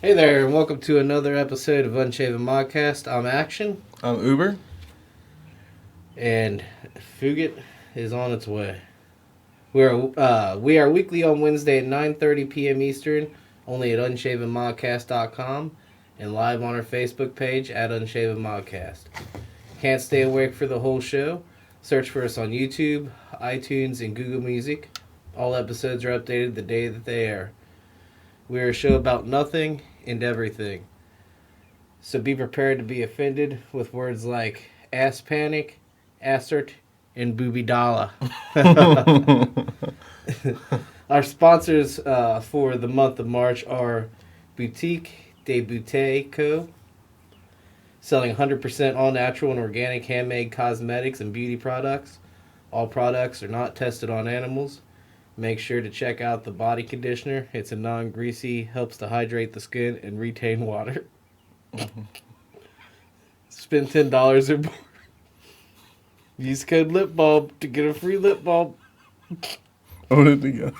Hey there, and welcome to another episode of Unshaven Modcast. I'm Action, I'm Uber. and Fugit is on its way. We are weekly on Wednesday at 9:30 p.m. Eastern, only at unshavenmodcast.com, and live on our Facebook page at Unshaven Modcast. Can't stay awake for the whole show? Search for us on YouTube, iTunes, and Google Music. All episodes are updated the day that they air. We are a show about nothing and everything. So be prepared to be offended with words like ass panic, assert, and booby dollar. Our sponsors for the month of March are Boutique de Boutte Co., selling 100% all natural and organic handmade cosmetics and beauty products. All products are not tested on animals. Make sure to check out the body conditioner. It's a non-greasy, helps to hydrate the skin and retain water. Spend $10 or more. Use code LIPBULB to get a free lip bulb. Hold it together.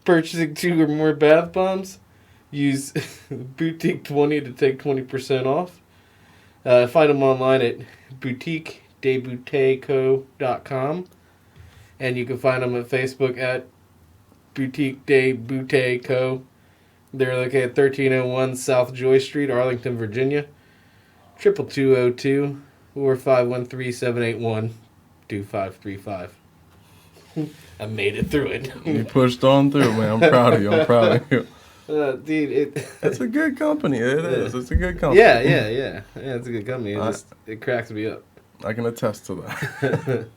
Purchasing 2 or more bath bombs. Use Boutique 20 to take 20% off. Find them online at boutiquedebouteco.com. And you can find them at Facebook at Boutique de Boutte Co. They're located at 1301 South Joy Street, Arlington, Virginia. 22202 or 513-781-2535. I made it through it. You pushed on through, man. I'm proud of you. Dude, It's a good company. It is. It's a good company. Yeah, it's a good company. It cracks me up. I can attest to that.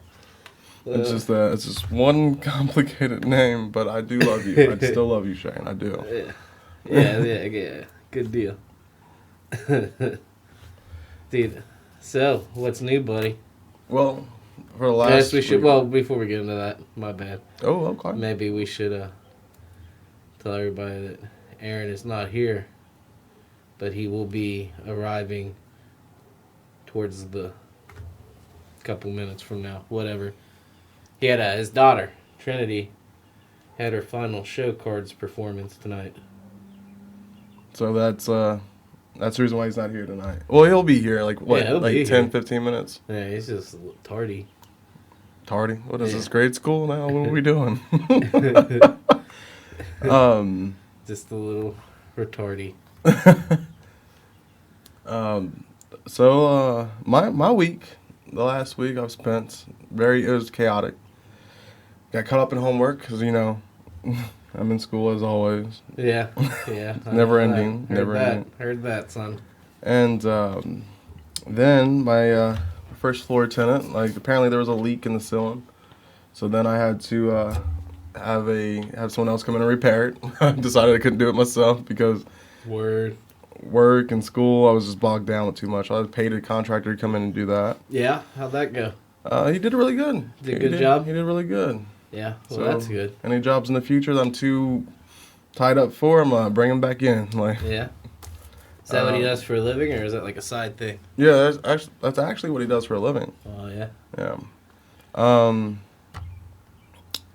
It's just that it's just one complicated name, but I do love you. I still love you, Shane. I do. Yeah. Good deal. Dude, so what's new, buddy? Well, for the last. Yes, we should. Well, before we get into that, my bad. Oh, okay. Maybe we should tell everybody that Aaron is not here, but he will be arriving towards the couple minutes from now. Whatever. He had his daughter Trinity had her final show cards performance tonight. So that's the reason why he's not here tonight. Well, he'll be here like 10, 15 minutes. Yeah, he's just a little tardy. Tardy? What is this, grade school now? What are we doing? Just a little retardy. So my week, the last week I've spent it was chaotic. Got caught up in homework because I'm in school as always. Yeah. Never ending. Heard that, son. And then my first floor tenant, apparently there was a leak in the ceiling, so then I had to have someone else come in and repair it. I decided I couldn't do it myself because work and school, I was just bogged down with too much. I paid a contractor to come in and do that. Yeah, how'd that go? He did really good. Did a good job? He did really good. Yeah, well, that's good. Any jobs in the future that I'm too tied up for, I'm gonna bring him back in. Yeah. Is that what he does for a living, or is that like a side thing? Yeah, that's actually what he does for a living. Oh yeah. Yeah.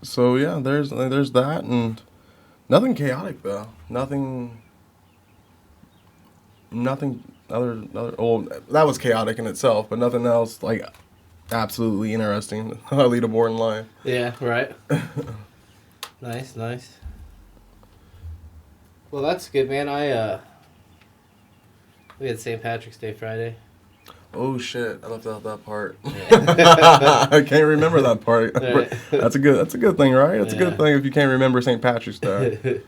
So yeah, there's that, and nothing chaotic though. Nothing other. Oh, that was chaotic in itself, but nothing else absolutely interesting. I lead a boring life. Yeah. Right. Nice. Well, that's good, man. We had St. Patrick's Day Friday. Oh shit! I left out that part. Yeah. I can't remember that part. Right. That's a good thing, right? That's a good thing if you can't remember St. Patrick's Day. Dude,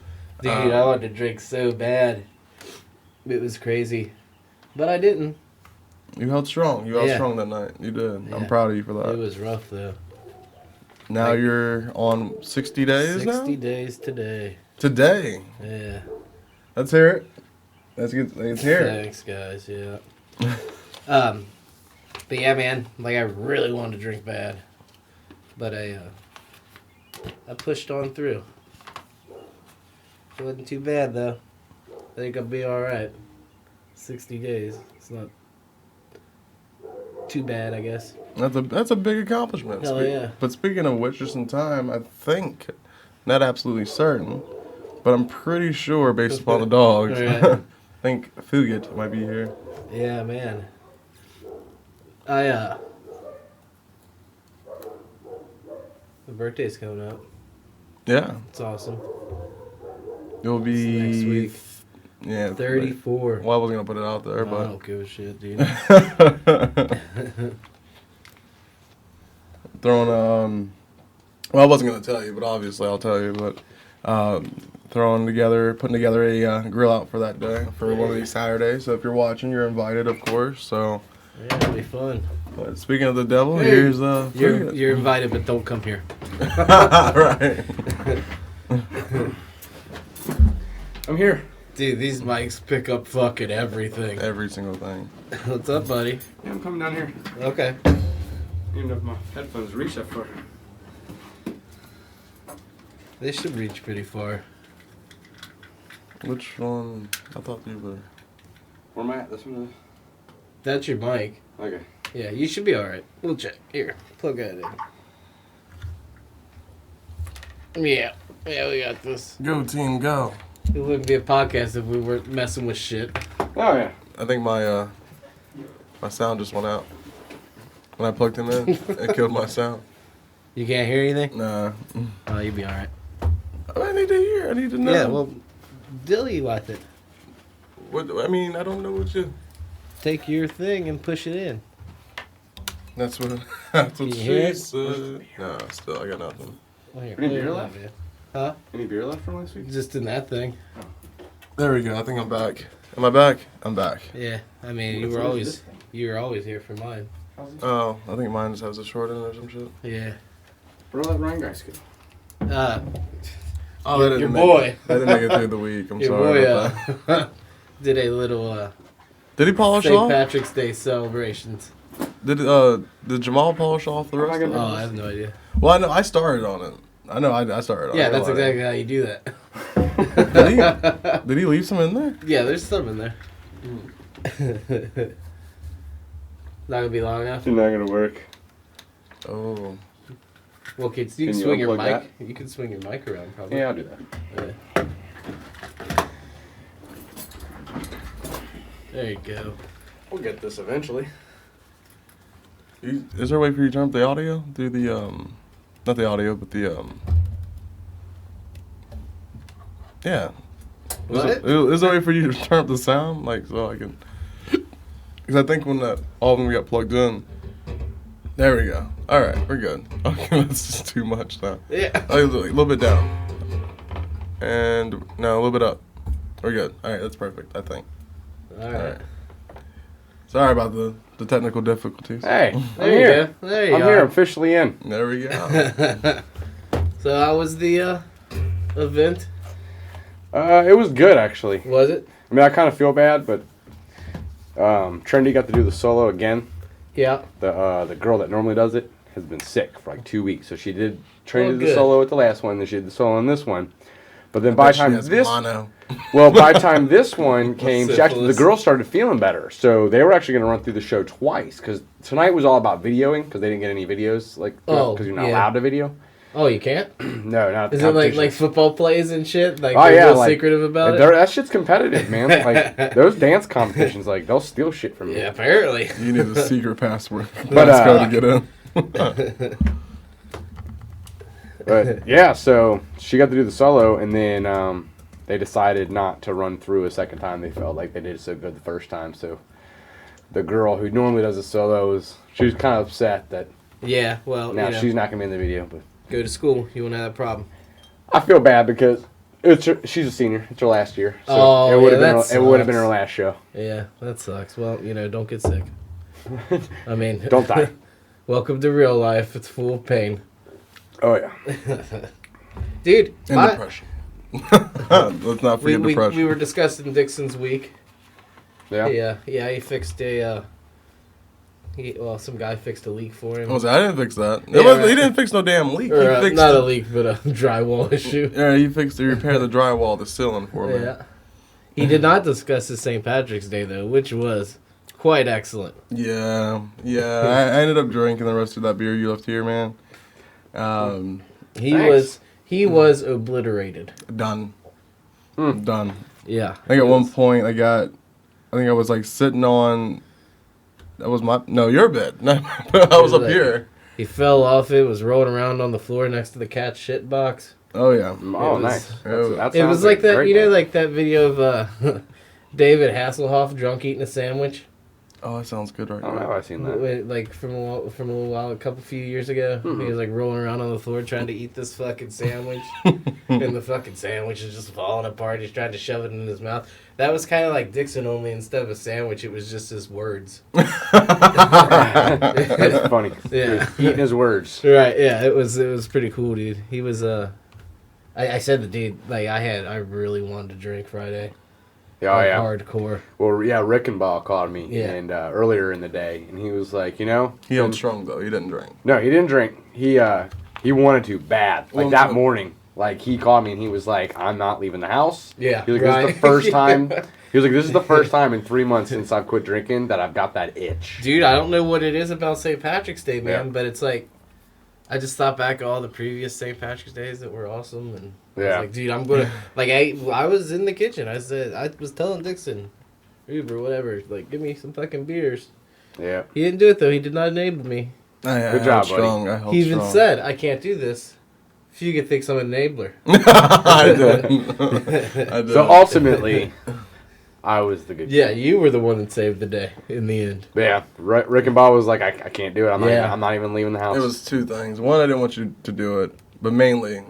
I wanted to drink so bad. It was crazy, but I didn't. You held strong. You held strong that night. You did. Yeah. I'm proud of you for that. It was rough though. Now you're on 60 days now? 60 days today. Today? Yeah. Let's hear it. Let's hear it. Thanks, guys. Yeah. But yeah, man. I really wanted to drink bad, but I pushed on through. It wasn't too bad though. I think I'll be all right. 60 days. It's not too bad, I guess. That's a big accomplishment. Hell yeah. But speaking of which, just in time, I think, not absolutely certain, but I'm pretty sure based upon the dogs. Right. I think Fugit might be here. Yeah, man. The birthday's coming up. Yeah. It's awesome. It'll be It's next week. Yeah. 34. Well, I wasn't gonna put it out there, I but don't give a shit, dude. throwing well, I wasn't gonna tell you, but obviously I'll tell you. But putting together a grill out for that day for one of these Saturdays. So if you're watching, you're invited, of course. So Yeah, it'll be fun. but speaking of the devil, Hey, here's You're invited, but don't come here. right. I'm here. Dude, these mics pick up fucking everything. Every single thing. What's up, buddy? Yeah, I'm coming down here. Okay. Even if my headphones reach that far. They should reach pretty far. Which one? I thought you were. Where am I at? This one? That's your mic. Okay. Yeah, you should be alright. We'll check. Here, plug that in. Yeah. Yeah, we got this. Go team, go. It wouldn't be a podcast if we weren't messing with shit. Oh, yeah. I think my sound just went out. When I plugged him in, it killed my sound. You can't hear anything? Nah. Oh, you'll be alright. I need to hear. I need to know. Yeah, well, dilly with it. What, I mean, I don't know what you. Take your thing and push it in. That's what. That's what You she hear it? said. No, still, I got nothing. Well, here, Any play it beer now, left? man. Huh? Any beer left from last week? Just in that thing. There we go. I think I'm back. Am I back? I'm back. Yeah, I mean, What is this thing? you were always here for mine. Oh, I think mine just has a short end or some shit. Yeah. Where did that Ryan guys go? Oh, Your boy. That didn't make it through the week. I'm Your sorry boy about that. did a little Did he polish St. off? Patrick's Day celebrations. Did Jamal polish off the rest of it? Oh, I have no idea. Well, I know I started on it. I know I started on it. Yeah, I that's realize. exactly how you do that. Did he leave some in there? Yeah, there's some in there. Not gonna be long enough. It's not gonna work. Oh. Well, kids, you Can can you swing your unplug mic. You can swing your mic around, probably. Yeah, I'll do that. Yeah. There you go. We'll get this eventually. Is there a way for you to turn up the audio through the not the audio, but the yeah. What? Is there a way for you to turn up the sound, like so I can? Because I think when all of them got plugged in. There we go. All right, we're good. Okay, that's just too much now. Yeah. A little bit down, and no, a little bit up. We're good. All right, that's perfect. I think. All right. Sorry about the technical difficulties. Hey, I'm There you here. go. There you I'm are. here, officially in. There we go. So how was the event? It was good, actually. Was it? I mean, I kind of feel bad, but Trendy got to do the solo again. Yeah. The girl that normally does it has been sick for like 2 weeks, so she did Trendy Oh, did the good. solo at the last one, then she did the solo on this one. But then by the time this mono. by the time this one came, the Syphilis. girl started feeling better. So they were actually going to run through the show twice because tonight was all about videoing because they didn't get any videos because you're not yeah. allowed to video. Oh, you can't? No, not at the Is it like competitions. football plays and shit? Like Oh, they're yeah, real like, secretive about it? That shit's competitive, man. Like those dance competitions, like they'll steal shit from you. Yeah, apparently. You need a secret password. But, Passcode to get in. But yeah, so she got to do the solo, and then they decided not to run through a second time. They felt like they did so good the first time. So the girl who normally does the solos, she was kind of upset that Yeah, well, now you know, she's not gonna be in the video. But go to school. You won't have that problem. I feel bad because she's a senior. It's her last year, so Oh, it would yeah, have that been it would have been sucks. her last show. Yeah, that sucks. Well, you know, don't get sick. I mean, Don't die. welcome to real life. It's full of pain. Oh yeah. Dude, And depression. Let's not forget depression. we were discussing Dixon's week. Yeah. Yeah, he fixed some guy fixed a leak for him. I didn't fix that. Yeah, right. He didn't fix no damn leak. Or, He fixed not a leak, but a drywall issue. Yeah, he repaired the drywall, the ceiling for me. Yeah. He did not discuss his St. Patrick's Day, though, which was quite excellent. Yeah. I ended up drinking the rest of that beer you left here, man. He Thanks. was obliterated. Done. Done. Yeah. I think at one point I was like sitting on. That was your bed. No, I was up here. He fell off it, was rolling around on the floor next to the cat's shit box. Oh yeah. Oh, was- nice. That It was sounds like that, great you know, night. like that video of David Hasselhoff drunk eating a sandwich. Oh, that sounds good right I don't know now. if I've seen that. Like from a little while, a few years ago, he was like rolling around on the floor trying to eat this fucking sandwich, and the fucking sandwich is just falling apart. He's trying to shove it in his mouth. That was kind of like Dixon, only instead of a sandwich, it was just his words. That's funny. Yeah. He was eating his words. Right? Yeah, it was pretty cool, dude. He was I said the dude like I really wanted to drink Friday. Oh, yeah. Hardcore. Well, yeah, Rickenbaugh called me Yeah. and earlier in the day, and he was like, you know, He held strong though. He didn't drink. no, he didn't drink. He wanted to bad. Like Well, that so- morning, like he called me and he was like, I'm not leaving the house. Yeah, He was like, this is right. the first time. He was like, this is the first time in 3 months since I've quit drinking that I've got that itch. Dude, I don't know what it is about St. Patrick's Day, man, Yeah. but it's like I just thought back all the previous St. Patrick's Days that were awesome, and I was Yeah. like, dude, I'm gonna like I was in the kitchen. I was telling Dixon, Uber, whatever, like give me some fucking beers. Yeah. He didn't do it though. He did not enable me. I Good held job, strong. I held He even strong. said, I can't do this. Fuga thinks I'm an enabler. I did. I did. So ultimately, I was the good guy. Yeah, you were the one that saved the day in the end. But yeah, Rickenbaugh was like, I can't do it. Yeah. I'm not even leaving the house. It was two things. One, I didn't want you to do it, but mainly,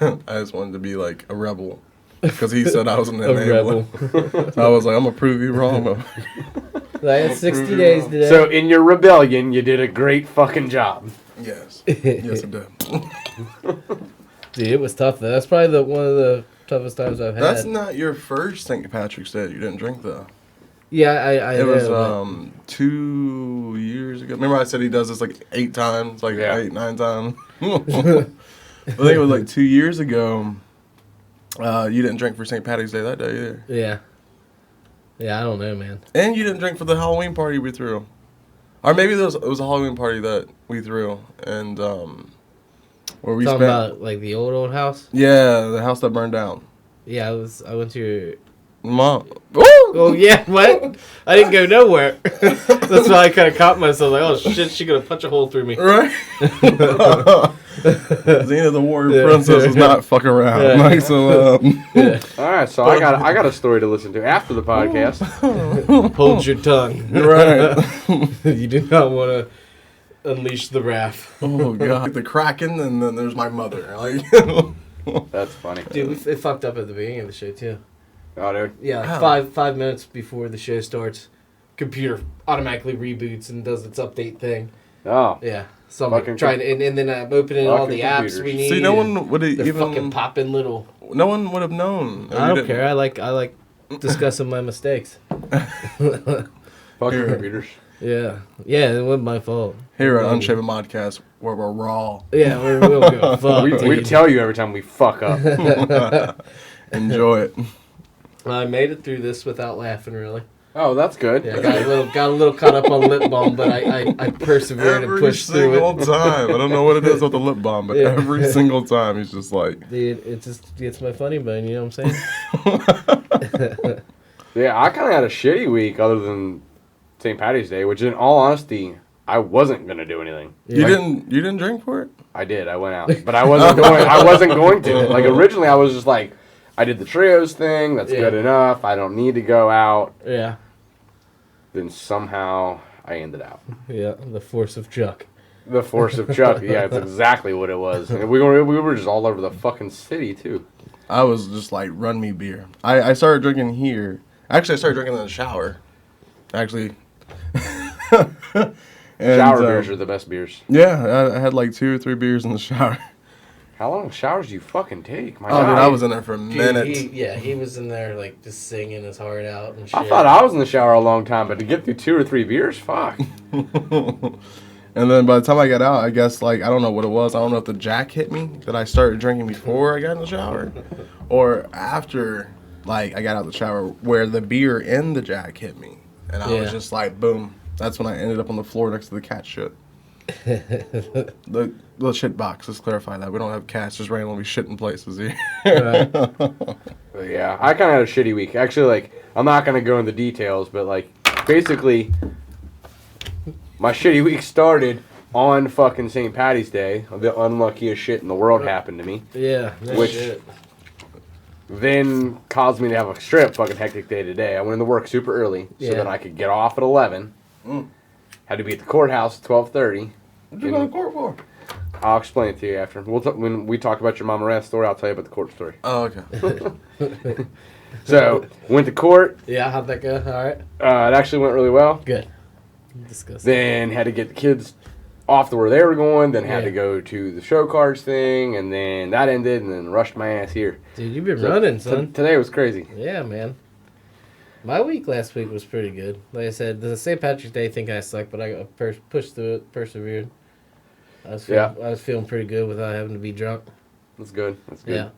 I just wanted to be like a rebel, because he said I was an A enabler. rebel. So I was like, I'm gonna prove you wrong. I had 60 days today. So in your rebellion, you did a great fucking job. Yes, yes, I did. Dude, it was tough though. That's probably one of the toughest times I've had. That's not your first St. Patrick's Day. You didn't drink though. Yeah, I It was know, 2 years ago. Remember I said he does this like 8 times, like Yeah. 8, 9 times. I think it was like 2 years ago. You didn't drink for St. Patrick's Day that day either, but yeah. Yeah, I don't know, man. and you didn't drink for the Halloween party we threw, or maybe it was a Halloween party that we threw, and where we Talking spent. about like the old house. Yeah, the house that burned down. Yeah, I went to. Mom. Oh yeah, what? I didn't go nowhere. That's why I kind of caught myself like, oh shit, she gonna punch a hole through me. Right? Xena the Warrior Yeah. Princess is not fucking around. Yeah. Like, so, Yeah. All right, so I got a story to listen to after the podcast. Hold your tongue. right. You do not want to unleash the wrath. Oh, God. The Kraken, and then there's my mother. Like, That's funny. Dude, it fucked up at the beginning of the show too. Oh, dude. Yeah, How? 5 minutes before the show starts, computer automatically reboots and does its update thing. Oh. Yeah, so I'm like Fucking trying to, and then I'm opening all fucking the apps computers. we need. see, no and one would have they're fucking even. popping little. No one would have known. I don't care. I like discussing my mistakes. Fucking Here. computers. Yeah, it wasn't my fault. Here at Unshaven Modcast, where we're raw. Yeah, we'll go. Fuck. We dude. tell you every time we fuck up. Enjoy it. I made it through this without laughing, really. Oh, that's good. Yeah, I got a little caught up on lip balm, but I persevered and Every pushed through single it. time. I don't know what it is with the lip balm, but Yeah. every single time he's just like. Dude, it just gets my funny bone, you know what I'm saying? Yeah, I kind of had a shitty week other than St. Patty's Day, which in all honesty, I wasn't going to do anything. You Yeah. didn't drink for it? I did. I went out, but I wasn't going to. Like originally I was just like, I did the trios thing. That's Yeah. good enough. I don't need to go out. Yeah, Then somehow I ended out. yeah, the force of Chuck. The force of Chuck. Yeah, it's exactly what it was. And we were just all over the fucking city too. I was just like, run me beer. I started drinking here. Actually, I started drinking in the shower. Actually. And, Shower beers are the best beers. Yeah, I had like 2 or 3 beers in the shower. How long showers do you fucking take? My Oh, dude, God. I was in there for a Dude, minute. he was in there like just singing his heart out and shit. I thought I was in the shower a long time, but to get through 2 or 3 beers, fuck. And then by the time I got out, I guess, like, I don't know what it was. I don't know if the jack hit me, that I started drinking before I got in the shower, or after, like, I got out of the shower, where the beer in the jack hit me. And I was Yeah. just like, boom. That's when I ended up on the floor next to the cat shit. The the shit box. Let's clarify that. We don't have cats just randomly shitting places here. Right. Yeah, I kind of had a shitty week. Actually, like, I'm not going to go into details, but, like, basically, my shitty week started on fucking St. Patty's Day. The unluckiest shit in the world happened to me. Yeah. Which shit. then caused me to have a straight fucking hectic day today. I went into work super early so that I could get off at 11. Had to be at the courthouse at 12:30. What you going to court for? I'll explain it to you after. When we talk about your Mama Rat story, I'll tell you about the court story. Oh, okay. So, went to court. Yeah, how'd that go? All right. It actually went really well. Good. Discuss. Then had to get the kids off to where they were going. Then had to go to the show cards thing. And then that ended. And then rushed my ass here. Dude, you've been running, son. Today was crazy. Yeah, man. My week last week was pretty good. Like I said, the St. Patrick's Day thing I sucked, but I pushed through it, persevered. I was feeling pretty good without having to be drunk. That's good. That's good. Yeah.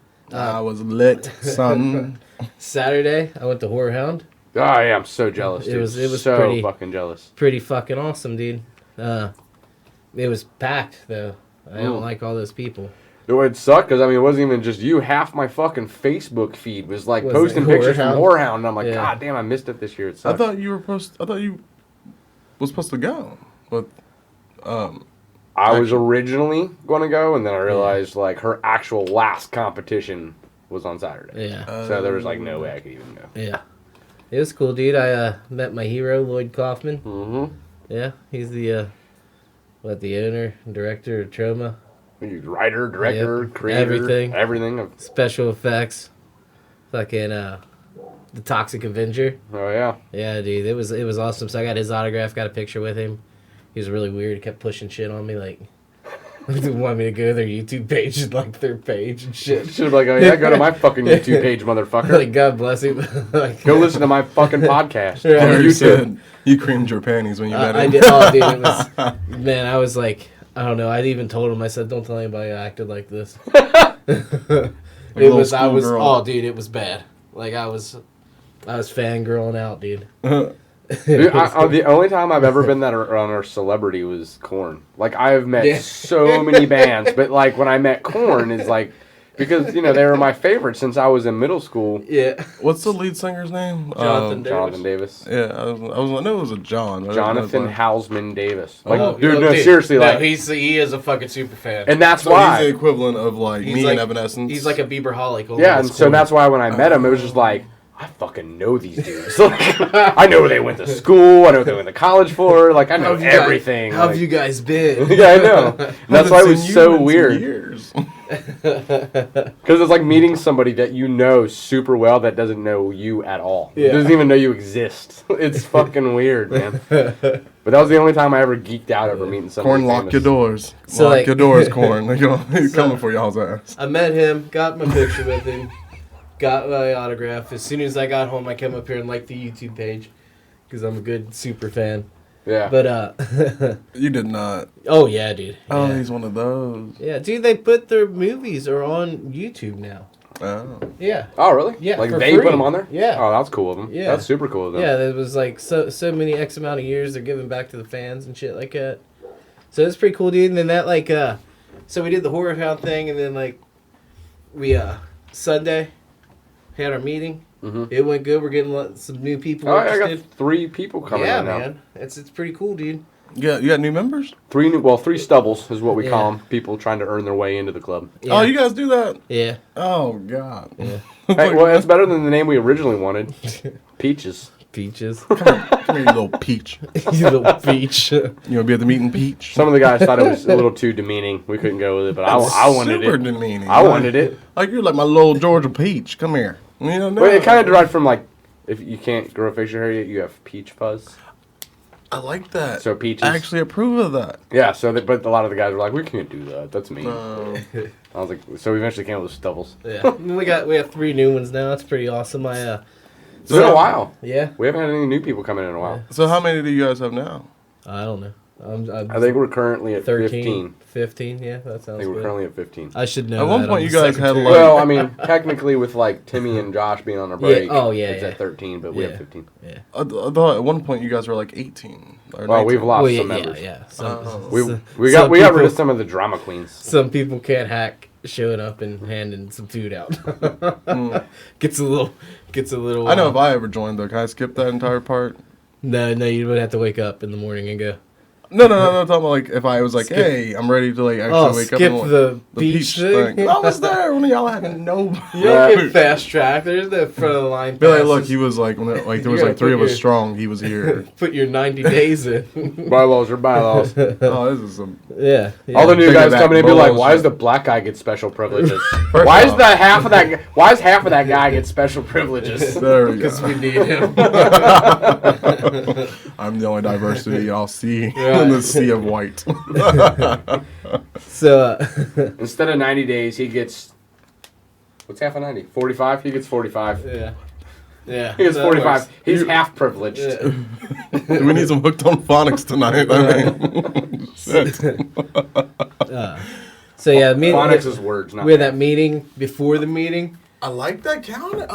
I was lit, son. Saturday, I went to Horror Hound. Oh, yeah, I'm so jealous, dude. It was so pretty fucking jealous. Pretty fucking awesome, dude. It was packed, though. I don't like all those people. It would suck because, I mean, it wasn't even just you. Half my fucking Facebook feed was like Was posting it pictures Horror from Hound? Horror Hound. And I'm like, Yeah. God damn, I missed it this year. It I sucks. thought you was supposed to go, but I was originally going to go, and then I realized, like, her actual last competition was on Saturday. Yeah. So there was, like, no way I could even go. Yeah. It was cool, dude. I met my hero, Lloyd Kaufman. Mm-hmm. Yeah, he's the owner and director of Troma. Writer, director, Yep. creator. Everything. Special effects. Fucking, the Toxic Avenger. Oh, yeah. Yeah, dude. It was awesome. So I got his autograph, got a picture with him. He was really weird. He kept pushing shit on me, like, wanted me to go to their YouTube page and, like, their page and shit. Should have like, oh, yeah, go to my fucking YouTube page, motherfucker. Like, God bless him. Like, Go listen to my fucking podcast. Yeah. On you YouTube. said you creamed your panties when you met him. I did. Oh, dude, it was, man, I was like, I don't know. I even told him, I said, don't tell anybody I acted like this. a little schoolgirl. Oh, dude, it was bad. Like, I was fangirling out, dude. Dude, the only time I've ever been that around a celebrity was Korn. Like, I've met so many bands, but, like, when I met Korn, is like, because, you know, they were my favorite since I was in middle school. Yeah. What's the lead singer's name? Jonathan Davis. Yeah, I know it was a John. but I Jonathan didn't know Hausman Davis. Like, Oh, dude, oh, no, dude. seriously, No, like, he is a fucking super fan. and that's so why. he's the equivalent of like He's me like- and Evanescence. He's like a Bieberholic. only Yeah, it's and so cool. that's why when I met him, it was just like, I fucking know these dudes. Like, I know where they went to school. I know what they went to college for. Like, I know everything. How have like- you guys been? Yeah, I know. And that's why it was so weird. Years. Because it's like meeting somebody that you know super well that doesn't know you at all. Yeah. Doesn't even know you exist. It's fucking weird, man. But that was the only time I ever geeked out over meeting somebody Corn, lock famous. your doors. So, lock like- your doors, Corn. He's So- coming for y'all's ass. I met him, got my picture with him, got my autograph. As soon as I got home, I came up here and liked the YouTube page because I'm a good super fan. Yeah. But You did not. oh yeah, dude. Oh, Yeah. he's one of those. Yeah, dude. They put their movies are on YouTube now. Oh. Yeah. Oh, really? Yeah, Like for they free. put them on there? Yeah. Oh, that's cool of them. Yeah. That's super cool of them. Yeah, there was like so many X amount of years they're giving back to the fans and shit like that. So it's pretty cool, dude. And then that like so we did the Horror Hound thing, and then like we Sunday had our meeting. Mhm. It went good. We're getting some new people Oh, I got interested. 3 people coming Yeah, in now. man, it's pretty cool, dude. Yeah, you got new members? 3 stubbles is what we Yeah. call them. People trying to earn their way into the club. Yeah. Oh, you guys do that? Yeah. Oh, God. Yeah. Hey, well, it's better than the name we originally wanted. Peaches. Peaches. Come here, you little peach. You little peach. You want to be at the meeting, peach? Some of the guys thought it was a little too demeaning. We couldn't go with it, but I wanted Super it. demeaning. I wanted it. Like, you're like my little Georgia peach. Come here. You know, But it kind of derived from like, if you can't grow facial hair yet, you have peach fuzz. I like that. So peaches. I actually approve of that. Yeah. So, but a lot of the guys were like, we can't do that. That's mean. Uh, I was like, so we eventually came up with stubbles. Yeah. And we have 3 new ones now. It's pretty awesome. It's been a while. Yeah. We haven't had any new people coming in a while. so how many do you guys have now? I don't know. I think we're currently at 15. 15, yeah, that sounds I think we're good. currently at 15. I should know. At one that. point, I'm you the guys had, secretary. like- Well, I mean, technically with like Timmy and Josh being on a break, it's yeah. at 13, but we have 15. Yeah. I thought at one point you guys were like 18. Or Well, 19. we've lost Well, some members. yeah. We got rid of some of the drama queens. Some people can't hack showing up and handing some food out. Gets a little. I know if I ever joined though, can I skip that entire part? No, you would have to wake up in the morning and go. No. I'm talking about like if I was like, hey, I'm ready to like actually wake up. Skip and the beach thing. I was there when y'all had nobody. You don't get fast track. There's the front of the line. Be like, passes. look, he was like when there, like there was You like three of gotta us put strong. He was here. Put your 90 days in. Bylaws are bylaws. Oh, this is some. Yeah. All the new Take it guys back, coming in be like, bullshit. why does the black guy get special privileges? First Why off- is half of that guy get special privileges? There we Because go. we need him. I'm the only diversity y'all see Right. in the sea of white. So, Instead of 90 days, he gets what's half of 90? 45. He gets 45. yeah. He gets that 45. works. He's half privileged. Yeah. Do we need some hooked on phonics tonight? I mean, shit. So yeah, Phonics is words, not we had that meeting before the meeting, I like that counter.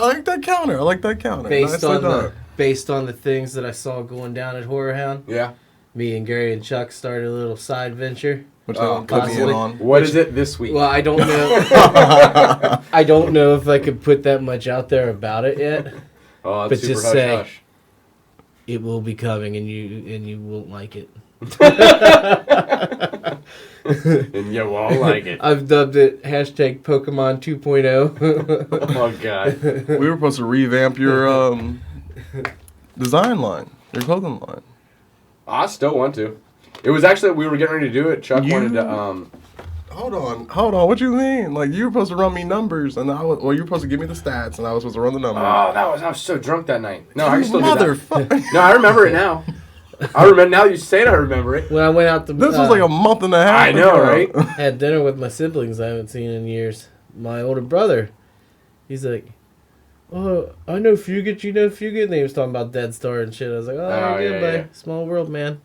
based on the things that I saw going down at Horror Hound. Yeah. Me and Gary and Chuck started a little side venture. Which Oh, I put me in possibly. on. What is it this week? Well, I don't know. I don't know if I could put that much out there about it yet. Oh, but that's super just hush say- hush. It will be coming, and you won't like it. And you won't like it. I've dubbed it hashtag Pokemon 2.0. Oh god. We were supposed to revamp your design line, your clothing line. I still want to. It was actually we were getting ready to do it. Chuck wanted to. Hold on. What you mean? Like you were supposed to run me numbers, and you were supposed to give me the stats, and I was supposed to run the numbers. Oh, I was so drunk that night. No, I can still do that. Motherfucker! No, I remember it now. I remember now that you say it. I remember it. When I went out to This was like a month and a half. I know, ago. right? had dinner with my siblings I haven't seen in years. My older brother, he's like, "Oh, I know Fugit, you know Fugit," and he was talking about Dead Star and shit. I was like, "Oh, Oh, good, yeah, buddy. yeah. Small world, man."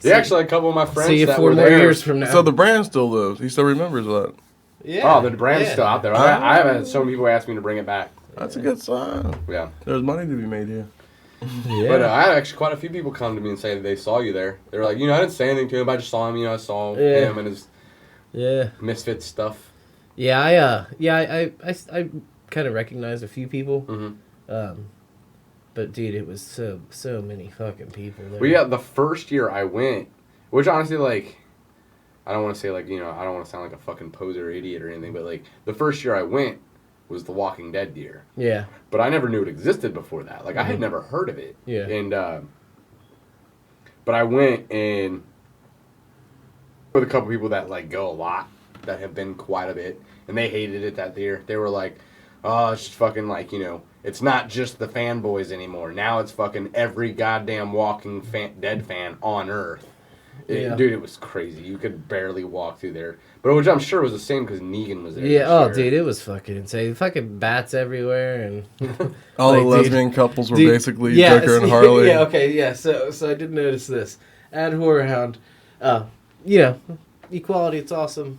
Yeah, actually, a couple of my friends See you that 4 were more there. years from now. So the brand still lives. He still remembers that. yeah. Oh, the brand's still out there. Oh. I have had so many people ask me to bring it back. That's a good sign. Yeah. There's money to be made here. Yeah. But I had actually quite a few people come to me and say that they saw you there. They were like, I didn't say anything to him, but I just saw him. I saw Yeah. him and his yeah. Misfits stuff. Yeah, I kind of recognized a few people. Mm-hmm. But dude, it was so many fucking people there. Well, yeah, the first year I went, which honestly, like, I don't want to say, like, I don't want to sound like a fucking poser or idiot or anything, but, like, the first year I went was the Walking Dead year. Yeah. But I never knew it existed before that. Like, I had Mhm. never heard of it. Yeah. And, but I went and with a couple people that, like, go a lot, that have been quite a bit, and they hated it that year. They were like, oh, it's just fucking, like, it's not just the fanboys anymore. Now it's fucking every goddamn Walking Dead fan on Earth. Yeah. Dude, it was crazy. You could barely walk through there. But which I'm sure was the same because Negan was there. Yeah, this oh, year. dude, it was fucking insane. Fucking bats everywhere, and All Like, the dude, lesbian couples were dude, basically Joker and see, Harley. Yeah, okay, yeah. So I did notice this at Horror Hound. Equality, it's awesome.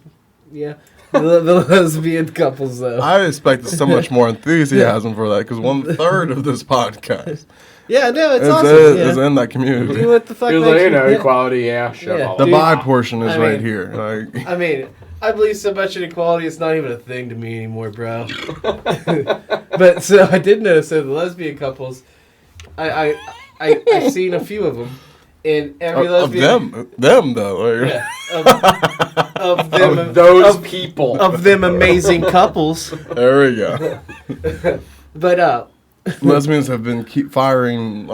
Yeah, the lesbian couples though. I expected so much more enthusiasm for that because 1/3 of this podcast Yeah, no, it's is, awesome. is Yeah. in that community. Do what the fuck He was makes like, you- equality, yeah, shut Yeah, up. The dude. bi portion is I right mean- here. Like, I mean, I believe so much in equality, it's not even a thing to me anymore, bro. But so I did notice that the lesbian couples, I've seen a few of them, and every of lesbian them though. Like, yeah, of them, Of those people. of them amazing couples. There we go. But Lesbians have been keeping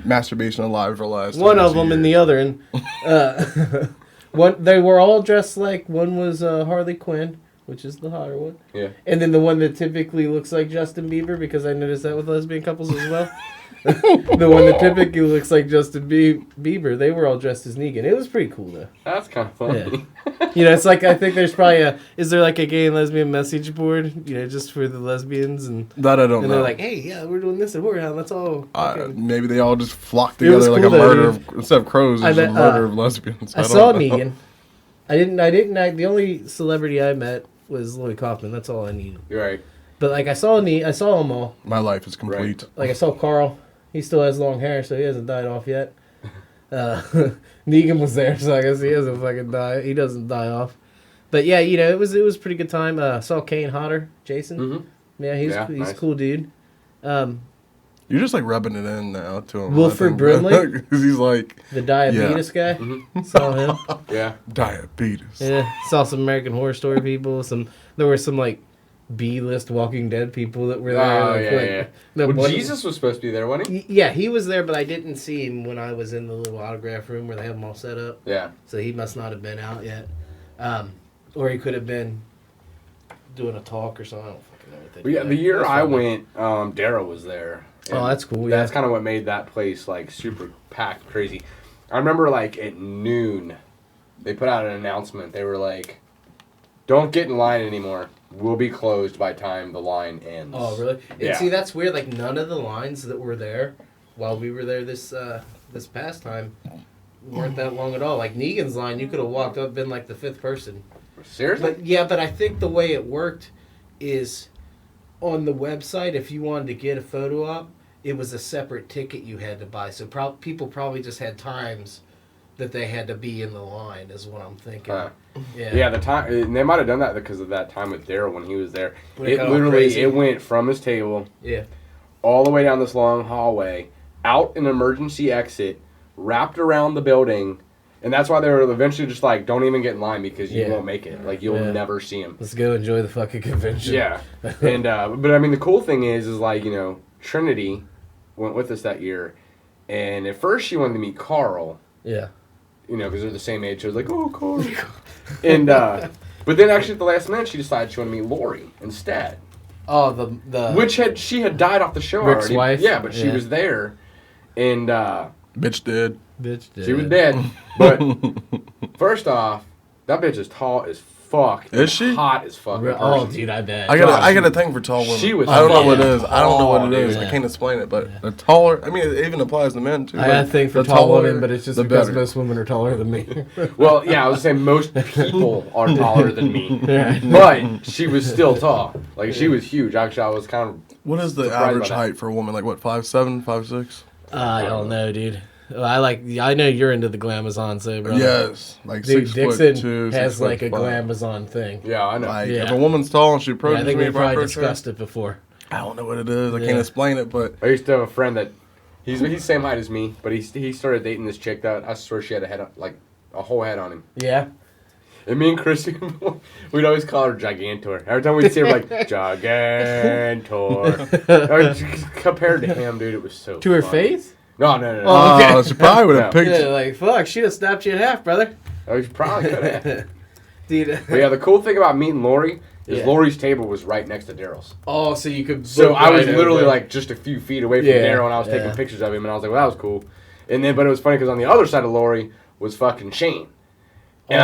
masturbation alive for the last. one of 22 them and the years. other, and one they were all dressed like one was Harley Quinn, which is the hotter one. Yeah. And then the one that typically looks like Justin Bieber, because I noticed that with lesbian couples as well. The one that typically looks like Justin Bieber. They were all dressed as Negan. It was pretty cool though. That's kind of funny. You know, it's like I think there's probably is there like a gay and lesbian message board? You know, just for the lesbians and That I don't and know. they're like, hey, yeah, we're doing this at Whorehound. Let's all. Maybe they all just flocked It was together like cool a though, murder dude. instead of crows. There's I a bet, murder of lesbians. I don't saw know. Negan. The only celebrity I met was Lloyd Kaufman. That's all I needed. You're right. But like I saw them all. My life is complete. Like I saw Carl. He still has long hair, so he hasn't died off yet. Negan was there, so I guess he hasn't fucking died. He doesn't die off. But yeah, you know, it was a pretty good time. Saw Kane Hodder, Jason. Mm-hmm. Yeah, he's nice. a cool dude. You're just like rubbing it in now to him. Wilford Brimley? Because he's like The diabetes guy. Mm-hmm. Saw him. Yeah. diabetes. Yeah, saw some American Horror Story people. There were some like B-list Walking Dead people that were there. Oh, like, yeah. the Well, one- Jesus was supposed to be there, wasn't he? Yeah, he was there, but I didn't see him when I was in the little autograph room where they have them all set up. Yeah. So he must not have been out yet. Or he could have been doing a talk or something. I don't fucking know what they But yeah, did. the year That's I fun. went, Daryl was there. Oh, that's cool. That's Yeah. kind of what made that place like super packed, crazy. I remember like at noon, they put out an announcement. They were like, "Don't get in line anymore. We'll be closed by time the line ends." Oh, really? Yeah. And see, that's weird. Like none of the lines that were there while we were there this past time weren't that long at all. Like Negan's line, you could have walked up, been like the fifth person. Seriously? But I think the way it worked is on the website. If you wanted to get a photo op, it was a separate ticket you had to buy. So people probably just had times that they had to be in the line. Is what I'm thinking. Yeah, the time and they might have done that because of that time with Daryl when he was there. When it It got all literally crazy. it went from his table Yeah. all the way down this long hallway, out an emergency exit, wrapped around the building, and that's why they were eventually just like, "Don't even get in line because you Yeah. won't make it. Like you'll Yeah. never see him." Let's go enjoy the fucking convention. Yeah, and but I mean the cool thing is like Trinity went with us that year, and at first she wanted to meet Carl. Yeah. Because they're the same age. She was like, "Oh, Carl," and but then actually at the last minute she decided she wanted to meet Lori instead. Oh, the Which she had died off the show Rick's already. wife? Yeah, but she Yeah. was there, and Bitch dead. bitch. she was dead. But first off, that bitch is tall as fuck. Is and she? hot as fuck? in Oh, person. dude, I bet. I got God, a thing for tall women. she was I don't know what it fucking is. I don't know what tall, it is. dude. I can't explain it, but the taller. I mean, it even applies to men too. I got a thing for the tall taller, women, but it's just the because better. most women are taller than me. Well, yeah, I was saying most people are taller than me, Yeah. but she was still tall. Like she was huge. Actually, I was kind of. What is the Surprised by average that. height for a woman? Like what, 5'7", 5'6"? I don't know, dude. I know you're into the glamazon, so bro. Yes, like Dude, 6'2", has 6'5". like a glamazon thing. Yeah, I know. Like Yeah. if a woman's tall and she Yeah, approaches I think me, we if I probably approach her, discussed it before. I don't know what it is. I Yeah. can't explain it, but I used to have a friend that he's the same height as me, but he started dating this chick that I swear she had a whole head on him. Yeah. And me and Chris, we'd always call her Gigantor. Every time we'd see her, like, Gigantor. Compared to him, dude, it was so To her funny. face? No. Oh, okay. she probably would have No. picked. Yeah, like fuck, she'd have snapped you in half, brother. Oh, she probably could have. Dude. But yeah, the cool thing about meeting Lori is Yeah. Lori's table was right next to Daryl's. Oh, so you could. So look I was right literally over. like just a few feet away from Yeah, Daryl, and I was taking yeah. pictures of him, and I was like, well, that was cool. And then, but it was funny because on the other side of Lori was fucking Shane. And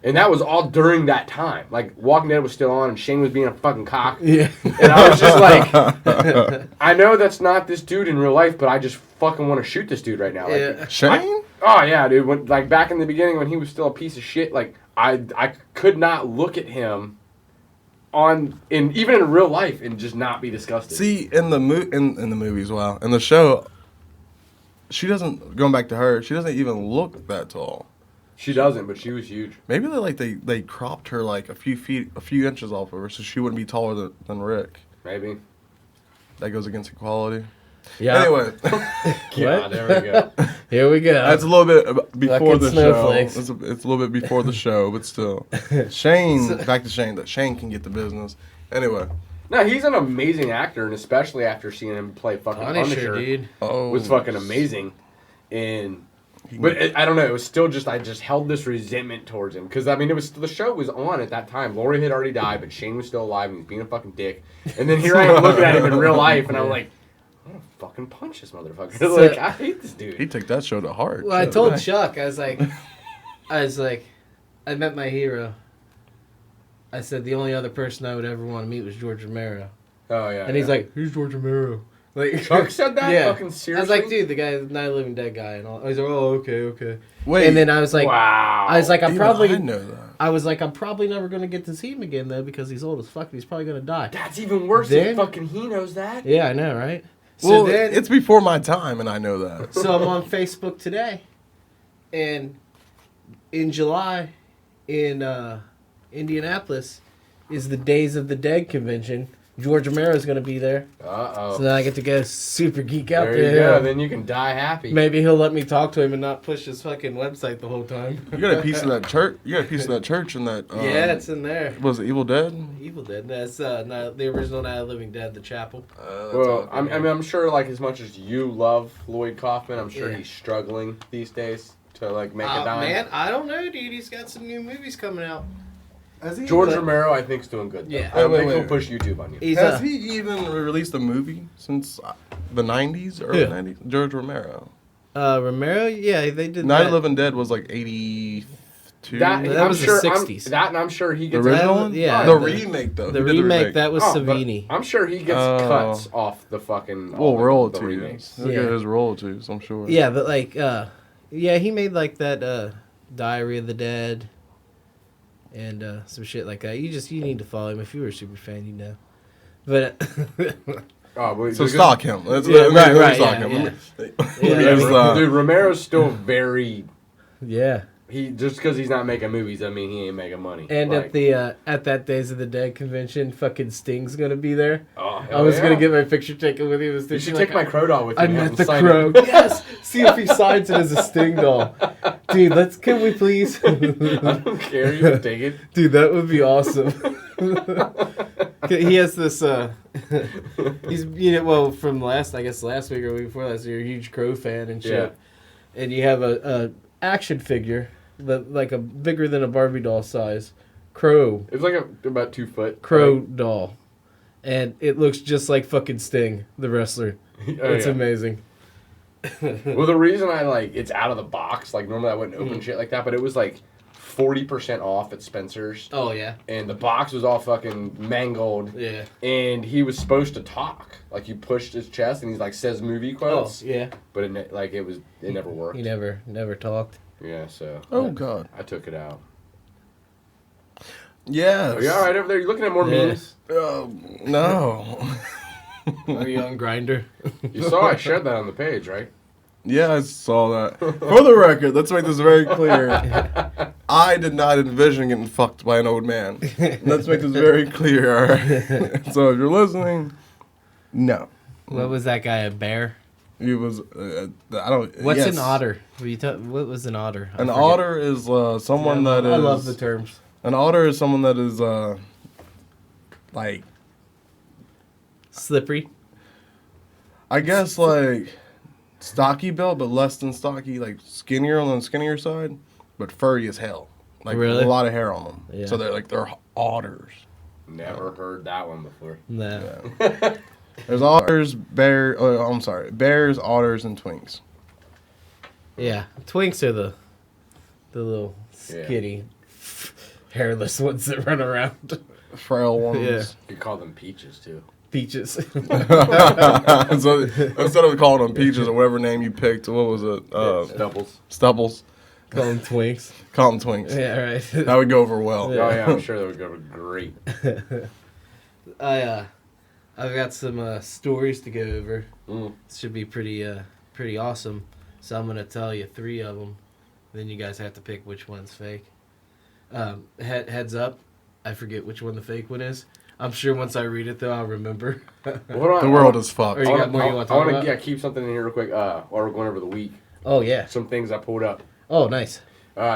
and that was all during that time. Like, Walking Dead was still on, and Shane was being a fucking cock. Yeah. And I was just like, I know that's not this dude in real life, but I just fucking want to shoot this dude right now. Like, Yeah. Shane? oh, yeah, dude. When, like, back in the beginning when he was still a piece of shit, like, I could not look at him even in real life and just not be disgusted. See, in the movies, wow, in the show, she doesn't. Going back to her, she doesn't even look that tall. She doesn't, but she was huge. Maybe they cropped her like a few inches off of her, so she wouldn't be taller than Rick. Maybe. That goes against equality. Yeah. Anyway, Yeah, there we go. Here we go. that's a little bit before Fucking the snowflakes. show. It's a little bit before the show, but still. Shane, back to Shane. That Shane can get the business. Anyway. No, he's an amazing actor, and especially after seeing him play fucking Punisher, dude. Oh, was fucking amazing. But I don't know. It was still just I just held this resentment towards him because I mean the show was on at that time. Lori had already died, but Shane was still alive and he's being a fucking dick. And then here I am looking at him in real life, and I'm like, what a fucking punch this motherfucker. So- Like, I hate this dude. He took that show to heart. Well, I Shit. told Chuck, I was like, I met my hero. I said the only other person I would ever want to meet was George Romero. Oh, yeah. And he's like, who's George Romero? Like, Chuck said that? Yeah. Fucking seriously? I was like, dude, the guy, the Night of the Living Dead guy, and all. He's like, oh, okay. Wait. And then I was like, wow. I was like, Even I know that. I was like, I'm probably never gonna get to see him again though because he's old as fuck. And he's probably gonna die. That's even worse Then- than fucking he knows that. Yeah, I know, right? Well, So then, it's before my time, and I know that. so I'm on Facebook today, and in July, in Indianapolis, is the Days of the Dead convention. George Romero is going to be there, Uh-oh. so then I get to go super geek out There you there. go. Then you can die happy. Maybe he'll let me talk to him and not push his fucking website the whole time. You got a piece of that church. You got a piece of that church in that. Yeah, it's in there. Was it Evil Dead? Evil Dead. That's the original Night of the Living Dead, the chapel. Well, I'm sure, like, as much as you love Lloyd Kaufman, I'm sure Yeah. he's struggling these days to, like, make a dime. Man, I don't know, dude. He's got some new movies coming out. George But- Romero, I think, is doing good. Though. Yeah. I don't Wait, think wait, he'll wait. push YouTube on you. He's Has he even released a movie since the 90s, early Yeah. 90s? George Romero. Romero. Yeah, they did. Night that. of the Living Dead was like 82. That I'm was the sure, 60s. and I'm sure he the gets original that- one? yeah, The the- remake, though. The Who did remake that was but Savini. I'm sure he gets Oh. cuts off the fucking Well, all the royalties. remakes. He'll Yeah. get his royalties, I'm sure. Yeah, but like, yeah, he made like that Diary of the Dead and some shit like that. You need to follow him if you were a super fan, you know. But Oh, but So stalk him. Let's Yeah, let me right, stalk yeah, him. yeah. Because, Yeah, dude, Romero's still very. yeah, He just because he's not making movies, I mean he ain't making money. and Like, at the at that Days of the Dead convention, fucking Sting's gonna be there. oh, I hell was yeah. gonna get my picture taken with him. Was You should like, take my crow doll with you. I and have met him the sign crow. it. Yes, see if he signs it as a Sting doll, dude. Can we please? I don't care. You can take it. Dude, that would be awesome. He has this. He's well from last week or week before last. You're a huge Crow fan and shit, and you have a action figure that like a bigger than a Barbie doll size Crow It's like about 2 foot. Crow doll, and it looks just like fucking Sting, the wrestler. Oh, It's yeah. amazing. Well, the reason I it's out of the box. Like normally I wouldn't open shit like that, but it was like 40% off at Spencer's, Oh yeah, and the box was all fucking mangled. yeah. And he was supposed to talk. Like you pushed his chest, and he's like says movie Oh quotes. yeah. But it never worked. He never talked. Yeah, so Oh, God. I took it out. Yes. Are you all right over there? You looking at more Yeah. memes? No. Are you on Grinder? You saw I shared that on the page, right? Yeah, I saw that. For the record, let's make this very clear. I did not envision getting fucked by an old man. Let's make this very clear, all right? So if you're listening, no. What was that guy? A bear? He was, I don't... What's yes. an otter? What was an otter? I An forget. otter is someone that is... I love the terms. An otter is someone that is, like... Slippery. I guess, like, stocky built, but less than stocky, like, skinnier on the skinnier side, but furry as hell. Like, Really? a lot of hair on them. Yeah. So they're otters. Never heard that one before. No. Yeah. There's otters, bears, otters, and twinks. Yeah. Twinks are the little Yeah. skinny, hairless ones that run around. Frail ones. Yeah. You call them peaches too. Peaches. So instead of calling them peaches or whatever name you picked, what was it? Doubles. Stubbles. Call them twinks. Call them twinks. Yeah, right. That would go over well. Yeah. Oh yeah, I'm sure that would go great. I've got some stories to go over. Mm. It should be pretty awesome. So I'm gonna tell you 3 of them. Then you guys have to pick which one's fake. Heads up, I forget which one the fake one is. I'm sure once I read it though, I'll remember. Hold on, The world is fucked. Or you got more you want to I talk want about? to keep something in here real quick. While we're going over the week, Oh yeah. some things I pulled up. Oh nice.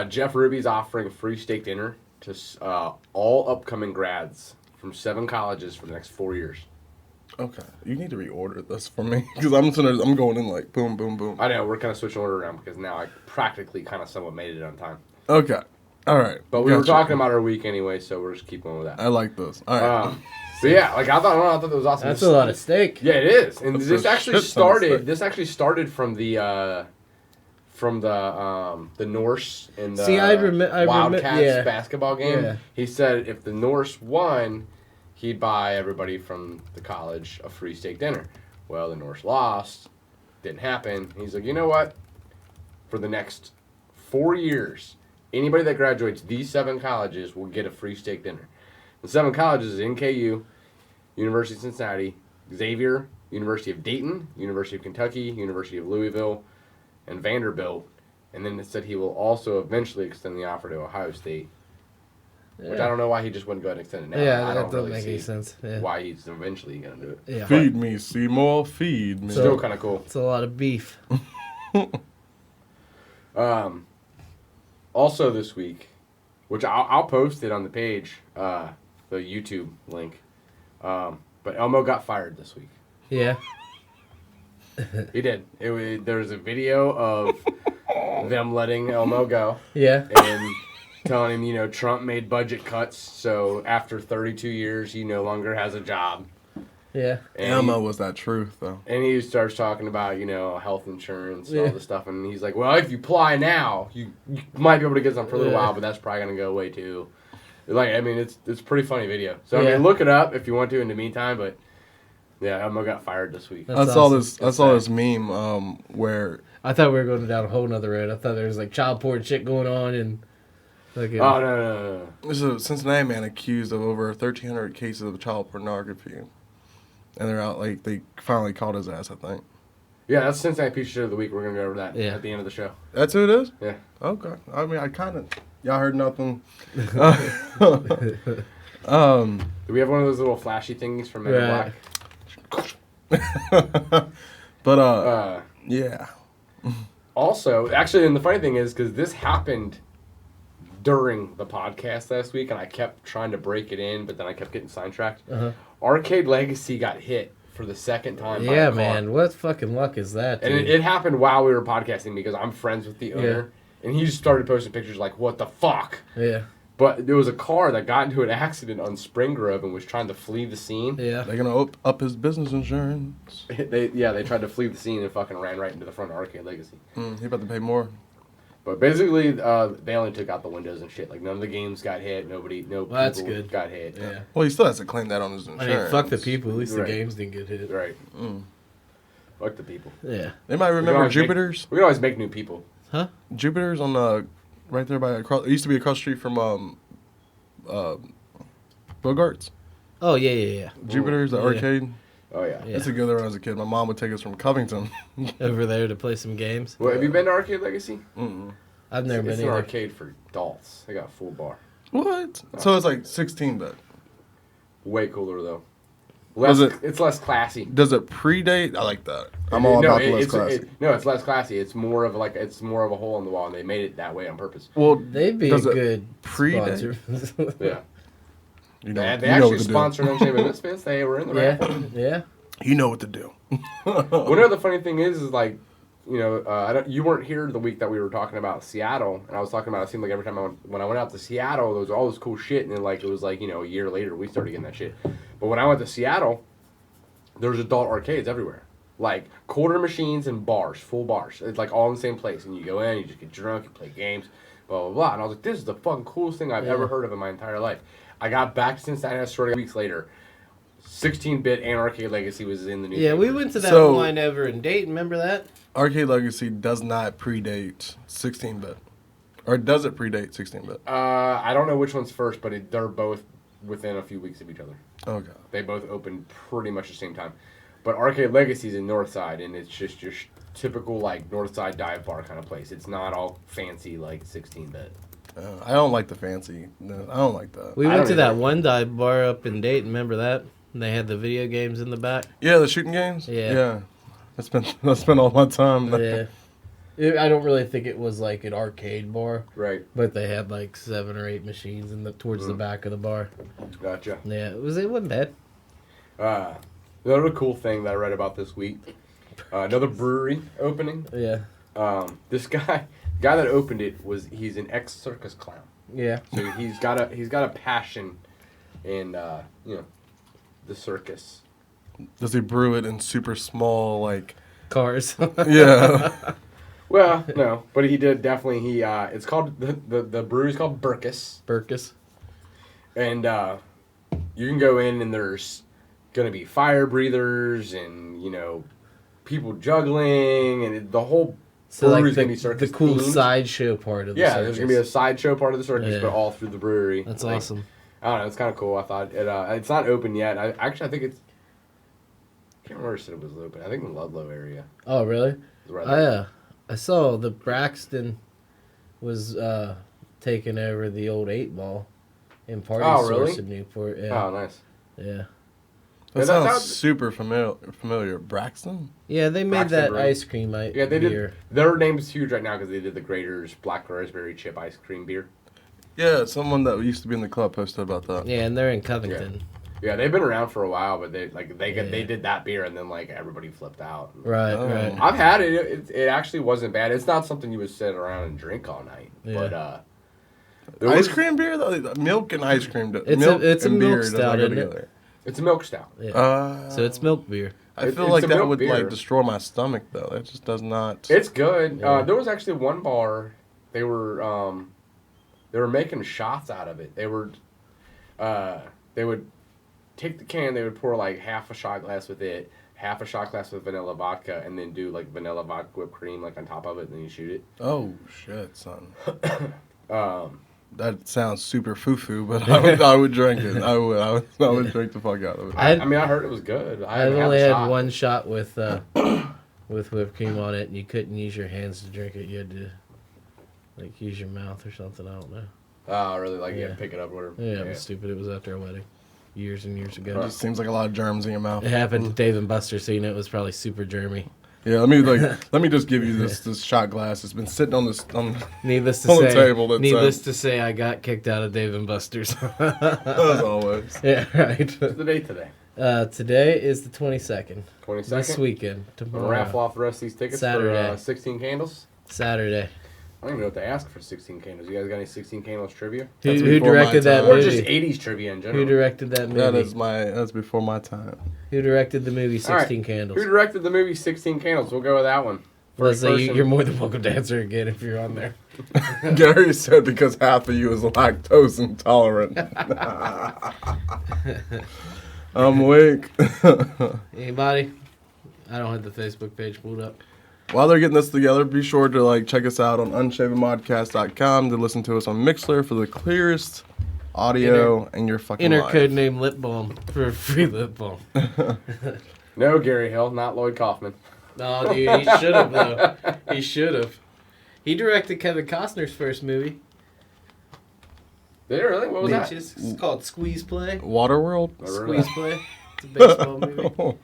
Jeff Ruby's offering a free steak dinner to all upcoming grads from 7 colleges for the next 4 years. Okay, you need to reorder this for me because I'm going in like boom, boom, boom. I know we're kind of switching order around because now I practically kind of somewhat made it on time. Okay, all right. But we were Gotcha. talking about our week anyway, so we're just keep going with that. I like this. All right. But yeah, like I thought that was awesome. That's a lot of steak. Yeah, it is. And That's this a actually shit ton of steak. started. This actually started from the Norse and the See, I Wildcats yeah. basketball game. Yeah. He said if the Norse won, he'd buy everybody from the college a free steak dinner. Well, the Norse lost. Didn't happen. He's like, you know what? For the next 4 years, anybody that graduates these 7 colleges will get a free steak dinner. The 7 colleges is NKU, University of Cincinnati, Xavier, University of Dayton, University of Kentucky, University of Louisville, and Vanderbilt. And then it said he will also eventually extend the offer to Ohio State. Yeah. Which I don't know why he just wouldn't go ahead and extend it now. Yeah, I that don't doesn't really make any see sense. Yeah. why he's eventually going to do it. Yeah. Feed me, Seymour, feed me. Still kind of cool. It's a lot of beef. Also this week, which I'll post it on the page, the YouTube link. But Elmo got fired this week. Yeah. He did. There was a video of them letting Elmo go Yeah. and telling him, Trump made budget cuts, so after 32 years, he no longer has a job. Yeah. And Elmo was that truth, though. And he starts talking about, health insurance and all Yeah. this stuff. And he's like, well, if you apply now, you might be able to get some for a little Yeah. while, but that's probably going to go away too. Like, I mean, it's a pretty funny video. So, Yeah. I mean, look it up if you want to in the meantime. But, yeah, Elmo got fired this week. That's I saw awesome. this meme where I thought we were going down a whole nother road. I thought there was like child porn shit going on and like. Oh, no. there's a Cincinnati man accused of over 1,300 cases of child pornography. And they're out, like, they finally caught his ass, I think. Yeah, that's Cincinnati Piece of Shit of the Week. We're going to go over that Yeah. at the end of the show. That's who it is? Yeah. Okay. I mean, I kind of, y'all heard nothing. Do we have one of those little flashy things from Men in Right. Black? But, yeah. Also, actually, and the funny thing is, because this happened during the podcast last week, and I kept trying to break it in, but then I kept getting sidetracked. Uh-huh. Arcade Legacy got hit for the second time by Yeah, a car. man. What fucking luck is that, dude? And it happened while we were podcasting because I'm friends with the owner. And he just started posting pictures like, what the fuck? Yeah. But there was a car that got into an accident on Spring Grove and was trying to flee the scene. Yeah. They're going to up his business insurance. They tried to flee the scene and fucking ran right into the front of Arcade Legacy. He about to pay more. But basically, they only took out the windows and shit. Like, none of the games got hit. No Well, that's people good. got hit. Yeah. Well, he still has to claim that on his I insurance. mean, fuck the people. At least the Right. games didn't get hit. Right. Fuck the people. Yeah. They might We can remember always make- Jupiter's. We can always make new people. Huh? Jupiter's on the right there by across. It used to be across the street from Bogart's. Oh, yeah. Jupiter's, the Yeah. arcade. Oh, yeah. Yeah. That's a good there when I was a kid. My mom would take us from Covington. Over there to play some games. Well, have you been to Arcade Legacy? I've never It's been an either. arcade for adults. They got a full bar. What? So it's like 16-bit. Way cooler, though. Was It's less classy. Does it predate? I like that. I'm all about the less classy. It's less classy. It's more of a hole in the wall, and they made it that way on purpose. Well, They'd be a does it good predate? sponsor. Yeah. You know, They you know actually what to do. sponsored Unshaven Misfits. They were in the raffle. Yeah. You know what to do. One of the funny thing is like, you weren't here the week that we were talking about Seattle, and I was talking about. It seemed like every time when I went out to Seattle, there was all this cool shit, and then like it was like a year later we started getting that shit. But when I went to Seattle, there was adult arcades everywhere, like quarter machines and bars, full bars. It's like all in the same place, and you go in, you just get drunk, you play games, blah blah blah. And I was like, this is the fucking coolest thing I've ever heard of in my entire life. I got back to Cincinnati, I swear, weeks later. 16-bit and Arcade Legacy was in the newspaper. Yeah, we went to that So- one over in Dayton. Remember that? Arcade Legacy does not predate 16-bit. Or does it predate 16-bit? I don't know which one's first, but they're both within a few weeks of each other. Okay. They both opened pretty much the same time. But Arcade Legacy's in Northside, and it's just your typical like Northside dive bar kind of place. It's not all fancy like 16-bit. I don't like the fancy. No, I don't like that. We I went don't to that either. one dive bar up in Dayton. Remember that? And they had the video games in the back. Yeah, the shooting games? Yeah. I spent all my time there. Yeah. I don't really think it was like an arcade bar, Right. but they had like 7 or 8 machines towards the back of the bar. Gotcha. Yeah, it wasn't bad. Another cool thing that I read about this week. Another brewery opening. Yeah. This guy that opened it he's an ex-circus clown. Yeah. So he's got a passion in the circus. Does he brew it in super small, like... Cars. Yeah. Well, no, but he did definitely. It's called the brewery's called Burkus, Burkus. and you can go in and there's gonna be fire breathers and people juggling and the whole So brewery's like gonna be circus the cool themed. sideshow part of the Yeah, circus. there's gonna be a sideshow part of the circus, Yeah. but all through the brewery. That's Like, awesome. I don't know. It's kind of cool. I thought it's not open yet. I think it's. I can't remember if it said it was open. I think in the Ludlow area. Oh, really? It's right there. I saw the Braxton was taking over the old 8 Ball in Party Oh, Source really? in Newport. Yeah. Oh, nice. Yeah. That Yeah, sounds super familiar. Braxton? Yeah, they made Braxton that Brewery. ice cream Yeah, they beer. did. Their name's huge right now because they did the Grater's Black Raspberry Chip Ice Cream Beer. Yeah, someone that used to be in the club posted about that. Yeah, and they're in Covington. Yeah, they've been around for a while, but they Yeah. did that beer and then like everybody flipped out. Right, Oh. right. I've had it. It actually wasn't bad. It's not something you would sit around and drink all night. Yeah. But Ice cream beer? Though? Milk and ice cream. It's a and milk beer does stout, not go isn't it? together. it's a milk stout. Yeah. So it's milk beer. I feel it's like a that milk would beer. like destroy my stomach though. It just does not. It's good. Yeah. There was actually one bar. They were making shots out of it. They would take the can. They would pour like half a shot glass with it, half a shot glass with vanilla vodka, and then do like vanilla vodka whipped cream like on top of it, and then you shoot it. Oh shit, son. Um, That sounds super foo-foo, but I would drink it. I would drink the fuck out of it. I mean, I heard it was good. I I've haven't only the had shot. one shot with whipped cream on it, and you couldn't use your hands to drink it. You had to like use your mouth or something. I don't know. Oh, really? Like you Yeah. had to pick it up or whatever. Yeah, it was stupid. It was after a wedding, years and years ago. It just seems like a lot of germs in your mouth. It happened to Dave and Buster, so you know it was probably super germy. Yeah, let me just give you this shot glass. It's been sitting on this Needless to On the say, table, that's needless to say, I got kicked out of Dave and Buster's. as always. Yeah, right. What's the date today? Today is the 22nd. 22nd? This weekend. I'm Tomorrow. gonna raffle off the rest of these tickets Saturday. for 16 candles. Saturday. I don't even know what to ask for 16 candles. You guys got any 16 candles trivia? Who That's before directed my that time. Or movie? just 80s trivia in general. Who directed that movie? That's before my time. Who directed the movie All right. 16 Candles? Who directed the movie 16 Candles? We'll go with that one. First Leslie, person. you're more than welcome to answer again if you're on there. Gary said because half of you is lactose intolerant. I'm awake. Anybody? I don't have the Facebook page pulled up. While they're getting this together, be sure to check us out on unshavenmodcast.com to listen to us on Mixler for the clearest audio in your fucking Enter life. code name lip balm for a free lip balm. No, Gary Hill, not Lloyd Kaufman. No, dude, he should have though. He should have. He directed Kevin Costner's first movie. Did it really? What was that? Bitches. It's called Squeeze Play. Waterworld? Squeeze Play. It's a baseball movie.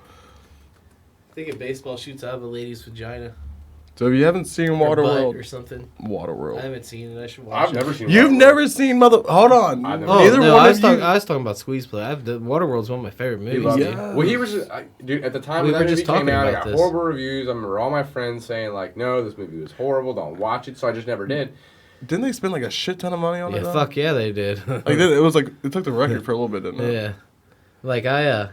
I think a baseball shoots out of a lady's vagina. So if you haven't seen Or butt or Waterworld, something. I Waterworld. haven't seen it. I should watch I've it. never seen You've Waterworld. never seen Hold on. I've never- Oh, Neither no, one I of was, you. I was talking about Squeeze Play. Waterworld's one of my favorite He movies. loved dude. it. Yeah. Well, he was dude, at the time We when that were just movie came talking out, I about got this. horrible reviews. I remember all my friends saying like, "No, this movie was horrible. Don't watch it." So I just never did. Didn't they spend a shit ton of money on Yeah, it? though? fuck yeah, they did. It was it took the record for a little bit, didn't it? Yeah. Like, that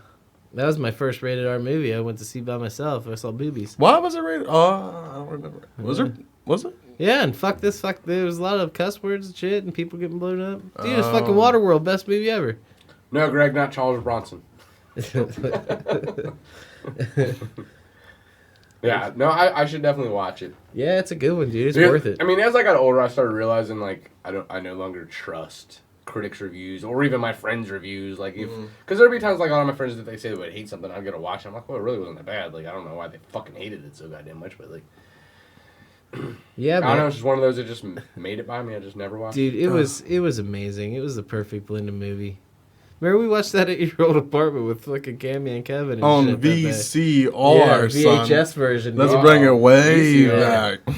was my first rated R movie I went to see by myself. I saw boobies. Why was it rated? Oh, I don't remember. Was it? Yeah, and there was a lot of cuss words and shit and people getting blown up. Dude, it's fucking Oh. Waterworld, best movie ever. No, Greg, not Charles Bronson. Yeah, no, I should definitely watch it. Yeah, it's a good one, dude. It's Because, worth it. I mean, as I got older, I started realizing I no longer trust critics' reviews or even my friends' reviews. Like because there'd be times like a lot of my friends if they say they would hate something, I'd go to watch it. I'm like, well, it really wasn't that bad. Like I don't know why they fucking hated it so goddamn much, but like Yeah, I don't know, man. it's just one of those that just made it by me. I just never watched. Dude, it was amazing. It was the perfect blend of movie. Remember we watched that at your old apartment with fucking Cammy and Kevin and On shit that day? VCR, son. VHS version. Let's dude. bring it way VCR. back.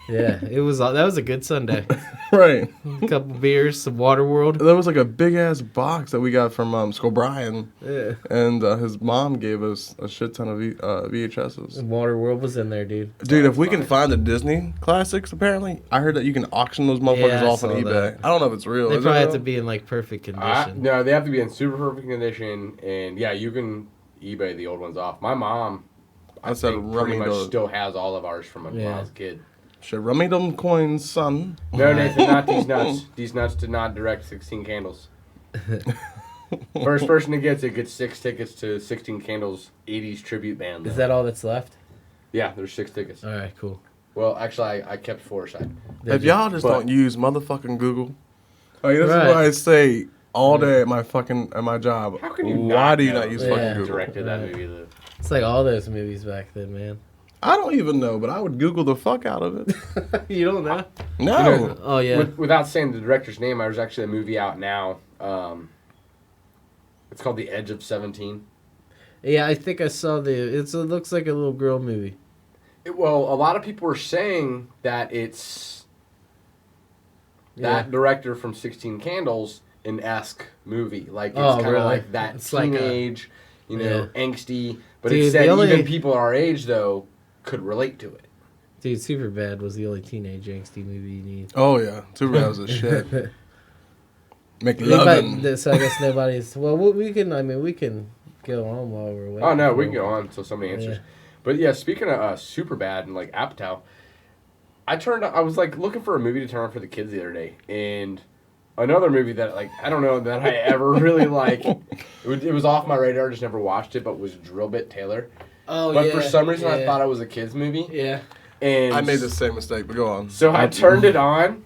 Yeah, that was a good Sunday. Right. A couple beers, some Waterworld. There was like a big ass box that we got from Skull Brian, Yeah. and his mom gave us a shit ton of VHSs. And Waterworld was in there, dude. Dude, if we funny. can find the Disney classics, apparently, I heard that you can auction those motherfuckers Yeah, I off on saw eBay. that. I don't know if it's real. They Is it probably have real? to be in like perfect condition. No, they have to be in super perfect condition, and yeah, you can eBay the old ones off. My mom, I said think, rummy pretty much those. still has all of ours from when Yeah. I was a kid. Shit, rummy them coins, son. No, Nathan, not these nuts. These nuts did not direct 16 Candles. First person that gets it gets 6 tickets to 16 Candles 80s tribute band. Is that all that's left? Yeah, there's 6 tickets. All right, cool. Well, actually, I kept 4 aside. If y'all just But- don't use motherfucking Google, like this Right. is what I say all day at my job. How can you Why not do you know not use Yeah. fucking who Google? directed that movie, though? It's like all those movies back then, man. I don't even know, but I would Google the fuck out of it. You don't know? No. You know, Oh yeah. Without saying the director's name, there's actually a movie out now. It's called The Edge of 17. Yeah, I think I saw it looks like a little girl movie. Well, a lot of people are saying that it's that Yeah. director from 16 Candles an esque movie. Like it's Oh, kind of really? like that It's like a- teenage, angsty. But Dude, it said the only- even people our age though could relate to it. Dude, Superbad was the only teenage angsty movie you need. Oh yeah, Superman was a shit. Nobody- McLovin. so I guess nobody's. Well, we can. I mean, we can go on while we're waiting. Oh no, we for- can go on until somebody answers. Yeah. But yeah, speaking of Superbad and like Apatow, I was like looking for a movie to turn on for the kids the other day, and another movie that like I don't know that I ever really like. It was off my radar, just never watched it, but was Drill Bit Taylor. Oh But yeah. for some reason, I yeah. thought it was a kids movie, Yeah. and I made the same mistake, but go on. So I turned it on,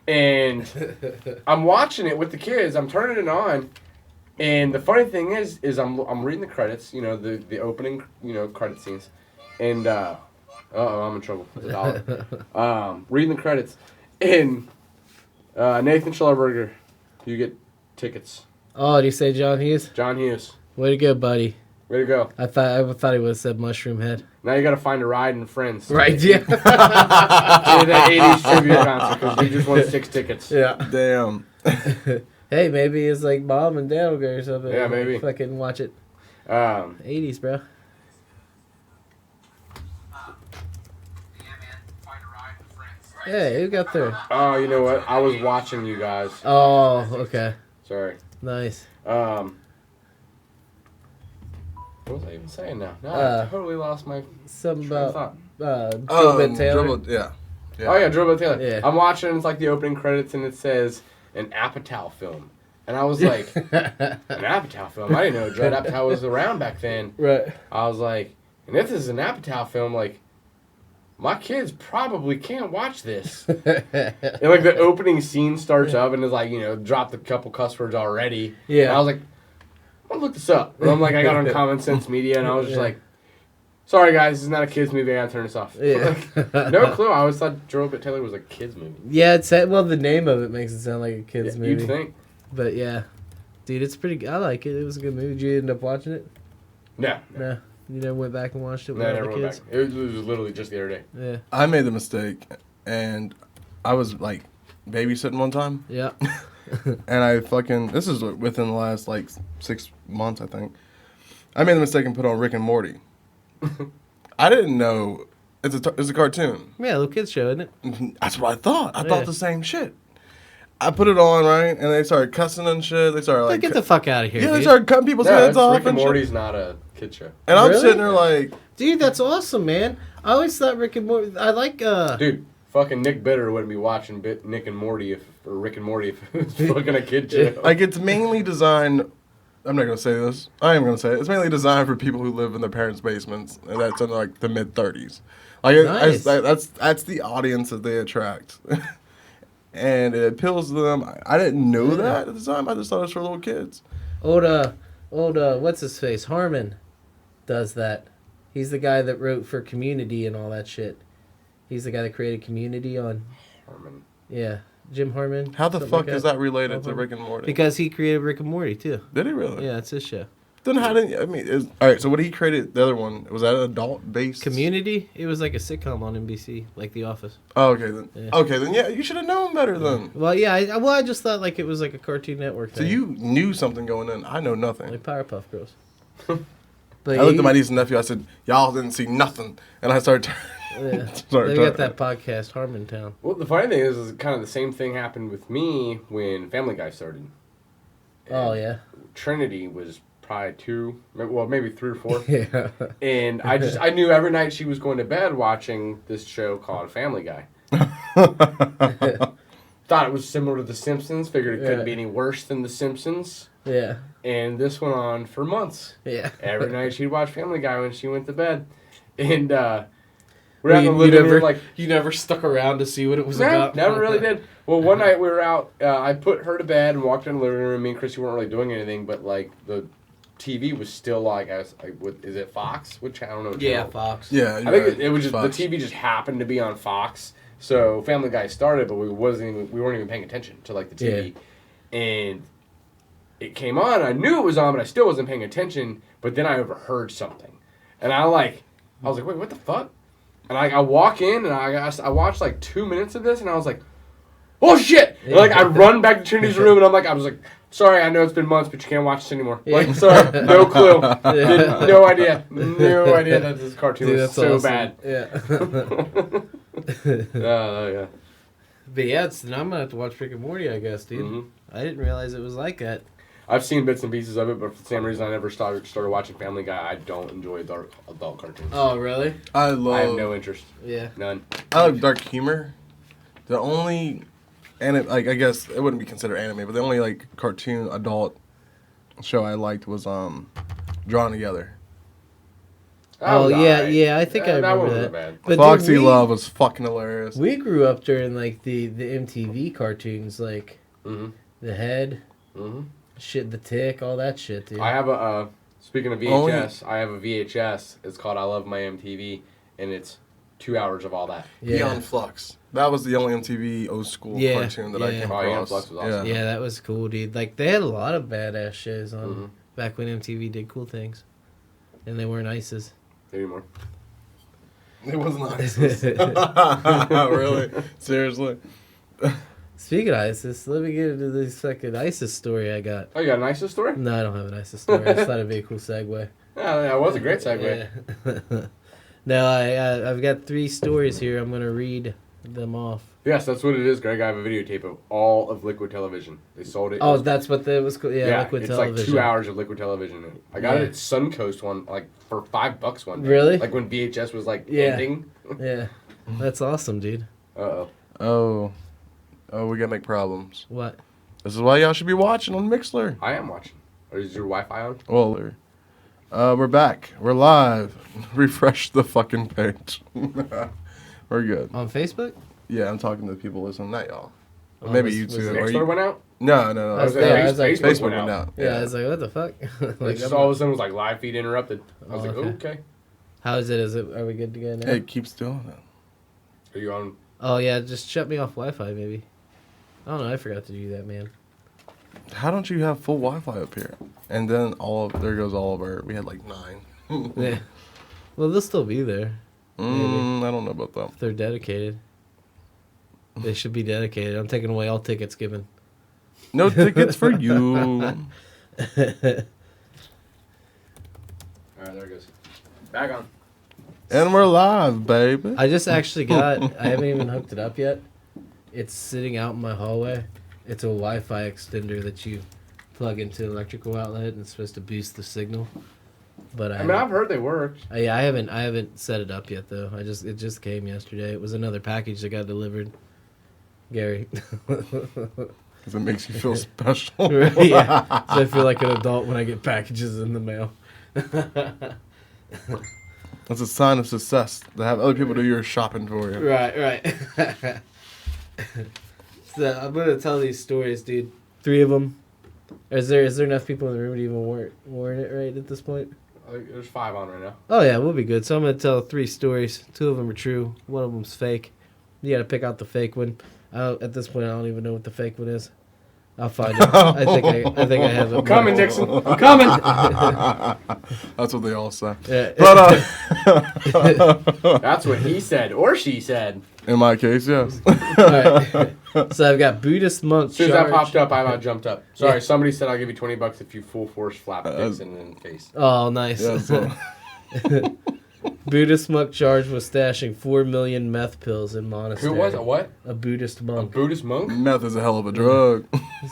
and I'm watching it with the kids. I'm turning it on, and the funny thing is I'm reading the credits. You know the opening credit scenes, and I'm in trouble. It's $1. Reading the credits, and Nathan Schellerberger, you get tickets. Oh, do you say John Hughes? John Hughes, Way to go, buddy. way to go. I thought he would have said Mushroom Head. Now you got to find a ride and friends. Right. Yeah. To that 80s tribute concert because you just won 6 tickets. yeah. Damn. Hey, maybe it's like Mom and Dad will go or something. Yeah, maybe. Fucking watch it. 80s, bro. Hey, who got there? Oh, you know what? I was watching you guys. Oh, okay. Sorry. Nice. What was I even saying now? No, Uh, I totally lost my Something train of about thought. Drill Bit Taylor. Yeah. Oh yeah, Drill Bit Taylor. Yeah. I'm watching. It's like the opening credits, and it says an Apatow film, and I was like, an Apatow film. I didn't know Judd Apatow was around back then. Right. I was like, and if this is an Apatow film, like, my kids probably can't watch this. And like the opening scene starts up, and it's like dropped a couple cuss words already. Yeah. And I was like, I'm gonna look this up. And I'm like, I got on Common Sense Media, and I was just Yeah. like, sorry guys, this is not a kids movie. I gotta turn this off. Yeah. No clue. I always thought Drill Bit Taylor was a kids movie. Yeah, well, the name of it makes it sound like a kid's Yeah, movie. you'd think. But yeah, dude, it's pretty. I like it. It was a good movie. Did you end up watching it? No. No, you never went back and watched it with No, I all never the went kids. back. It was literally just the other day. Yeah, I made the mistake, and I was like babysitting one time, yeah. and I this is within the last like 6 months, I think. I made the mistake and put on Rick and Morty. I didn't know it's a cartoon. Yeah, little kids show, isn't it? That's what I thought. I Yeah. thought the same shit. I put it on, right, and they started cussing and shit. They started like Get the fuck out of here, yeah, they dude. started cutting people's No, heads it's off Rick and and shit. Morty's not a kid show. And I'm Really? sitting there like, Dude, that's awesome, man. I always thought Rick and Morty. I like. Dude, fucking Nick Bitter wouldn't be watching Nick and Morty or Rick and Morty if it was fucking a kid show. like it's mainly designed. I'm not gonna say this. I am gonna say it. It's mainly designed for people who live in their parents' basements, and that's in like the mid 30s. Like Nice. that's the audience that they attract, and it appeals to them. I didn't know that at the time. I just thought it was for little kids. Old what's his face? Harmon does that. He's the guy that wrote for Community and all that shit. He's the guy that created Community on. Harmon. Yeah, Jim Harmon. How the something fuck like is that related to Harmon. Rick and Morty? Because he created Rick and Morty too. Did he really? Yeah, it's his show. Then how did I mean? All right. So what he created the other one was that adult based? Community. It was like a sitcom on NBC, like The Office. Oh, okay then. Yeah. Okay then. Yeah, you should have known better then. Well, yeah. I just thought like it was like a Cartoon Network So thing. you knew something going in. I know nothing. like Powerpuff Girls. But I looked at my niece and nephew. I said, "Y'all didn't see nothing," and I started. Yeah. Sorry, They got that podcast, Harmontown. Well, the funny thing is kind of the same thing happened with me when Family Guy started. Oh And yeah. Trinity was probably 2, well maybe 3 or 4. Yeah. And I knew every night she was going to bed watching this show called Family Guy. Thought it was similar to The Simpsons. Figured it couldn't be any worse than The Simpsons. Yeah. And this went on for months. Yeah. Every night she'd watch Family Guy when she went to bed. And we're Well, out in the you living never, room like... you never stuck around to see what it was No, about. never really did. Well, one night we were out. I put her to bed and walked in the living room. Me and Chrissy weren't really doing anything, but like the TV was still like, is it Fox? Which I don't know. Yeah, channel. Fox. Yeah, I think it was just the TV just happened to be on Fox. So Family Guy started, but we weren't even paying attention to like the TV, and it came on. I knew it was on, but I still wasn't paying attention. But then I overheard something, and I was like, wait, what the fuck? And I walk in and I watched like 2 minutes of this and I was like, oh shit! And like I run back to Trinity's room and I was like, sorry, I know it's been months, but you can't watch this anymore. Like, sorry, no clue, no idea that this cartoon was so awesome. bad. Yeah. Yeah. But yeah, now I'm gonna have to watch Rick and Morty, I guess, dude. Mhm. I didn't realize it was like that. I've seen bits and pieces of it, but for the same reason I never started watching Family Guy. I don't enjoy adult cartoons. Oh, really? I I have love. no interest. Yeah. None. I like dark humor. The only, I guess it wouldn't be considered anime, but the only like cartoon adult show I liked was Drawn Together. Oh, was yeah, alright. yeah, I think I that remember one wasn't that. bad. But Foxy dude, Love was fucking hilarious. We grew up during like the MTV cartoons, like Mm-hmm. The Head, Mm-hmm. shit, The Tick, all that shit, dude. I have a speaking of VHS, I have a VHS. It's called I Love My MTV, and it's 2 hours of all that. Beyond Flux. That was the only MTV old school Yeah, cartoon that I yeah. came Oh, Beyond across. Flux was awesome. Yeah, that was cool, dude. Like they had a lot of badass shows on Mhm. back when MTV did cool things, and they weren't ISIS. Anymore. It wasn't ISIS. Really? Seriously? Speaking of ISIS, let me get into this fucking ISIS story I got. Oh, you got an ISIS story? No, I don't have an ISIS story. I just thought it'd be a cool segue. Yeah, that was a great segue. Yeah. No, I've got 3 stories here. I'm gonna read them off. Yes, that's what it is, Greg. I have a videotape of all of Liquid Television. They sold it. Oh, that's what it was called. Yeah, Liquid it's Television. like 2 hours of Liquid Television. I got Yeah. it at Suncoast one, like for $5 one day. Really? Like when VHS was like Yeah. ending. Yeah, that's awesome, dude. Uh-oh. Oh, we gotta make problems. What? This is why y'all should be watching on Mixler. I am watching. Or is your Wi-Fi on? Well, we're back. We're live. Refresh the fucking page. We're good. On Facebook? Yeah, I'm talking to the people listening, not y'all. Oh, Maybe was- you was two. it or Mixer you- went out? No. I was Facebook, there, I was like- Facebook went went out. out. Yeah, I was like, what the fuck? Like Like, just all of a sudden it was like live feed interrupted. I was Oh, like, okay. okay. how is it? Are we good to go now? It keeps doing it. Are you on? Oh yeah, just shut me off Wi-Fi, maybe. I don't know. I forgot to do that, man. How don't you have full Wi-Fi up here? And then there goes all of our. We had like 9. Yeah. Well, they'll still be there I don't know about that. if they're dedicated. They should be dedicated. I'm taking away all tickets given. No tickets for you. All right, there it goes. Back on. And we're live, baby. I just actually got. I haven't even hooked it up yet. It's sitting out in my hallway. It's a Wi-Fi extender that you plug into an electrical outlet, and it's supposed to boost the signal. But I mean, I've heard they worked. yeah, I haven't set it up yet though. It just came yesterday. It was another package that got delivered. Gary. Because it makes you feel special. Yeah. So I feel like an adult when I get packages in the mail. That's a sign of success to have other people do your shopping for you. Right. So I'm gonna tell these stories, dude. 3 of them. Is there enough people in the room to even warn it right at this point? There's 5 on right now. Oh yeah, we'll be good. So I'm gonna tell 3 stories. 2 of them are true. 1 of them's fake. You gotta pick out the fake one. At this point, I don't even know what the fake one is. I'll find it. I think I have it. I'm coming, Dixon. I'm coming. That's what they all say. Yeah. But That's what he said or she said. in my case, yes. Alright. So I've got Buddhist monk As soon as that charge. popped up, I about jumped up. Sorry, Yeah. somebody said I'll give you $20 if you full force flap Dixon in the face. Oh, nice. Yeah, so, Buddhist monk charged with stashing 4 million meth pills in monastery. Who was it? What? A Buddhist A monk. Buddhist monk? meth is a hell of a drug.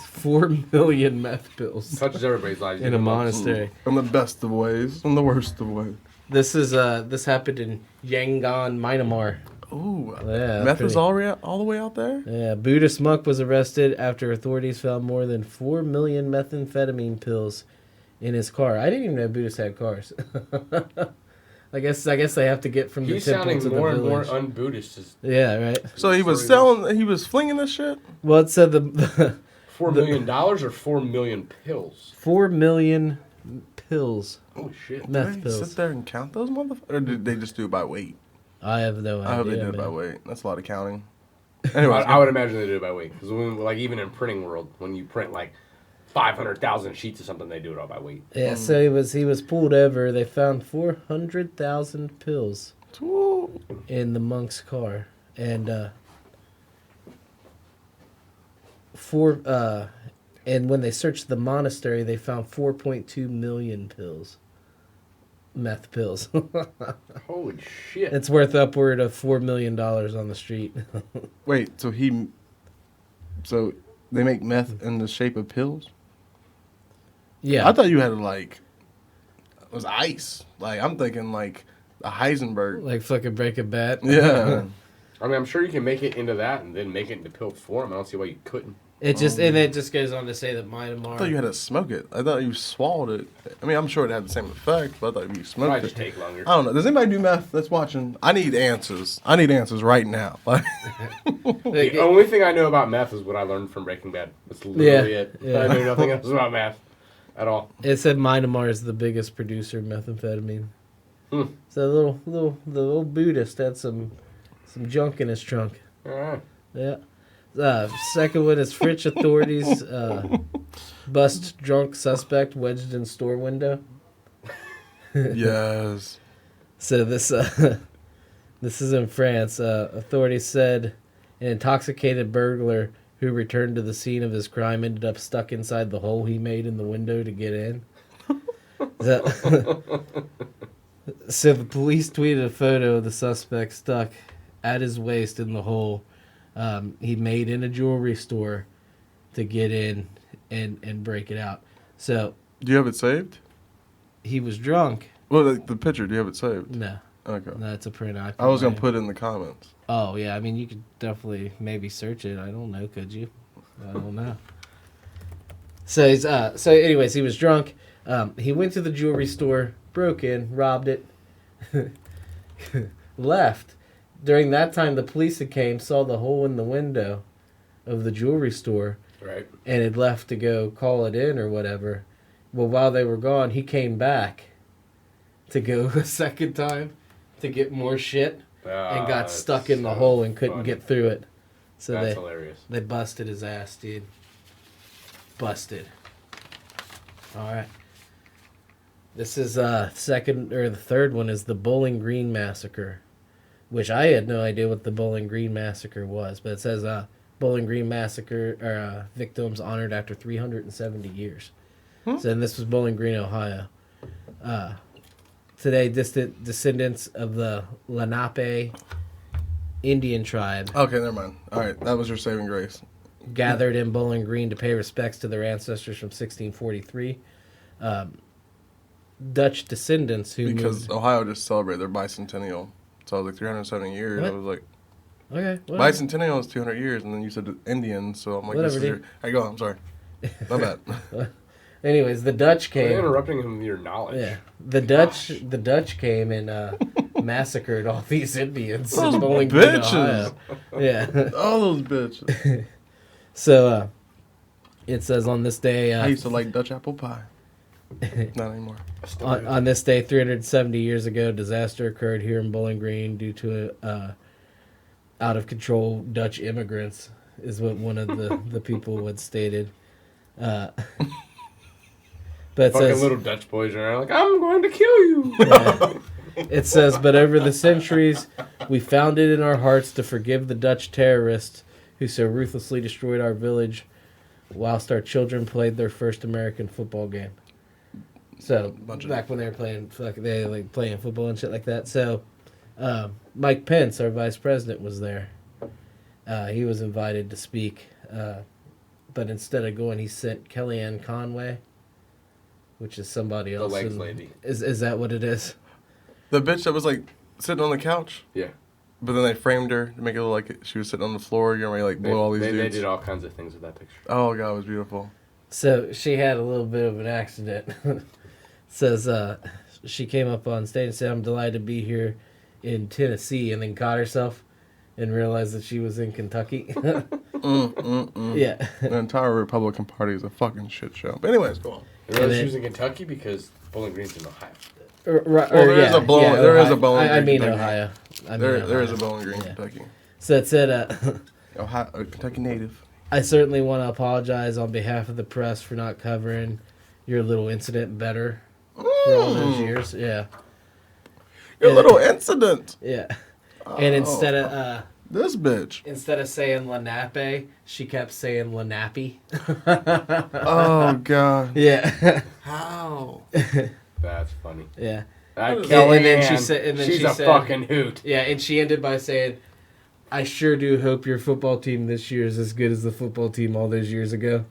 4 million meth pills Touches everybody's lives. in a monastery. In the best of ways, in the worst of ways. This happened in Yangon, Myanmar. Ooh, Yeah, meth pretty- is all the way out there? Yeah, Buddhist monk was arrested after authorities found more than 4 million methamphetamine pills in his car. I didn't even know Buddhists had cars. I guess they have to get from the He's temple sounding to the more and more village. un-Buddhist. Yeah, right. So he was he was flinging this shit? Well, it said the $4 million or 4 million pills? 4 million pills, Oh shit! meth Did they pills. sit there and count those motherfuckers? Or did they just do it by weight? I have no idea. I hope they did it by man. weight. That's a lot of counting. I, Anyways, I would imagine they do it by weight because like even in printing world, when you print like 500,000 sheets of something, they do it all by weight. Yeah, so he was pulled over. They found 400,000 pills Ooh. in the monk's car, and and when they searched the monastery, they found 4.2 million pills, meth pills. Holy shit! It's worth upward of $4 million on the street. Wait, so they make meth in the shape of pills? Yeah, I thought you had it was ice. Like I'm thinking like a Heisenberg. like fucking Breaking Bad. Yeah. I mean, I'm sure you can make it into that and then make it into pill form. I don't see why you couldn't. It just goes on to say that Myanmar. I thought you had to smoke it. I thought you swallowed it. I mean, I'm sure it had the same effect, but I thought you smoked Might it. just take longer. I don't know. Does anybody do meth that's watching? I need answers. I need answers right now. Like, Like, The only thing I know about meth is what I learned from Breaking Bad. That's literally Yeah, it. yeah. I know nothing else about math at all. it said Myanmar is the biggest producer of methamphetamine. Hmm. So the little Buddhist had some junk in his trunk. All right. Yeah. Second one is French authorities bust drunk suspect wedged in store window. yes. So this is in France. Authorities said an intoxicated burglar who returned to the scene of his crime ended up stuck inside the hole he made in the window to get in. So the police tweeted a photo of the suspect stuck at his waist in the hole he made in a jewelry store to get in and break it out. So Do you have it saved? he was drunk. Well, like the picture. Do you have it saved? No, Okay. no, it's a print. I was gonna put it in the comments. Oh yeah, I mean you could definitely maybe search it. I don't know, could you? I don't know. So he's anyways, he was drunk. He went to the jewelry store, broke in, robbed it, left. During that time, the police had came, saw the hole in the window of the jewelry store, Right. and had left to go call it in or whatever. Well, while they were gone, he came back to go a second time to get more shit and got stuck in the hole and couldn't get through it. So That's hilarious. they busted his ass, dude. Busted. All right. This is the third one is the Bowling Green Massacre, which I had no idea what the Bowling Green Massacre was, but it says Bowling Green Massacre victims honored after 370 years. So and this was Bowling Green, Ohio. Today, distant descendants of the Lenape Indian tribe Okay, never mind. All right, that was your saving grace. gathered in Bowling Green to pay respects to their ancestors from 1643. Dutch descendants who Because moved... Ohio just celebrated their bicentennial. So I was like 370 years. What? I was like, Okay, whatever. bicentennial is 200 years, and then you said Indians, so I'm like, Whatever, this is dude. your... There you go, I'm sorry. My bad. Anyways, the Dutch You're came... interrupting him with your knowledge. Yeah, the Dutch came and massacred all these Indians Those in Bowling Green, bitches. Ohio. Yeah. All those bitches. So it says on this day, I used to like Dutch apple pie. Not anymore. on this day, 370 years ago, a disaster occurred here in Bowling Green due to out of control Dutch immigrants, is what one of the people had stated. Uh, but it Fucking says, little Dutch boys are like, I'm going to kill you. it says, but over the centuries, we found it in our hearts to forgive the Dutch terrorists who so ruthlessly destroyed our village whilst our children played their first American football game. So, back when they were playing football and shit like that. So, Mike Pence, our vice president, was there. He was invited to speak. But instead of going, he sent Kellyanne Conway, which is somebody else. The legs lady. Is that what it is? The bitch that was like sitting on the couch. Yeah. But then they framed her to make it look like she was sitting on the floor. You know, where you like blow all these dudes. They did all kinds of things with that picture. Oh god, it was beautiful. So she had a little bit of an accident. Says she came up on stage and said, "I'm delighted to be here in Tennessee," and then caught herself and realized that she was in Kentucky. Yeah. The entire Republican Party is a fucking shit show. But anyways, go on. You realize she was in Kentucky because Bowling Green's in Ohio. There is a Bowling Green. I mean Kentucky. Ohio. There is a Bowling Green, Kentucky. So it said, Ohio, Kentucky native. I certainly want to apologize on behalf of the press for not covering your little incident better for all those years. Yeah. Your little incident. Yeah. And instead of this bitch. Instead of saying Lenape, she kept saying Lenape. Oh god. Yeah. How? That's funny. Yeah. And then she said, she's a fucking hoot. Yeah, and she ended by saying, "I sure do hope your football team this year is as good as the football team all those years ago."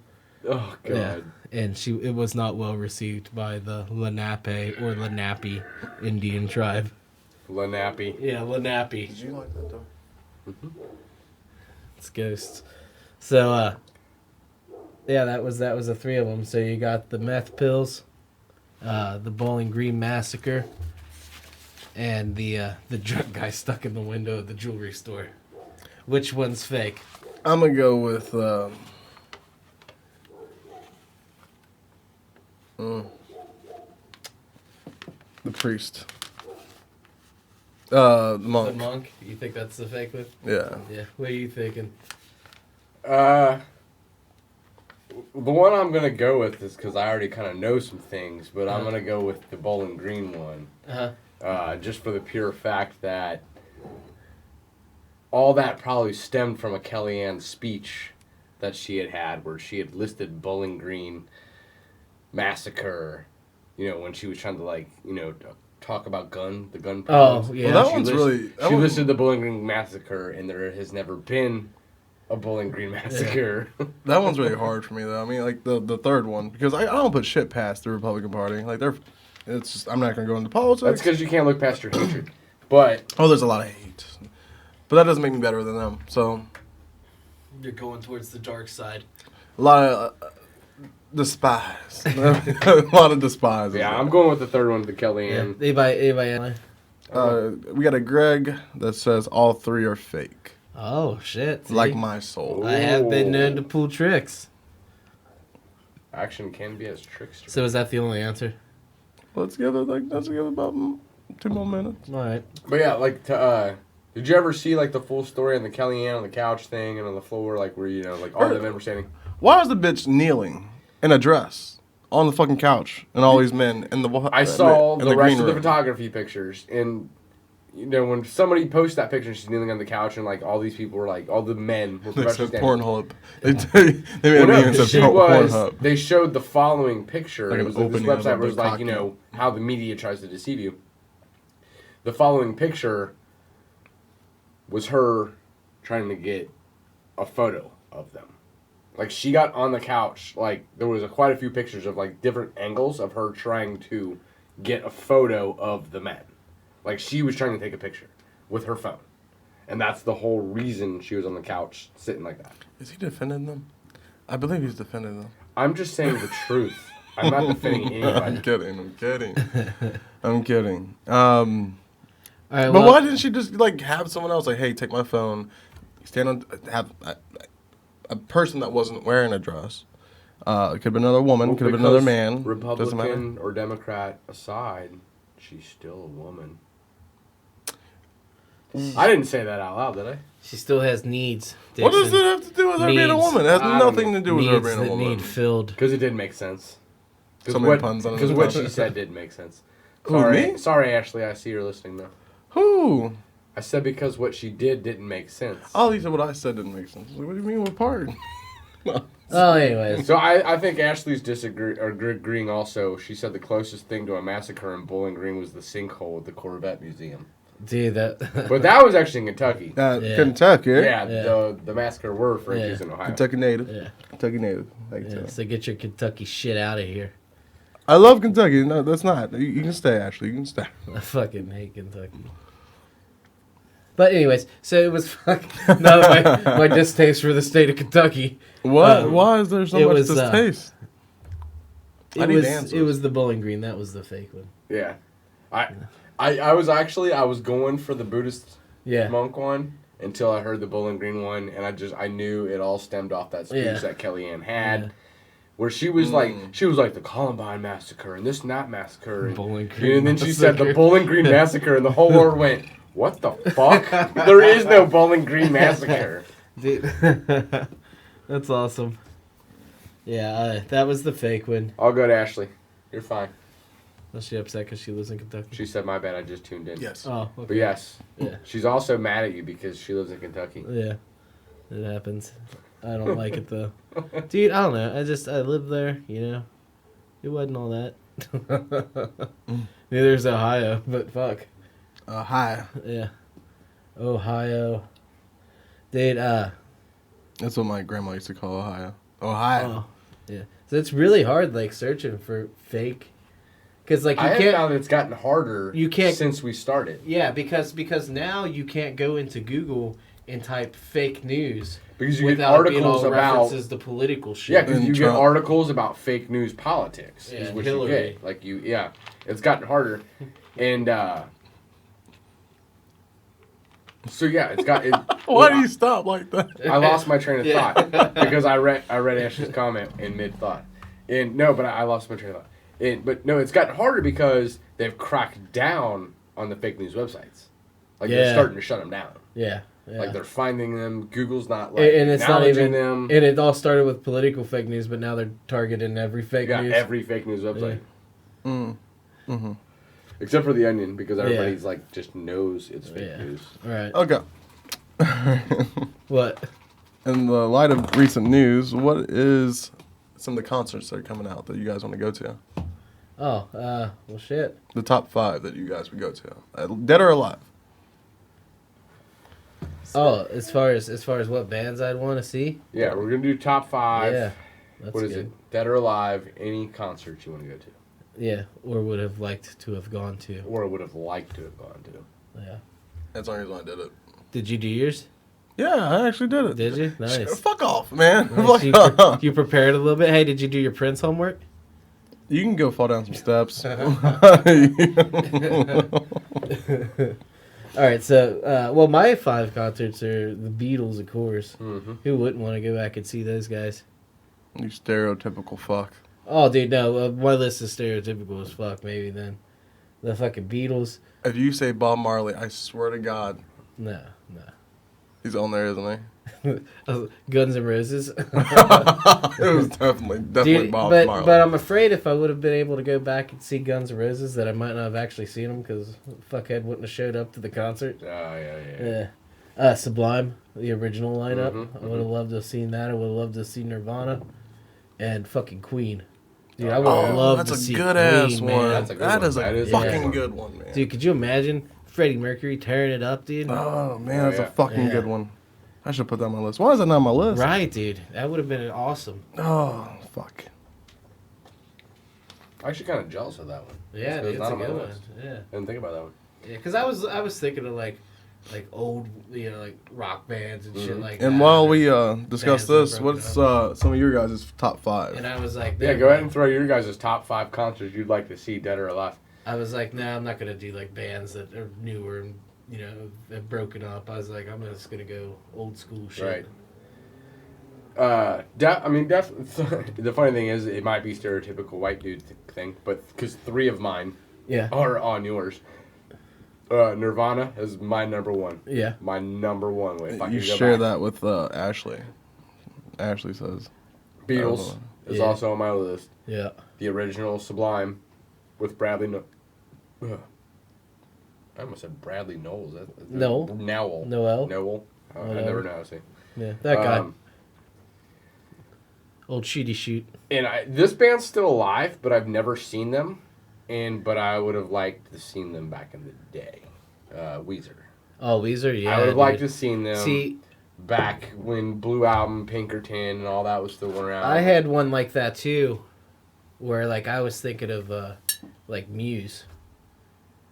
Oh god. Yeah. And it was not well received by the Lenape or Lenape Indian tribe. Lenape. Yeah, Lenape. Did you like that though? Mm-hmm. It's ghosts. So, yeah, that was the three of them. So you got the meth pills, the Bowling Green massacre, and the drug guy stuck in the window of the jewelry store. Which one's fake? I'm gonna go with the priest. The monk. The monk? You think that's the fake one? Yeah. Yeah. What are you thinking? The one I'm gonna go with is because I already kind of know some things, but I'm gonna go with the Bowling Green one. Just for the pure fact that all that probably stemmed from a Kellyanne speech that she had, where she had listed Bowling Green massacre. You know, when she was trying to talk about the gun problems. Oh, yeah. Well, that one's really... She listed the Bowling Green massacre, and there has never been a Bowling Green massacre. Yeah. That one's really hard for me, though. I mean, like, the third one, because I don't put shit past the Republican Party. Like, it's just, I'm not going to go into politics. That's because you can't look past your hatred. But... Oh, there's a lot of hate. But that doesn't make me better than them, so... You're going towards the dark side. A lot of... despise. A lot of despise. Yeah, I'm going with the third one, the Kellyanne. Anybody. We got a Greg that says all three are fake. Oh, shit. See? Like my soul. I have been known to pull tricks. Action can be as trickster. So is that the only answer? Let's give it about 2 more minutes. All right. But yeah, did you ever see the full story on the Kellyanne on the couch thing and on the floor, where all the men were standing? Why is the bitch kneeling in a dress on the fucking couch and all these men in the I saw the rest of the room? photography pictures, and when somebody posts that picture, she's kneeling on the couch, and all these people were all the men were They said standing. Pornhub. They made a meme and said Pornhub. They showed the following picture. Like It an was this opening of website a was cocktail. how the media tries to deceive you. The following picture was her trying to get a photo of them. She got on the couch. There was quite a few pictures of different angles of her trying to get a photo of the men. She was trying to take a picture with her phone. And that's the whole reason she was on the couch sitting like that. Is he defending them? I believe he's defending them. I'm just saying the truth. I'm not defending anybody. I'm kidding. All right, But why didn't she just have someone else hey, take my phone, stand on, have a person that wasn't wearing a dress. It could have been another woman, could have been another man. Republican or Democrat aside, she's still a woman. I didn't say that out loud, did I? She still has needs. What does Dixon. it have to do with her being a Needs. woman? It has I don't nothing to do with her Needs being a that woman. need filled. Because it didn't make sense. So many puns on it. Because what she said didn't make sense. Who, Sorry, me? sorry, Ashley. I see you're listening now. Who? I said because what she didn't make sense. Oh, you said what I said didn't make sense. What do you mean what part? Oh, anyways. So I think Ashley's agreeing also. She said the closest thing to a massacre in Bowling Green was the sinkhole at the Corvette Museum. Dude, that... But that was actually in Kentucky. Yeah. Kentucky. Yeah, Yeah. the massacre were Frankie's in Ohio. Kentucky native. Yeah. Kentucky native. Like Yeah, that. so get your Kentucky shit out of here. I love Kentucky. No, that's not. You can stay, Ashley. You can stay. I fucking hate Kentucky. But anyways, so it was fucking... No, my distaste for the state of Kentucky. What? Why is there so it much was, distaste? I need answers. It was the Bowling Green. That was the fake one. Yeah. I was going for the Buddhist Yeah. monk one until I heard the Bowling Green one, and I knew it all stemmed off that speech Yeah. that Kellyanne had. Yeah. Where she was like the Columbine massacre and this and that massacre, and, Bowling Green and then she said the massacre. Bowling Green massacre, and the whole world went, "What the fuck? There is no Bowling Green massacre." Dude. That's awesome. Yeah, that was the fake one. I'll go to Ashley. You're fine. Was she upset because she lives in Kentucky? She said, "My bad. I just tuned in." Yes. Oh, okay. But yes, Yeah. she's also mad at you because she lives in Kentucky. Yeah, it happens. I don't like it though. Dude, I don't know. I lived there, you know. It wasn't all that. Neither is Ohio, but fuck. Hi. Yeah. Ohio. Dude, That's what my grandma used to call Ohio. Ohio. oh, yeah. So it's really hard, like, searching for fake. Because, like, you I have can't... found it's gotten harder You can't- since we started. Yeah, because now you can't go into Google and type fake news Because you get without being articles all about... references to political shit. Yeah, because And you Trump. get articles about fake news politics. Yeah, is what Hillary. you get. Like it's gotten harder, and so yeah, it's got. Why do you stop like that? I lost my train of Yeah. thought because I read Ash's comment in mid thought, and no, but I lost my train of thought. But no, it's gotten harder because they've cracked down on the fake news websites. Like Yeah. they're starting to shut them down. Yeah. Like they're finding them. Google's not like and it's not acknowledging even them. And it all started with political fake news, but now they're targeting every fake Yeah, news. every fake news website. Mm-hmm. Except for the Onion, because everybody's like just knows it's fake Yeah. news. All right. Okay. What? In the light of recent news, what is some of the concerts that are coming out that you guys want to go to? Oh, well, shit. The top 5 that you guys would go to, dead or alive? Oh, as far as what bands I'd want to see. Yeah, we're gonna do top 5. Yeah. That's What is good. it? Dead or alive? Any concerts you want to go to, Yeah, or would have liked to have gone to. or would have liked to have gone to? Yeah. That's the only reason I did it. Did you do yours? Yeah, I actually did it. Did you? Nice. Fuck off, man. Nice. Fuck off. You prepared a little bit. Hey, did you do your Prince homework? You can go fall down some steps. All right, so well, my 5 concerts are the Beatles, of course. Mm-hmm. Who wouldn't want to go back and see those guys? You stereotypical fuck. Oh, dude, no, my list is stereotypical as fuck. Maybe then the fucking Beatles. If you say Bob Marley, I swear to God, No. he's on there, isn't Guns N' Roses. he? It was definitely Dude, Bob Marley. but I'm afraid if I would have been able to go back and see Guns N' Roses, that I might not have actually seen them because fuckhead wouldn't have showed up to the concert. Oh yeah. Yeah. Sublime, the original lineup. Mhm, I would have loved to have seen that. I would have loved to have seen Nirvana, and fucking Queen. Dude, I would have loved that's to a see good Queen, ass man. one. That's a good That one. is a That is a fucking good good one, man. Dude, could you imagine Freddie Mercury tearing it up, dude? Oh man, that's yeah. a fucking Yeah. good one. I should put that on my list. Why is that not on my list? Right, dude. That would have been awesome. Oh fuck. I'm actually kind of jealous of that one. Yeah, It's dude, it's not a on my good one. list. Yeah. I didn't think about that one. Yeah, because I was thinking of like old, you know, like rock bands and shit like that. And while we discuss Bands that this, broke what's some of your guys' top 5? And I was like, Yeah, go ahead and throw your guys' top 5 concerts you'd like to see, dead or alive. I was like, nah, I'm not gonna do like bands that are newer and you know have broken up. I was like, I'm just gonna go old school shit. Right. Definitely. The funny thing is, it might be stereotypical white dude thing, but because 3 of mine Yeah. are on yours. Nirvana is my number one. Yeah. My number one. If I You could go share back. that with Ashley. Ashley says. Beatles is Yeah. also on my list. Yeah. The original Sublime with Bradley. I almost said Bradley Knowles. No. Nowell. Noel. Nowell. I never know how to say. Yeah. That guy. Um, Old Sheety Shoot. And this band's still alive, but I've never seen them. But I would have liked to seen them back in the day. Weezer. Oh, Weezer. Yeah. I would have liked dude. to seen them. See, back when Blue Album, Pinkerton, and all that was still around. I had one like that too, where like I was thinking of like Muse.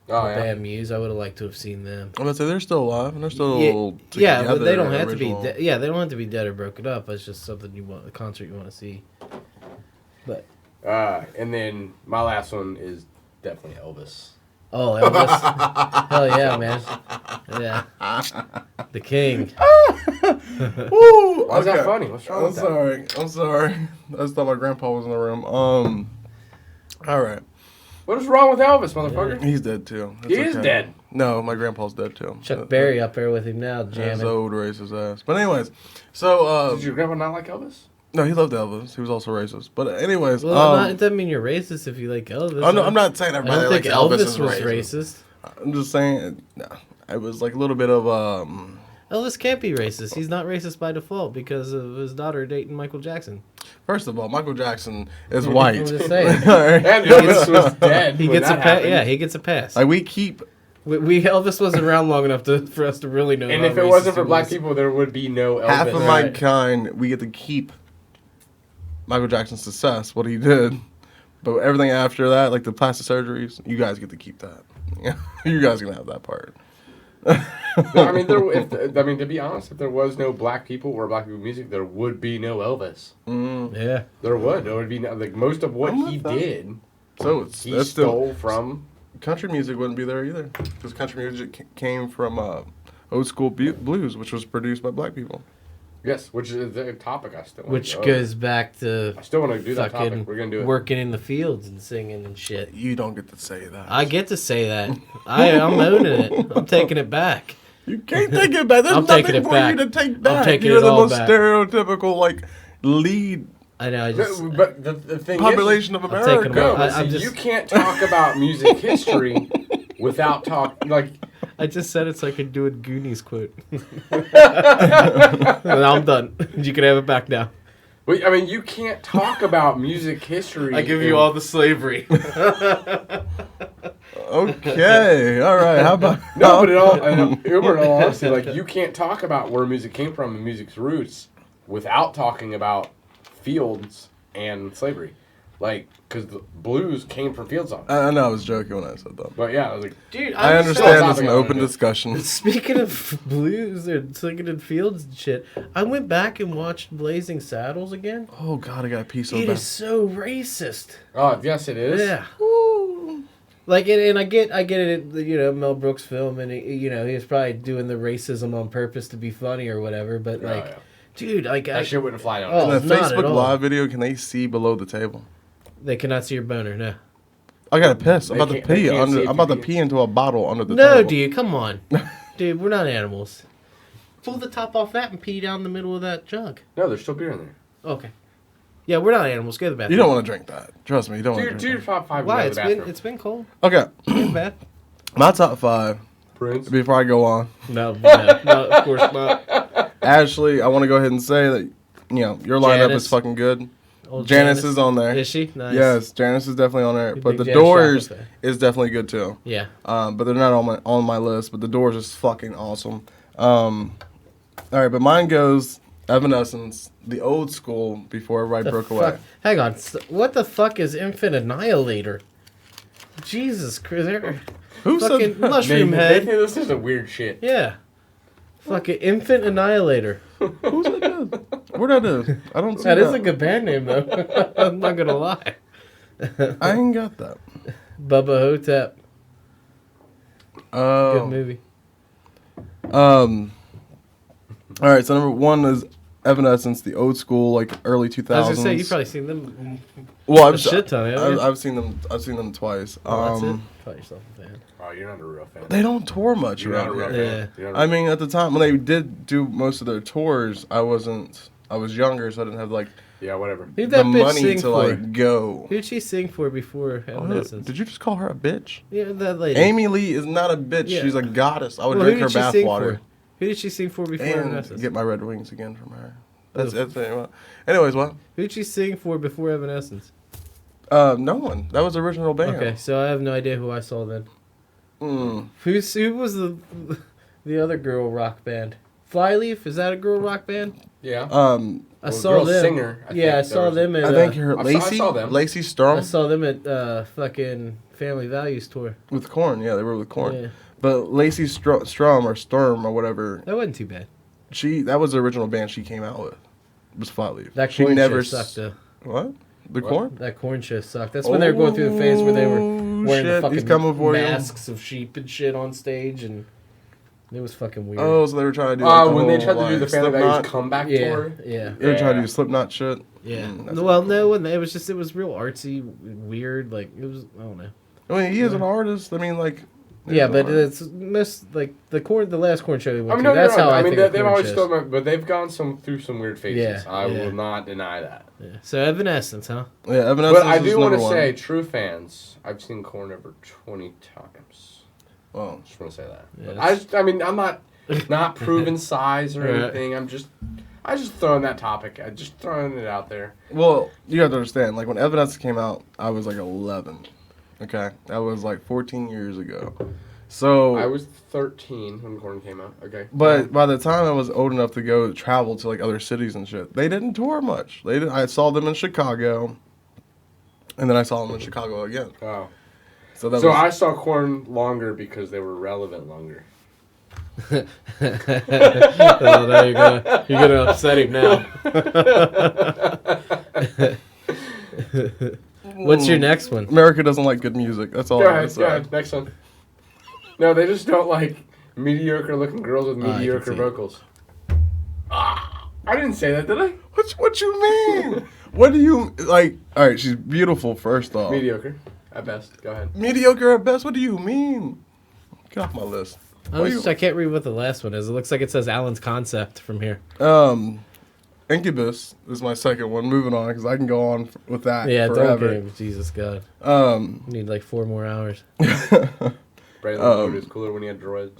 Oh, The yeah. band Muse. I would have liked to have seen them. I'm gonna say they're still alive and they're still Yeah, together. but they don't have original. to be. Yeah, they don't have to be dead or broken up. It's just something you want, a concert you want to see. But And then my last one is definitely Elvis. oh, Elvis! Hell yeah, man! Yeah, the king. Woo! Why is that funny? What's wrong I'm with that? sorry. I'm sorry. I just thought my grandpa was in the room. All right. What is wrong with Elvis, motherfucker? He's dead too. He is dead. No, my grandpa's dead too. Chuck Berry up there with him now, His jamming. old racist ass. But anyways, so Did your grandpa not like Elvis? no, he loved Elvis. He was also racist. But anyways, Well, it doesn't mean you're racist if you like Elvis. oh, no, I'm not saying I everybody don't think likes Elvis is was racist. racist. I'm just saying, no, it was like a little bit of Elvis can't be racist. He's not racist by default because of his daughter dating Michael Jackson. First of all, Michael Jackson is white. I'm just saying. Alright? And Elvis was dead. He when gets a that pass. happened. Yeah, he gets a pass. Like we keep. We Elvis wasn't around long enough for us to really know. And how if it racist wasn't for he black was. people, there would be no Elvis. Half of Right. mankind, we get to keep Michael Jackson's success, what he did. But everything after that, like the plastic surgeries, you guys get to keep that. You guys can have that part. I mean, to be honest, if there was no black people or black people music, there would be no Elvis. Yeah. There would be no, like most of what I'm he with that. did, So he that's stole still from. country music wouldn't be there either, because country music came from old school blues, which was produced by black people. Yes, which is the topic I still want Which to go goes back to I still want to do that fucking topic. We're gonna do it. working in the fields and singing and shit. You don't get to say that. I get to say that. I'm owning it. I'm taking it back. You can't take it back. There's I'm nothing taking it for back. you to take back. taking You're it the all most back. stereotypical like lead I know. I just. But the thing population of I'm taking America. no, I- but I'm see, just- you can't talk about music history without I just said it so I could do a Goonies quote. Now I'm done. You can have it back now. I mean, you can't talk about music history. and- the slavery. Okay, all right. How about No, but in all honesty, like you can't talk about where music came from and music's roots without talking about fields and slavery, like because the blues came from field songs. I know I was joking when I said that. But yeah, I was like, Dude, I just understand topic it's an I wanna open do. discussion. Speaking of blues and singing in fields and shit, I went back and watched Blazing Saddles again. Oh God, I got a piece of It that. is so racist. oh yes, it is. Yeah. Like, and I get it, you know, Mel Brooks film, and, he was probably doing the racism on purpose to be funny or whatever, but, Oh, like, yeah. dude, like, That shit wouldn't fly down. Oh. In the not at Facebook all. live video, can they see below the table? they cannot see your boner, no. I gotta piss. I'm They about to can't- they pee can't see if I'm about you to pee. pee into a bottle under the No, table. dude, come on. Dude, we're not animals. Pull the top off that and pee down the middle of that jug. No, there's still beer in there. Okay. Yeah, we're not animals. Go to the bathroom. You don't want to drink that. Trust me, you don't want to Dude, drink top five. Why? Go to It's the been bathroom. cold. that. Okay, It's been bad. my top 5, Prince. before I go on. No, of course not. Ashley, I want to go ahead and say that, your lineup Janice. is fucking good. Old Janice is on there. Is she? Nice. Yes, Janice is definitely on there. Big But the Janis Doors Joplin fan. is definitely good too. Yeah. But they're not on my list. But the Doors is fucking awesome. All right, but mine goes Evanescence, the old school before everybody broke away. Hang on. What the fuck is Infant Annihilator? Jesus Christ. Who Fucking said? mushroom They head. think this is a weird shit. Yeah. Fucking Infant Annihilator. Who's that? Where that is? I don't see That that. is a good band name, though. I'm not gonna lie. I ain't got that. Bubba Hotep. Good Oh. movie. All right, so number 1 is Evanescence, the old school, like early 2000s. I was gonna say you've probably seen them. Well, a shit ton, haven't you? I've seen them. I've seen them twice. That's it. Call yourself a fan. Oh, you're not a real fan. They don't tour much You're not a around real here. fan. Yeah. You're not a I mean, at the time when they did do most of their tours, I was younger, so I didn't have like yeah, whatever. Who'd the that bitch money sing to for? like go. Who'd she sing for before Evanescence? Did you just call her a bitch? Yeah, that lady. Amy Lee is not a bitch. Yeah. She's a goddess. I would Well, drink who her did she sing bathwater. for? Who did she sing for before And Evanescence? get my Red Wings again from her. That's it. Anyways, what? Who'd she sing for before Evanescence? No one. That was the original band. Okay, so I have no idea who I saw then. Mm. Who was the other girl rock band? Flyleaf? Is that a girl rock band? Yeah. I saw girl them. singer. I saw them at. I think you're I Lacey. saw them. Lacey I Sturm saw them at fucking Family Values tour. with Korn. Yeah, they were with Korn. Yeah, But Lacey Strum or Sturm or whatever. that wasn't too bad. That was the original band she came out with. It was Flyleaf. That she corn never show sucked though. What? The What? Korn? That corn show sucked. That's when they were going through the phase where they were wearing shit, the he's coming fucking for you. masks of sheep and shit on stage, and it was fucking weird. Oh, so they were trying to do like, the when they whole, tried to do the like, Family Values Slipknot? comeback yeah, tour. yeah, They were trying to Yeah. do Slipknot shit. yeah. that's Well, no, it was real artsy, weird. Like it was, I don't know. I mean, he is an artist. I mean, like. Yeah, he's but an artist. it's most like the last corn show they went I mean, to. no, That's you're how right. I mean, think of they've corn always shows. still, but they've gone through some weird phases. Yeah, I yeah. will not deny that. Yeah. So Evanescence, huh? Yeah, Evanescence But I is do want to number one. say, true fans, I've seen Korn over 20 times. Well, Just want to say that. Yeah, But that's- I mean, I'm not proving size or Right. anything. I just throwing that topic. I just throwing it out there. well, you have to understand. Like when Evanescence came out, I was like 11. Okay, that was like 14 years ago. So I was 13 when Korn came out. Okay. But by the time I was old enough to go travel to like other cities and shit, they didn't tour much. They didn't. I saw them in Chicago, and then I saw them in Chicago again. Oh. So that So was I saw Korn longer because they were relevant longer. Oh, there you go. You're gonna upset him now. What's your next one? America doesn't like good music. That's all Go I have ahead, to go say. ahead. Next one. No, they just don't like mediocre looking girls with I can mediocre see. vocals. I didn't say that, did I? What you mean? What do you like? All right, she's beautiful. First off, Mediocre, at best. Go ahead. mediocre at best. What do you mean? Get off my list. I can't read what the last one is. It looks like it says Alan's Concept from here. Incubus is my second one. Moving on because I can go on with that Yeah, don't forever. give. Jesus God. Need like 4 more hours. Braylon Wood is cooler when he had dreads.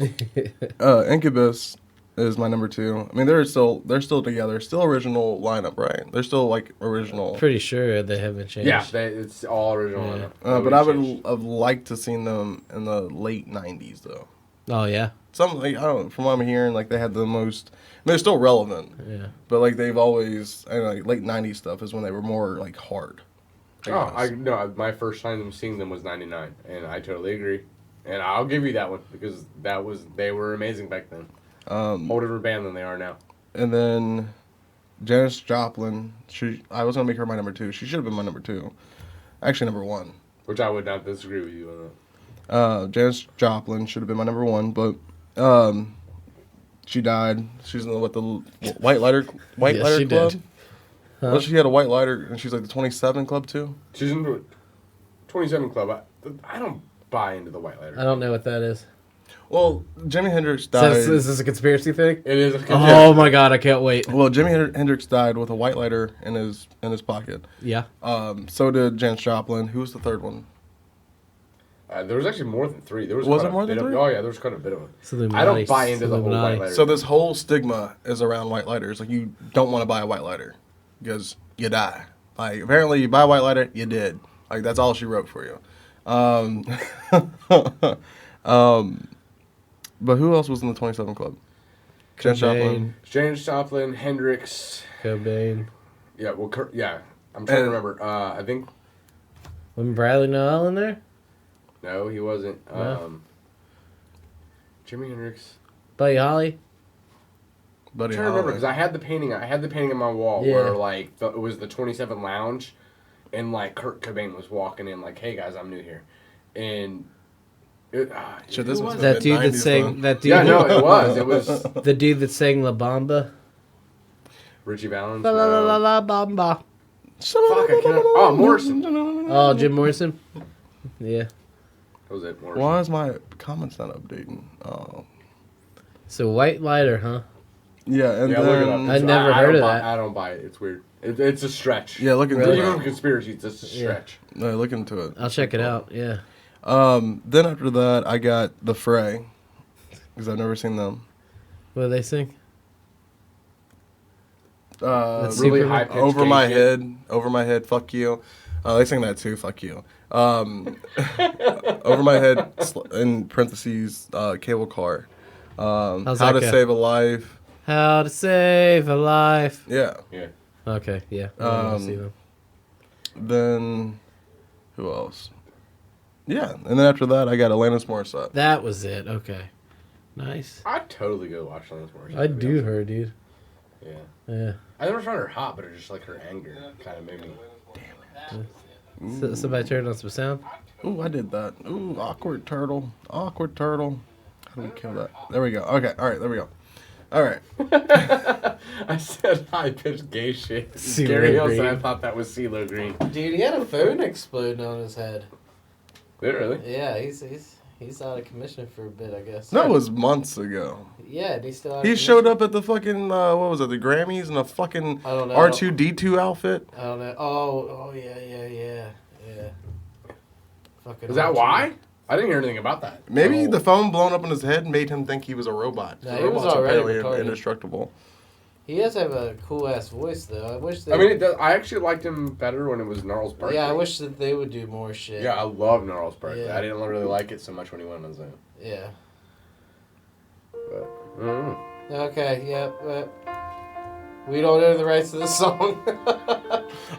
Incubus is my number 2. I mean, they're still together, still original lineup, right? They're still like original. Pretty sure they haven't changed. Yeah, it's all original. Yeah. lineup. But I would Nobody's changed. have liked to seen them in the late '90s though. Oh yeah. Some like I don't know, from what I'm hearing, like they had the most. I mean, they're still relevant, Yeah. but like they've always, I don't know, like late '90s stuff is when they were more like hard. Oh, guess. my first time seeing them was '99, and I totally agree. And I'll give you that one because they were amazing back then. Whole different band than they are now. And then Janis Joplin. I was gonna make her my number 2. She should have been my number 2. Actually, number 1. Which I would not disagree with you on that. Janis Joplin should have been my number 1, but she died. She's in the White Lighter Yes, she Club. did. Well, she had a White Lighter, and she's like the 27 Club too. She's in the 27 Club. I don't buy into the White Lighter. I don't know what that is. Well, Jimi Hendrix Is died. this a conspiracy thing? It is. Oh my God, I can't wait. Well, Jimi Hendrix died with a White Lighter in his pocket. Yeah. So did Janis Joplin. Who was the third one? There was actually more than 3. There was Was quite it a more than bit of- 3? Oh yeah, there was quite a bit of them. It's Illuminati. I don't buy into the whole Illuminati. White Lighter. So this whole stigma is around White Lighters. Like you don't want to buy a White Lighter because you die. Like apparently you buy a White Lighter, you did. Like that's all she wrote for you. But who else was in the 27 Club? Janis Joplin. Janis Joplin, Hendrix. Cobain. Yeah, well, yeah. I'm trying to And- remember. I think Wasn't Bradley Noel in there? no, he wasn't. No. Jimi Hendrix. Buddy Holly? Buddy I'm trying to remember Holly. because I had the painting on my wall Yeah. where like it was the 27 Lounge, and like Kurt Cobain was walking in like, "Hey guys, I'm new here," and Shit, this who was was That it? dude that mid-90s sang. though. That dude. Yeah, no, it was The dude that sang La Bamba. Richie Valens. La la la la No. la bamba. Fuck, I cannot. Oh, Morrison. Oh, Jim Morrison. Yeah. That was it, Morrison. Why is my comments not updating? Oh. So White Lighter, huh? Yeah, and Yeah, then look it up. I'd never I heard don't of buy- that. I don't buy it. It's weird. It's a stretch. yeah, look into Really? Even it. with conspiracies, it's a stretch. No, look into it. I'll check it out. Yeah. Then after that, I got The Fray, because I've never seen them. What do they sing? Really Really high pitched over my head, fuck you. They sing that too, fuck you. Over my head, in parentheses, cable car. How's How that to go? Save a Life. How to Save a Life. Yeah. Yeah. Okay, yeah. I wanna see them. Then, who else? Yeah, and then after that, I got Alanis Morissette. That was it. Okay. Nice. I'd totally go watch Alanis Morissette. I do her, dude. Yeah. Yeah. I never found her hot, but it just like her anger kind of made me. So, somebody turned on some sound. Ooh, I did that. Ooh, awkward turtle. Awkward turtle. How do we kill that? There we go. Okay, all right, there we go. All right. I said high pitched gay shit. CeeLo Gary Hill said Green. I thought that was CeeLo Green. Dude, he had a phone explode on his head. Literally. Yeah, he's out of commission for a bit, I guess. That was months ago. Yeah, and he's still out of He commission. showed up at the fucking, what was it, the Grammys in a fucking I don't know. R2-D2 outfit. I don't know. Oh, yeah. Fucking Is that Archie. why? I didn't hear anything about that. Maybe Oh. the phone blown up in his head made him think he was a robot. No, The he was robots are already apparently retarded. indestructible. He does have a cool ass voice, though. I wish they. I mean, it does, I actually liked him better when it was Gnarls Barkley. yeah, I wish that they would do more shit. Yeah, I love Gnarls Barkley. Yeah. I didn't really like it so much when he went on his own. Yeah. But, I don't know. Okay. Yeah. But we don't know the rights to this song.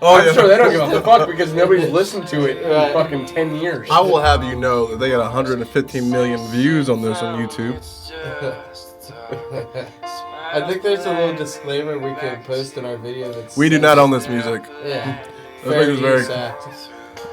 Oh, I'm sure they don't give a fuck because nobody's listened to it in Right. fucking 10 years. I will have you know that they got 115 million views on this on YouTube. I think there's a little disclaimer we can post in our video. That's We do not own this music. Yeah. I Fair think it's very- use,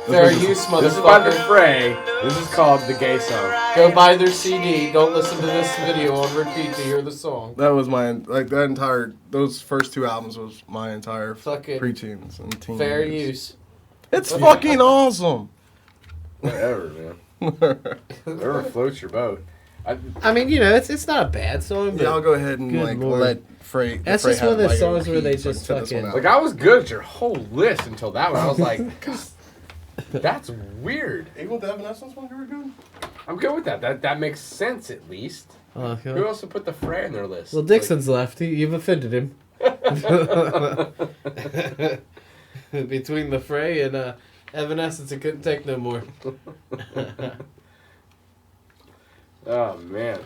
fair use, This is by The motherfucker. Fray. This is called The Gay Song. Go buy their CD. Don't listen to this video on repeat to hear the song. That was my, like, that entire, those first two albums was my entire Fucking preteens and teen fair years. use. It's fucking awesome. Whatever, man. Whatever floats your boat. I mean, you know, it's not a bad song, but Yeah, I'll go ahead and Good like Lord. let Frey. That's Frey just one of have those my songs where they repeat, so I just can set this one fucking- out. Like, I was good at your whole list until that one. I was like, that's weird. Equal the Evanescence one you were doing? I'm good with that. That makes sense, at least. Oh, Who okay. else would put The Fray on their list? Well, Dixon's left. You've offended him. Between the Fray and Evanescence, he couldn't take no more. Oh, man.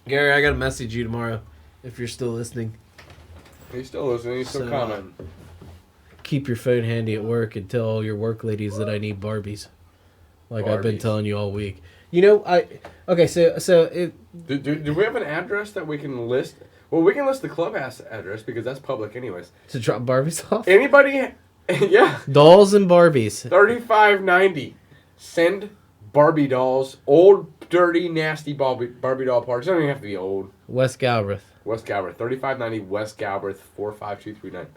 Gary, I gotta message you tomorrow if you're still listening. He's still listening. He's still So, commenting. Keep your phone handy at work and tell all your work ladies that I need Barbies. Like I've been Barbies. telling you all week. You know, okay, so it Do we have an address that we can list? Well, we can list the clubhouse address because that's public anyways. to drop Barbies off. Anybody? Yeah. Dolls and Barbies. 3590. Send Barbie dolls. Old, dirty, nasty Barbie doll parts. They don't even have to be old. West Galbraith. West Galbraith. 3590 West Galbraith 45239.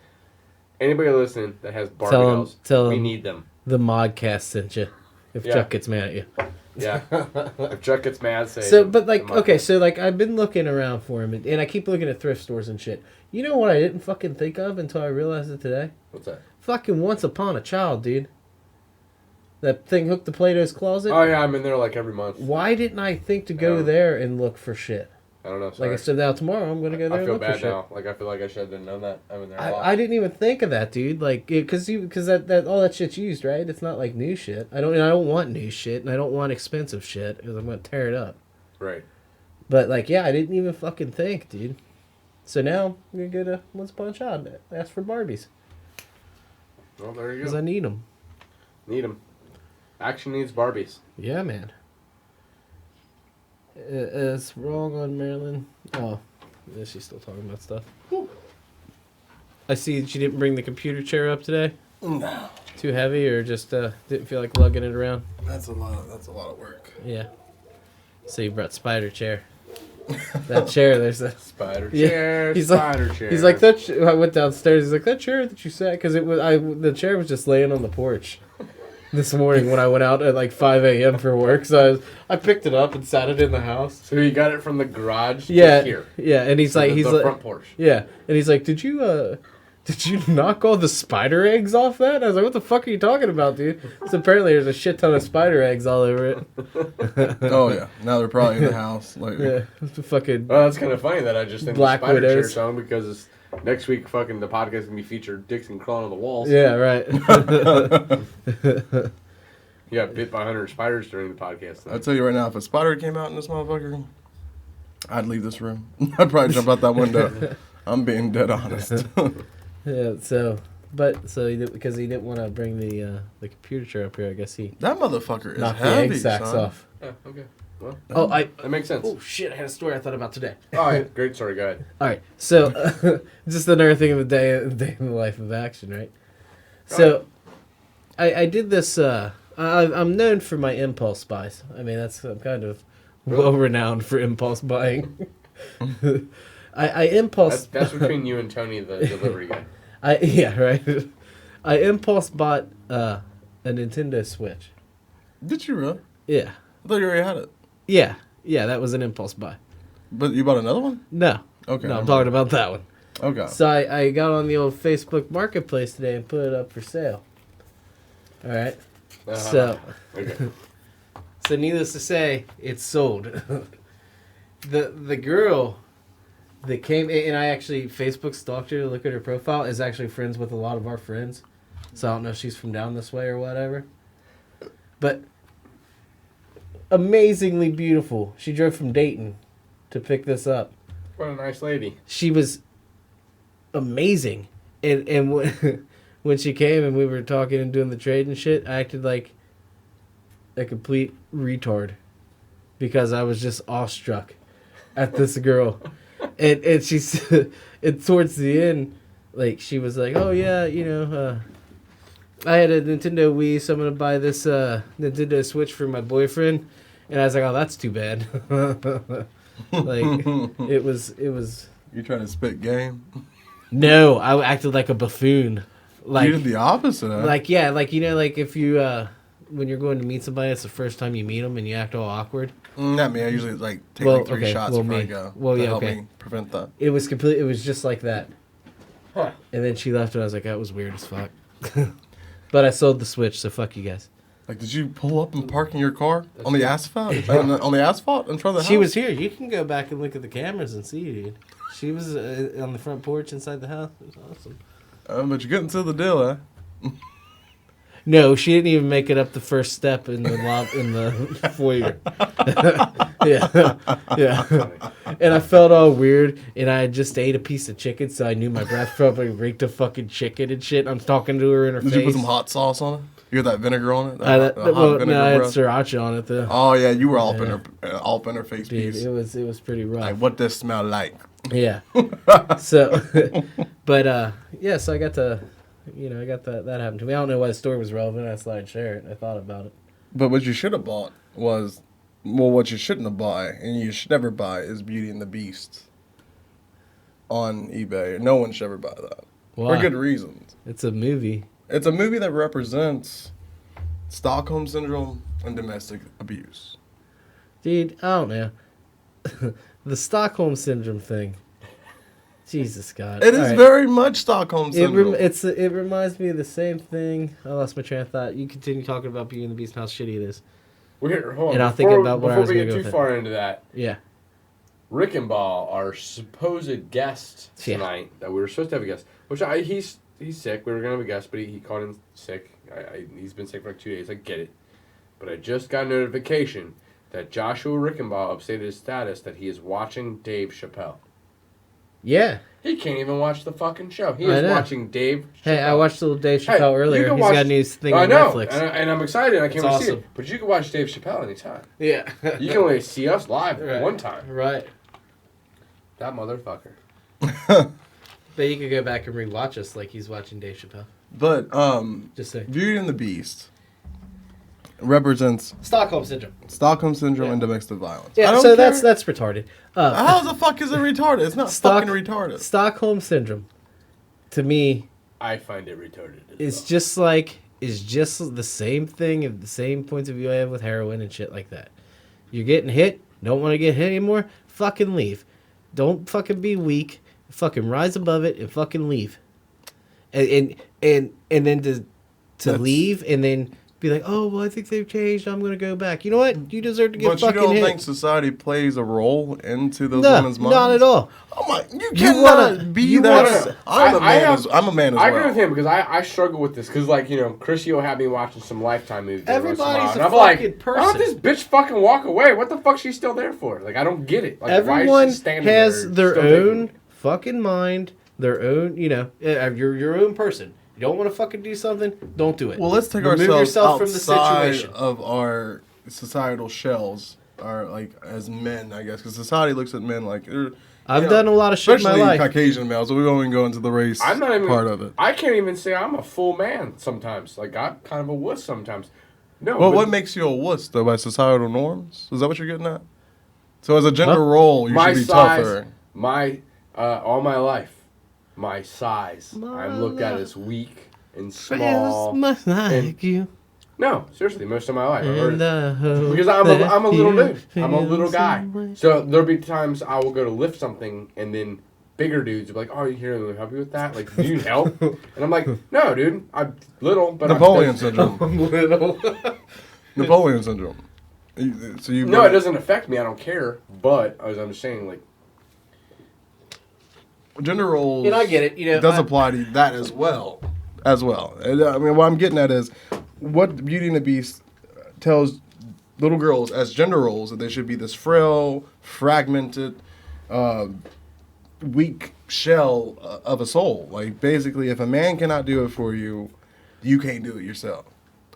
Anybody listening that has Barbie Tell 'em- dolls, tell we 'em. need them. The Modcast sent you. If Yeah. Chuck gets mad at you. Yeah. If Chuck gets mad, say. So, but like, the okay, Modcast. so like, I've been looking around for him, and I keep looking at thrift stores and shit. You know what I didn't fucking think of until I realized it today? What's that? Fucking Once Upon a Child, dude. That thing hooked to Plato's Closet. Oh, yeah, I'm in there like every month. Why didn't I think to go Yeah. there and look for shit? I don't know. Sorry. Like I said, now tomorrow I'm gonna go there I and feel look for bad shit. now. Like, I feel like I should have known that. I'm in there a lot. I didn't even think of that, dude. Like, because that all that shit's used, right? It's not like new shit. I don't want new shit, and I don't want expensive shit because I'm gonna tear it up. Right. But like, yeah, I didn't even fucking think, dude. So now I'm gonna go to Once Upon a Child, ask for Barbies Well, there you because go. I need them. Need them. Action needs Barbies. Yeah, man. It's wrong on Marilyn. Oh, is she still talking about stuff? I see she didn't bring the computer chair up today. No, Too heavy, or just didn't feel like lugging it around. that's a lot. That's a lot of work. Yeah. So you brought spider chair. That chair. There's a Spider Yeah. chair. He's Spider like, chair. He's like that. I went downstairs. He's like that chair that you sat because it was. The chair was just laying on the porch this morning when I went out at like 5 a.m. for work. So I picked it up and sat it in the house. So you got it from the garage Yeah, to here. yeah. And he's like, the like, front porch. yeah. And he's like, did you knock all the spider eggs off that? I was like, what the fuck are you talking about, dude? So apparently there's a shit ton of spider eggs all over it. Oh yeah, now they're probably in the house. Like, Yeah, it's a fucking. Well, that's kind of funny that I just think Black the spider chair Widows. song because next week fucking the podcast is gonna be featured Dixon crawling on the walls. Yeah, right. You got bit by 100 spiders during the podcast. I'll tell you right now, if a spider came out in this motherfucker, I'd leave this room. I'd probably jump out that window. I'm being dead honest. Yeah. So he did, because he didn't want to bring the computer chair up here. I guess he That motherfucker is knocked heavy, the egg sacs son. off. Yeah, okay. Well, Oh, that makes sense. Oh shit! I had a story I thought about today. All right, great story. Go ahead. All right, so just another thing of the day in the life of action, right? So, I did this. I'm known for my impulse buys. I mean, I'm kind of well renowned for impulse buying. I impulse. That's between you and Tony, the delivery guy. Right. I impulse bought a Nintendo Switch. Did you really? Yeah, I thought you already had it. yeah. That was an impulse buy. But you bought another one? No, Okay. no, I'm talking about that one. Okay. So I got on the old Facebook Marketplace today and put it up for sale. All right. So, Okay. so needless to say, it's sold. The girl that came and I actually Facebook stalked her to look at her profile is actually friends with a lot of our friends. So I don't know if she's from down this way or whatever. But amazingly beautiful. She drove from Dayton to pick this up. What a nice lady. She was amazing. And when she came and we were talking and doing the trade and shit, I acted like a complete retard because I was just awestruck at this girl. And she's and towards the end, like she was like, "Oh yeah, I had a Nintendo Wii, so I'm gonna buy this Nintendo Switch for my boyfriend." And I was like, "Oh, that's too bad." Like it was. You trying to spit game? No, I acted like a buffoon. Like You did the opposite. Huh? like if you when you're going to meet somebody, it's the first time you meet them and you act all awkward. Not me. I usually like take Well, like 3 okay, shots well, before I me. go. Well, to yeah, help okay. me prevent that. It was complete. It was just like that. Huh. And then she left, and I was like, "That was weird as fuck." But I sold the Switch, so fuck you guys. Like, did you pull up and park in your car on the asphalt? on the asphalt in front of the house? She was here. You can go back and look at the cameras and see, dude. She was on the front porch inside the house. It was awesome. But you're getting to the deal, huh? No, she didn't even make it up the first step in the foyer. yeah. And I felt all weird, and I had just ate a piece of chicken, so I knew my breath probably reeked of fucking chicken and shit. I'm talking to her in her Did face. you put some hot sauce on it? You got that vinegar on it? I That hot vinegar had breath? sriracha on it though. Oh yeah, you were all up in her face Dude, piece. it was pretty rough. Like, what does smell like? Yeah. So, but yeah, so I got to, I got that happened to me. I don't know why the story was relevant. I thought I'd share it. I thought about it. But what you should have bought was, well, what you shouldn't have bought, and you should never buy, is Beauty and the Beast on eBay. No one should ever buy that. Why? For good reasons. It's a movie. It's a movie that represents Stockholm Syndrome and domestic abuse. Dude, I don't know. The Stockholm Syndrome thing. Jesus God. It is All right. very much Stockholm It Syndrome. it reminds me of the same thing. I lost my train of thought. You continue talking about Beauty and the Beast and how shitty it is. Hold on. And I'll think about what I was Before we gonna get go too with far into that, Yeah. Rickenbaugh, our supposed guest Yeah. tonight, that we were supposed to have a guest, which he's sick. We were gonna have a guest, but he called in sick. He's been sick for like 2 days. I get it, but I just got notification that Joshua Rickenbaugh updated his status that he is watching Dave Chappelle. Yeah. He can't even watch the fucking show. He I is know. watching Dave Chappelle. Hey, I watched little Dave Hey, Chappelle you earlier. can He's got a new thing I on know, Netflix. and I'm excited. I can't It's wait to see awesome. it. But you can watch Dave Chappelle anytime. Yeah. You can only see us live Right. one time. Right. That motherfucker. But you could go back and rewatch us like he's watching Dave Chappelle. But Just say. Beauty and the Beast represents Stockholm syndrome. Stockholm syndrome Yeah. and domestic violence. Yeah, I don't so care. that's retarded. How the fuck is it retarded? It's not fucking retarded. Stockholm syndrome, to me, I find it retarded. is just like the same thing of the same points of view I have with heroin and shit like that. You're getting hit, don't want to get hit anymore, fucking leave. Don't fucking be weak. Fucking rise above it and fucking leave. And then to leave and then be like, oh well, I think they've changed. I'm gonna go back. You know what? You deserve to get But you fucking don't hit. think society plays a role into those No, women's minds? not at all. Oh my! You You cannot wanna- be you that. wanna- I'm a man. I'm a man as I well. agree with him because I struggle with this because like Chris will have me watching some Lifetime movies. every once in Everybody's while, a and I'm like, fucking why don't person. this bitch fucking walk away? What the fuck's she still there for? Like I don't get it. Like Everyone why is she standing has there their still taking own it? fucking mind, their own, you're your own person. You don't want to fucking do something, don't do it. Well, let's take Remove ourselves yourself from the outside situation. of our societal shells, as men, I guess, because society looks at men like I've done a lot of shit in my especially life. Caucasian males. So we won't even go into the race I'm not even part of it. I can't even say I'm a full man sometimes. Like I'm kind of a wuss sometimes. No. Well, but what makes you a wuss though? By societal norms? Is that what you're getting at? So as a gender role, you my should be size, tougher. all my life, my size, I'm looked at as weak and small. Much like and- you. No, seriously, most of my life. I've And heard because I'm a little dude. I'm a little guy. So there'll be times I will go to lift something and then bigger dudes will be like, "Oh, you here? Let me help you with that? Like, do you need help?" And I'm like, "No, dude. I'm little, but Napoleon syndrome. I'm little. Napoleon syndrome. So you No, it doesn't affect me. I don't care. But as I'm just saying, like, gender roles. And I get it. does apply to that as well. And, I mean, what I'm getting at is what Beauty and the Beast tells little girls as gender roles that they should be this frail, fragmented, weak shell of a soul. Like basically, if a man cannot do it for you, you can't do it yourself,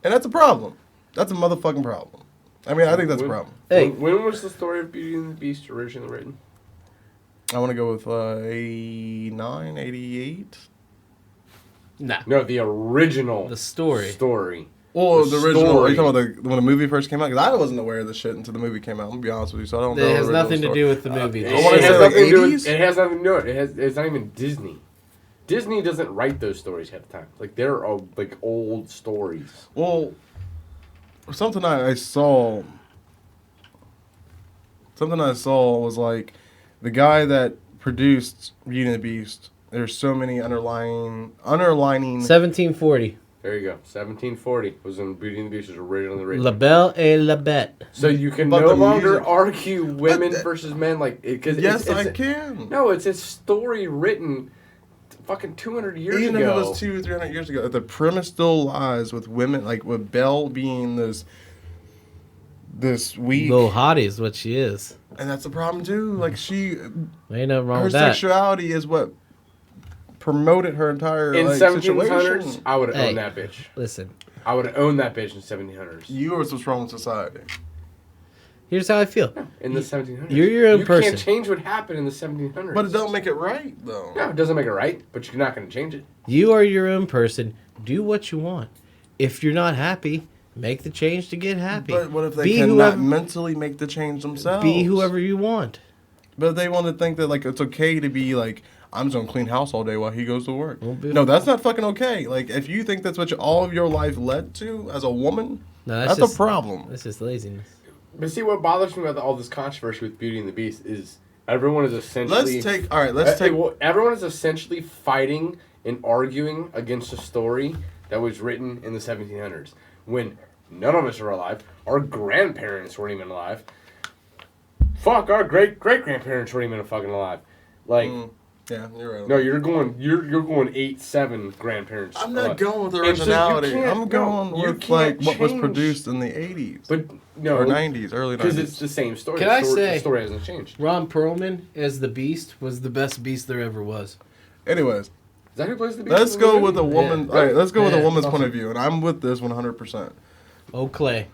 and that's a problem. That's a motherfucking problem. I mean, I think that's a problem. Hey. when was the story of Beauty and the Beast originally written? I want to go with 89, 88. Nah. No, the original. The story. Or the original. Are you story. talking about when the movie first came out? Because I wasn't aware of this shit until the movie came out. I'm gonna be honest with you, so I don't know. It the has original nothing to story. do with the movie. I wanna It say has like nothing to do 80s? with. It has nothing to do with it. It's not even Disney. Disney doesn't write those stories half the time. Like they're like old stories. Well, something I saw. Something I saw was like the guy that produced Beauty and the Beast. There's so many underlining. 1740. There you go. 1740 was when Beauty and the Beast was originally written. La Belle et la Bête. So you can But no the longer music- argue women that- versus men like because Yes, I can. No, it's a story written fucking 200 years Even ago. if it was 200-300 years ago, the premise still lies with women, like with Belle being this weak, Little hottie is what she is. and that's the problem too. Like Ain't nothing wrong her with that. sexuality is what promoted her entire in like, 1700s, situation. I would have Hey. owned that bitch. Listen, I would have owned that bitch in 1700s. You are what's wrong with society. here's how I feel. In the 1700s. You're your own You person. can't change what happened in the 1700s. But it don't make it right though. No, it doesn't make it right, but you're not going to change it. You are your own person. Do what you want. If you're not happy, make the change to get happy. But what if they Be cannot whoever- mentally make the change themselves? Be whoever you want. But if they want to think that like it's okay to be like, I'm just gonna clean house all day while he goes to work. Well, No, that's not fucking okay. Like if you think that's what all of your life led to as a woman, No, that's just, a problem. That's just laziness. But see, what bothers me about all this controversy with Beauty and the Beast is everyone is essentially... everyone is essentially fighting and arguing against a story that was written in the 1700s when none of us are alive. Our grandparents weren't even alive. Fuck, our great-great-grandparents weren't even fucking alive. Like... Yeah, you're right. No, you're going 8-7 grandparents. I'm not going with And so you originality. can't- I'm going you with like can't what was change- produced in the 80s. But no, or 90s, early 90s. because it's the same story. Can the I story, say- the story hasn't changed? Ron Perlman as the Beast was the best Beast there ever was. Anyways, Is that who plays the Beast? let's in the go movie? with a woman. Yeah. All right, let's go with a Yeah, woman's awesome. point of view, and I'm with this 100%. Oh, Clay.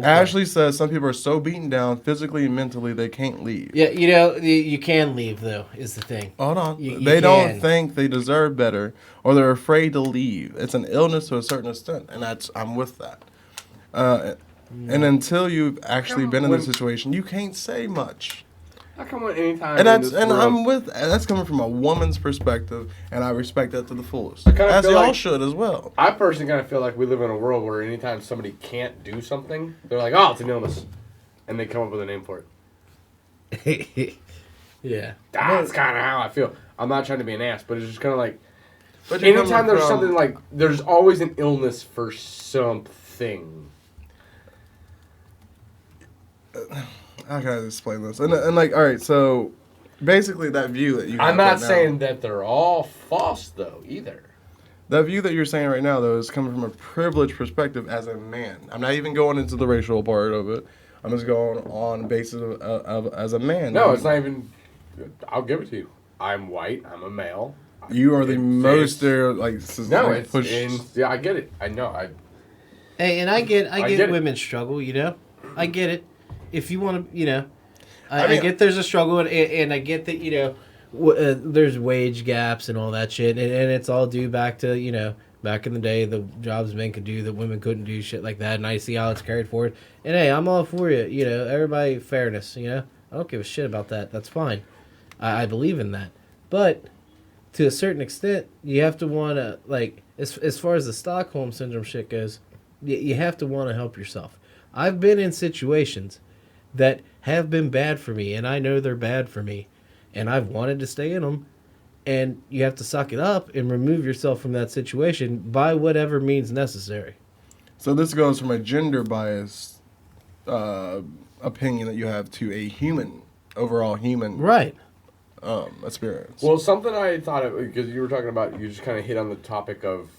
Ashley says some people are so beaten down physically and mentally they can't leave. Yeah, you can leave, though, is the thing. Hold on. You They don't can. think they deserve better, or they're afraid to leave. It's an illness to a certain extent, and I'm with that. And until you've actually Come been in the when- situation, you can't say much. How come at any time And in this world, that's coming from a woman's perspective, and I respect that to the fullest. kinda As feel y'all like- should as well. I personally kind of feel like we live in a world where anytime somebody can't do something, they're like, oh, it's an illness. And they come up with a name for it. Yeah. That's kind of how I feel. I'm not trying to be an ass, but it's just kind of like, But you're anytime coming there's from- something like, there's always an illness for something. How can I explain this? And like, all right, so basically that view that you have I'm not right now- saying that they're all false, though, either. that view that you're saying right now, though, is coming from a privileged perspective as a man. I'm not even going into the racial part of it. I'm just going on basis of as a man. No, it's not even, I'll give it to you. I'm white, I'm a male. You are the It's- most there, like No, like, it's, push. yeah, I get it. I know, Hey, and I get get it. women's struggle, you know? I get it. If you want to, you know, I I mean- get there's a struggle, and I get that, you know, there's wage gaps and all that shit, and it's all due back to, you know, back in the day, the jobs men could do that women couldn't do, shit like that, and I see how it's carried forward. And hey, I'm all for you, you know, everybody fairness, you know? I don't give a shit about that. That's fine. I believe in that. But to a certain extent, you have to want to, like, as far as the Stockholm Syndrome shit goes, you have to want to help yourself. I've been in situations that have been bad for me, and I know they're bad for me, and I've wanted to stay in them, and you have to suck it up and remove yourself from that situation by whatever means necessary. So this goes from a gender bias opinion that you have to a overall human Right. experience. Well, something I thought of, because you were talking about, you just kind of hit on the topic of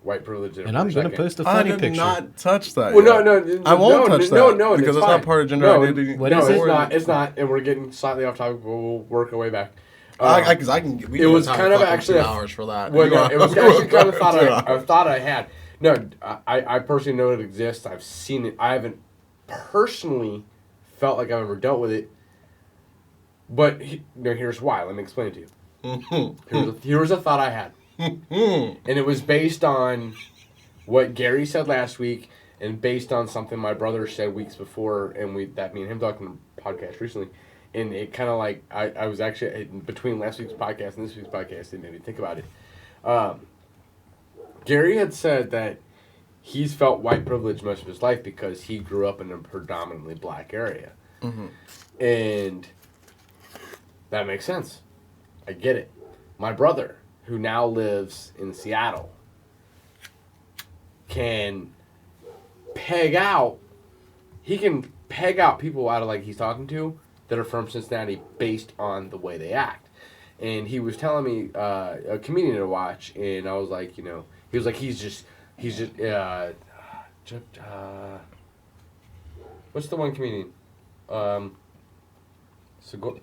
white privilege. And I'm going to post a I funny did picture. not touch that. Well, yet. no, I won't touch that. No, because it's fine. not part of gender No, identity. What no, is it's it? not. It's not, and we're getting slightly off topic, but we'll work our way back. Because I can. We It can was have kind of fucking actually 2 hours for that. Well, no, it was actually kind of thought 2 I hours. thought I had. No, I personally know it exists. I've seen it. I haven't personally felt like I've ever dealt with it. But here's why. Let me explain it to you. Here's a thought I had, and it was based on what Gary said last week, and based on something my brother said weeks before, and me and him talking on the podcast recently. And it kind of like, I was actually, between last week's podcast and this week's podcast, it made me think about it. Gary had said that he's felt white privilege most of his life because he grew up in a predominantly black area. Mm-hmm. And that makes sense. I get it. My brother, who now lives in Seattle, can peg out people out of like he's talking to that are from Cincinnati based on the way they act. And he was telling me a comedian to watch, and I was like, you know, he was like, he's just what's the one comedian? Tom Segura.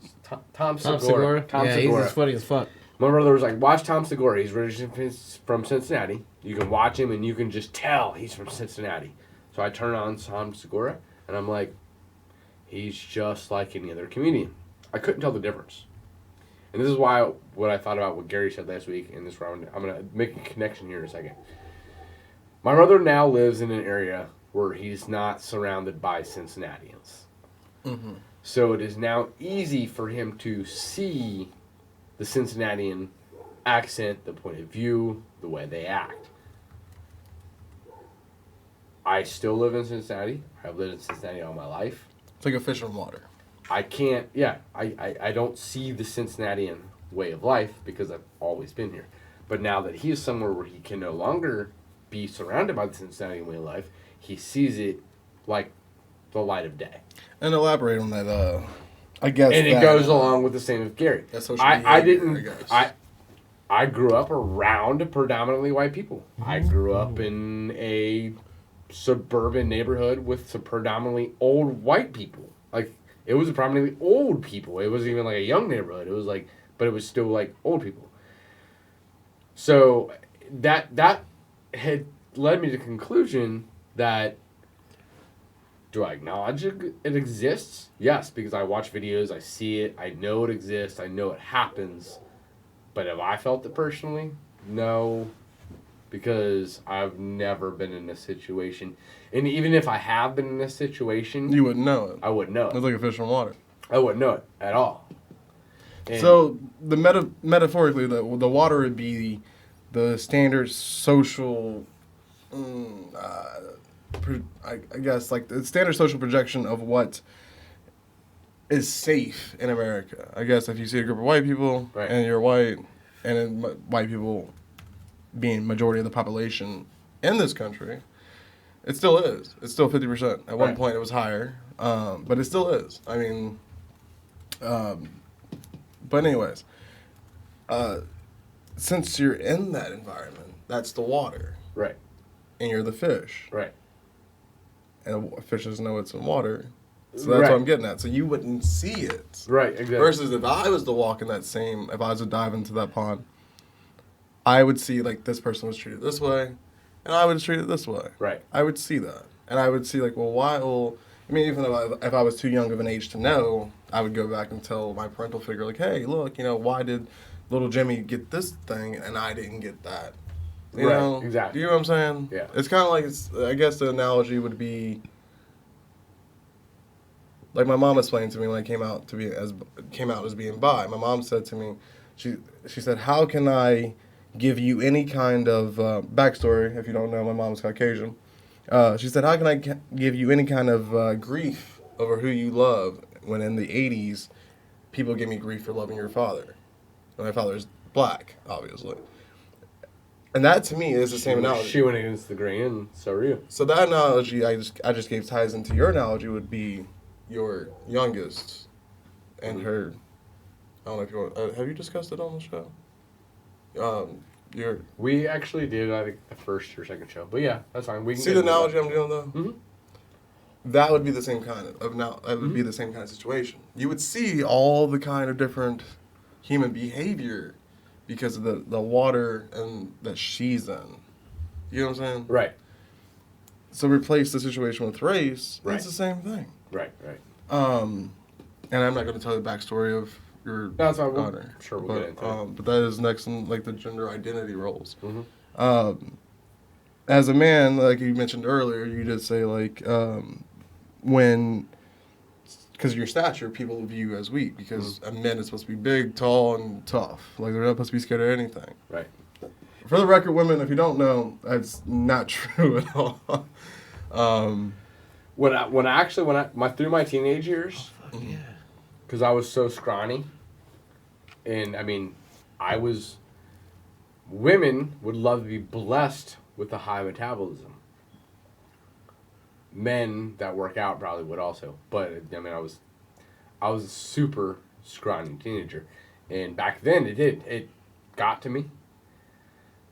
Tom Yeah, Segura. he's as funny as fuck. My brother was like, watch Tom Segura. He's originally from Cincinnati. You can watch him and you can just tell he's from Cincinnati. So I turn on Tom Segura and I'm like, he's just like any other comedian. I couldn't tell the difference. And this is why what I thought about what Gary said last week in this round. I'm going to make a connection here in a second. My brother now lives in an area where he's not surrounded by Cincinnatians. Mm-hmm. So it is now easy for him to see the Cincinnatian accent, the point of view, the way they act. I still live in Cincinnati. I've lived in Cincinnati all my life. It's like a fish in water. I can't, I don't see the Cincinnatian way of life because I've always been here. But now that he is somewhere where he can no longer be surrounded by the Cincinnatian way of life, he sees it like the light of day. And elaborate on that. I guess. And it that, goes along with the same as Gary. That's social I behavior, didn't. guess. I grew up around predominantly white people. I grew up in a suburban neighborhood with some predominantly old white people. Like, it was predominantly old people. It wasn't even like a young neighborhood. It was like, but it was still like old people. So that had led me to the conclusion that, do I acknowledge it exists? Yes, because I watch videos, I see it, I know it exists, I know it happens. But have I felt it personally? No. because I've never been in this situation. And even if I have been in this situation, You wouldn't know it. I wouldn't know it. It's like a fish in water. I wouldn't know it at all. And So the metaphorically, the water would be the standard social, I guess like the standard social projection of what is safe in America. I guess if you see a group of white people Right. and you're white, and then white people being majority of the population in this country, it still is. It's still 50%. At one Right. point, it was higher, but it still is. I mean, but anyways, since you're in that environment, that's the water, right, and you're the fish, right, and fishes know it's in water, so that's what I'm getting at. So you wouldn't see it, right, exactly. versus if I was to walk in that same, if I was to dive into that pond, I would see like this person was treated this way, and I was treated this way. Right. I would see that, and I would see like, well, why? Well, I mean, even if I was too young of an age to know, I would go back and tell my parental figure, like, hey, look, why did little Jimmy get this thing and I didn't get that? You Right, know? exactly. You know what I'm saying? Yeah. It's kind of like, I guess the analogy would be, like my mom explained to me when I came out as being bi. My mom said to me, she said, how can I give you any kind of backstory? If you don't know, my mom's Caucasian. She said, how can I give you any kind of grief over who you love when in the 80s people give me grief for loving your father? And my father's black, obviously. And that to me is the same analogy. She went against the grain, and so are you. So that analogy I just gave ties into your analogy would be your youngest and her. I don't know if you want. Have you discussed it on the show? We actually did, I think, the first or second show. But yeah, that's fine. We can See get the into analogy that. I'm doing though. Mm-hmm. That would be the same kind of now. That would be the same kind of situation. You would see all the kind of different human behavior because of the water and that she's in. You know what I'm saying? Right, So replace the situation with race. Right. It's the same thing. right, right. And I'm not going to tell the backstory of your That's fine. daughter. Sure, we'll but, get into it. But that is next in like the gender identity roles. Mm-hmm. As a man, like you mentioned earlier, you did say like when, because of your stature, people view you as weak because a man is supposed to be big, tall, and tough. Like they're not supposed to be scared of anything. Right. For the record, women, if you don't know, that's not true at all. When I through my teenage years, Fuck yeah. because I was so scrawny, and I mean, women would love to be blessed with a high metabolism. Men that work out probably would also, but I mean, I was a super scrawny teenager, and back then it got to me.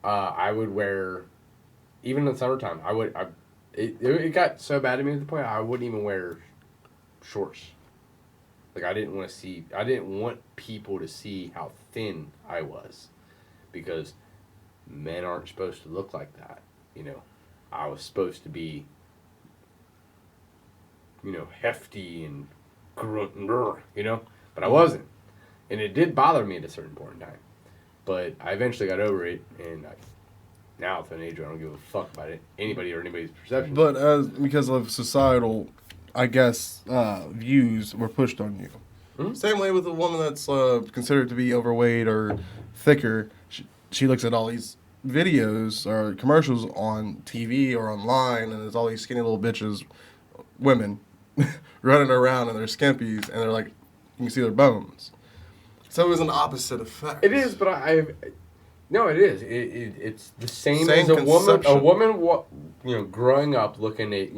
I would wear, even in the summertime, it got so bad to me at the point I wouldn't even wear shorts. Like I didn't want people to see how thin I was, because men aren't supposed to look like that. I was supposed to be, hefty and grunt and but I wasn't, and it did bother me at a certain point in time. But I eventually got over it, and now at an age where I don't give a fuck about it, anybody or anybody's perception. But because of societal, I guess, views were pushed on you. Mm-hmm. Same way with a woman that's considered to be overweight or thicker. She looks at all these videos or commercials on TV or online, and there's all these skinny little bitches, women, running around in their skimpies, and they're like, you can see their bones. So it was an opposite effect. It is, but no, it is. It's the same Same as a woman. A conception. woman, growing up looking at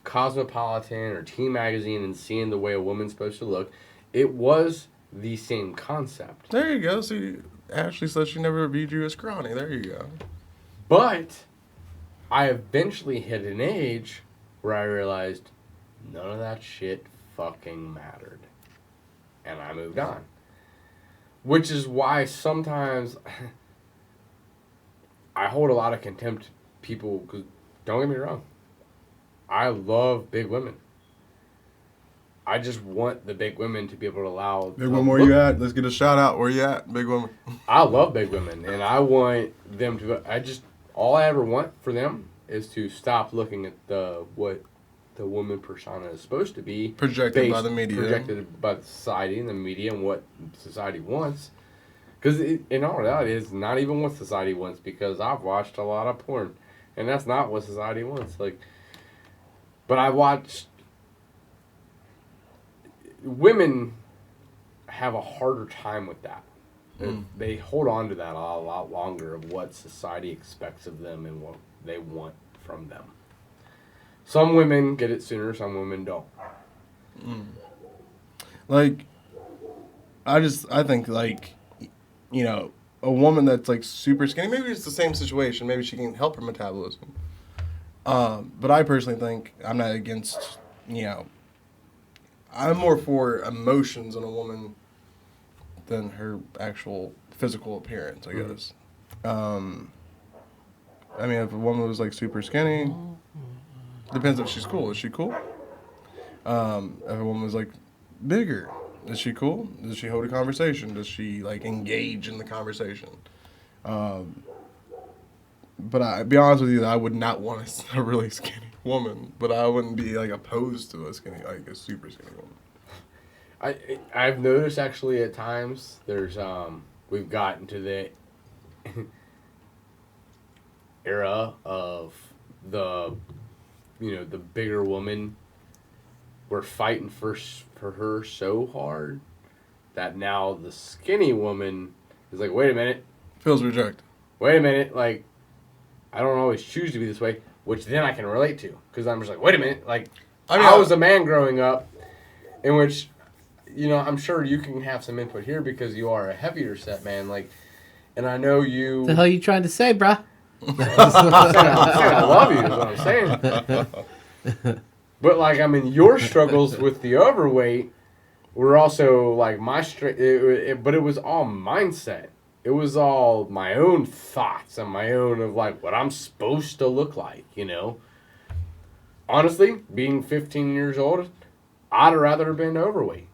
Cosmopolitan or Teen Magazine and seeing the way a woman's supposed to look, it was the same concept. There you go. See, Ashley said she never viewed you as scrawny. There you go. But I eventually hit an age where I realized none of that shit fucking mattered, and I moved on. Which is why sometimes I hold a lot of contempt to people, because don't get me wrong, I love big women. I just want the big women to be able to allow... Big woman, where you at? Let's get a shout out. Where you at, big woman? I love big women, and I want them to... all I ever want for them is to stop looking at what the woman persona is supposed to be Projected by the media. projected by the society and the media and what society wants. Because in all reality, it's not even what society wants. Because I've watched a lot of porn, and that's not what society wants. Like, but I watched women have a harder time with that. They hold on to that a lot longer of what society expects of them and what they want from them. Some women get it sooner, some women don't. Like, I think, like, you know, a woman that's, like, super skinny, maybe it's the same situation. Maybe she can help her metabolism. But I personally think I'm not against, you know, I'm more for emotions in a woman than her actual physical appearance, I guess. I mean, if a woman was, like, super skinny, depends if she's cool. Is she cool? If a woman was, like, bigger, is she cool? Does she hold a conversation? Does she, like, engage in the conversation? But I be honest with you, I would not want a really skinny woman, but I wouldn't be, like, opposed to a skinny, like, a super skinny woman. I've noticed actually at times there's we've gotten to the era of the bigger woman. We're fighting for her so hard that now the skinny woman is like, wait a minute, Feels rejected. wait a minute, like I don't always choose to be this way, which then I can relate to because I'm just like, wait a minute, like I was a man growing up, in which. You know, I'm sure you can have some input here because you are a heavier set man. Like, and I know you. What the hell are you trying to say, bruh? I'm saying I love you is what I'm saying. But like, I mean, your struggles with the overweight were also like my but it was all mindset. It was all my own thoughts and my own of like what I'm supposed to look like. You know. Honestly, being 15 years old, I'd have rather have been overweight.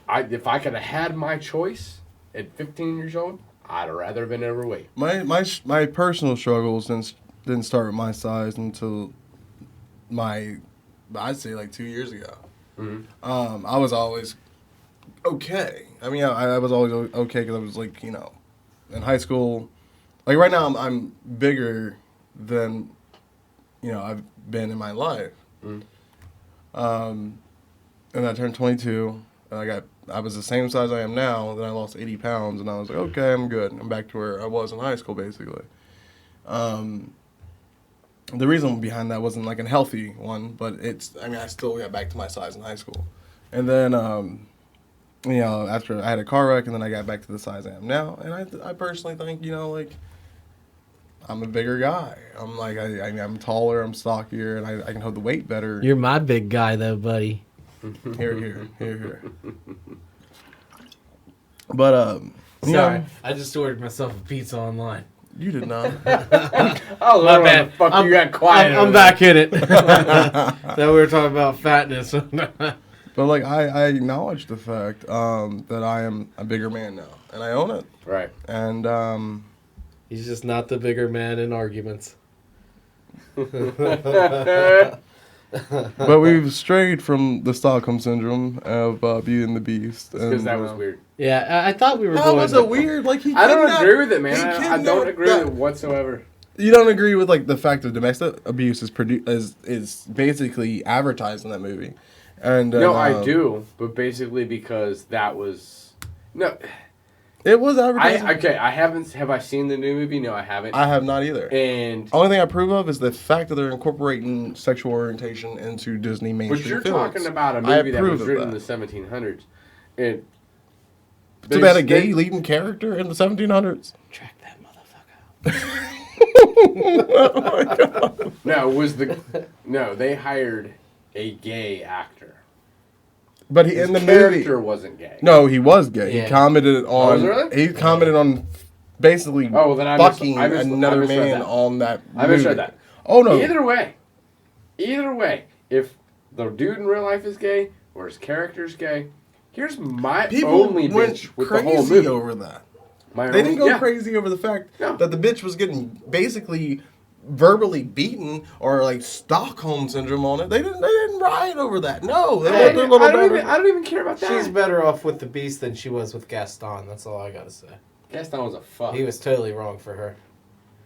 If I could have had my choice at 15 years old, I'd have rather been overweight. My personal struggles didn't start with my size until I'd say like 2 years ago. Mm-hmm. I was always okay. I mean, I was always okay because I was like, you know, in high school. Like right now, I'm bigger than, you know, I've been in my life. And I turned 22, and I was the same size I am now. Then I lost 80 pounds, and I was like, okay, I'm good. I'm back to where I was in high school, basically. The reason behind that wasn't like a healthy one, but I still got back to my size in high school. And then, you know, after I had a car wreck, and then I got back to the size I am now. And I personally think, you know, like, I'm a bigger guy. I'm like, I'm taller, I'm stockier, and I can hold the weight better. You're my big guy, though, buddy. Here. But, Sorry, I just ordered myself a pizza online. You did not. Oh, my bad. You got quiet. I'm back in it. Now we were talking about fatness. But, like, I acknowledge the fact that I am a bigger man now, and I own it. Right. And, He's just not the bigger man in arguments. But we've strayed from the Stockholm Syndrome of Beauty and the Beast. Because that was weird. Yeah, I thought we were That going... was a weird, like, I don't agree with it, man. I don't agree with it whatsoever. You don't agree with, like, the fact that domestic abuse is basically advertised in that movie. And no, I do, but basically because that was... No... It was advertised. I haven't. Have I seen the new movie? No, I haven't. I have not either. And only thing I approve of is the fact that they're incorporating sexual orientation into Disney mainstream But you're films. talking about a movie that was written in the 1700s. And it's about a gay leading character in the 1700s. Track that motherfucker out. Oh my god. No, they hired a gay actor. But His in the character movie, wasn't gay. No, he was gay. Yeah. He commented on. Was it really? He commented on basically fucking another man on that movie. I misread that. Oh no. Either way, if the dude in real life is gay or his character's gay, here's my People only went bitch with crazy the whole movie. over that. They didn't go crazy over the fact that the bitch was getting basically verbally beaten or like Stockholm syndrome on it. They didn't riot over that. No, they Hey, want their little daughter. I don't even care about that. She's better off with the Beast than she was with Gaston. That's all I gotta say. Gaston was a fuck. He was totally wrong for her.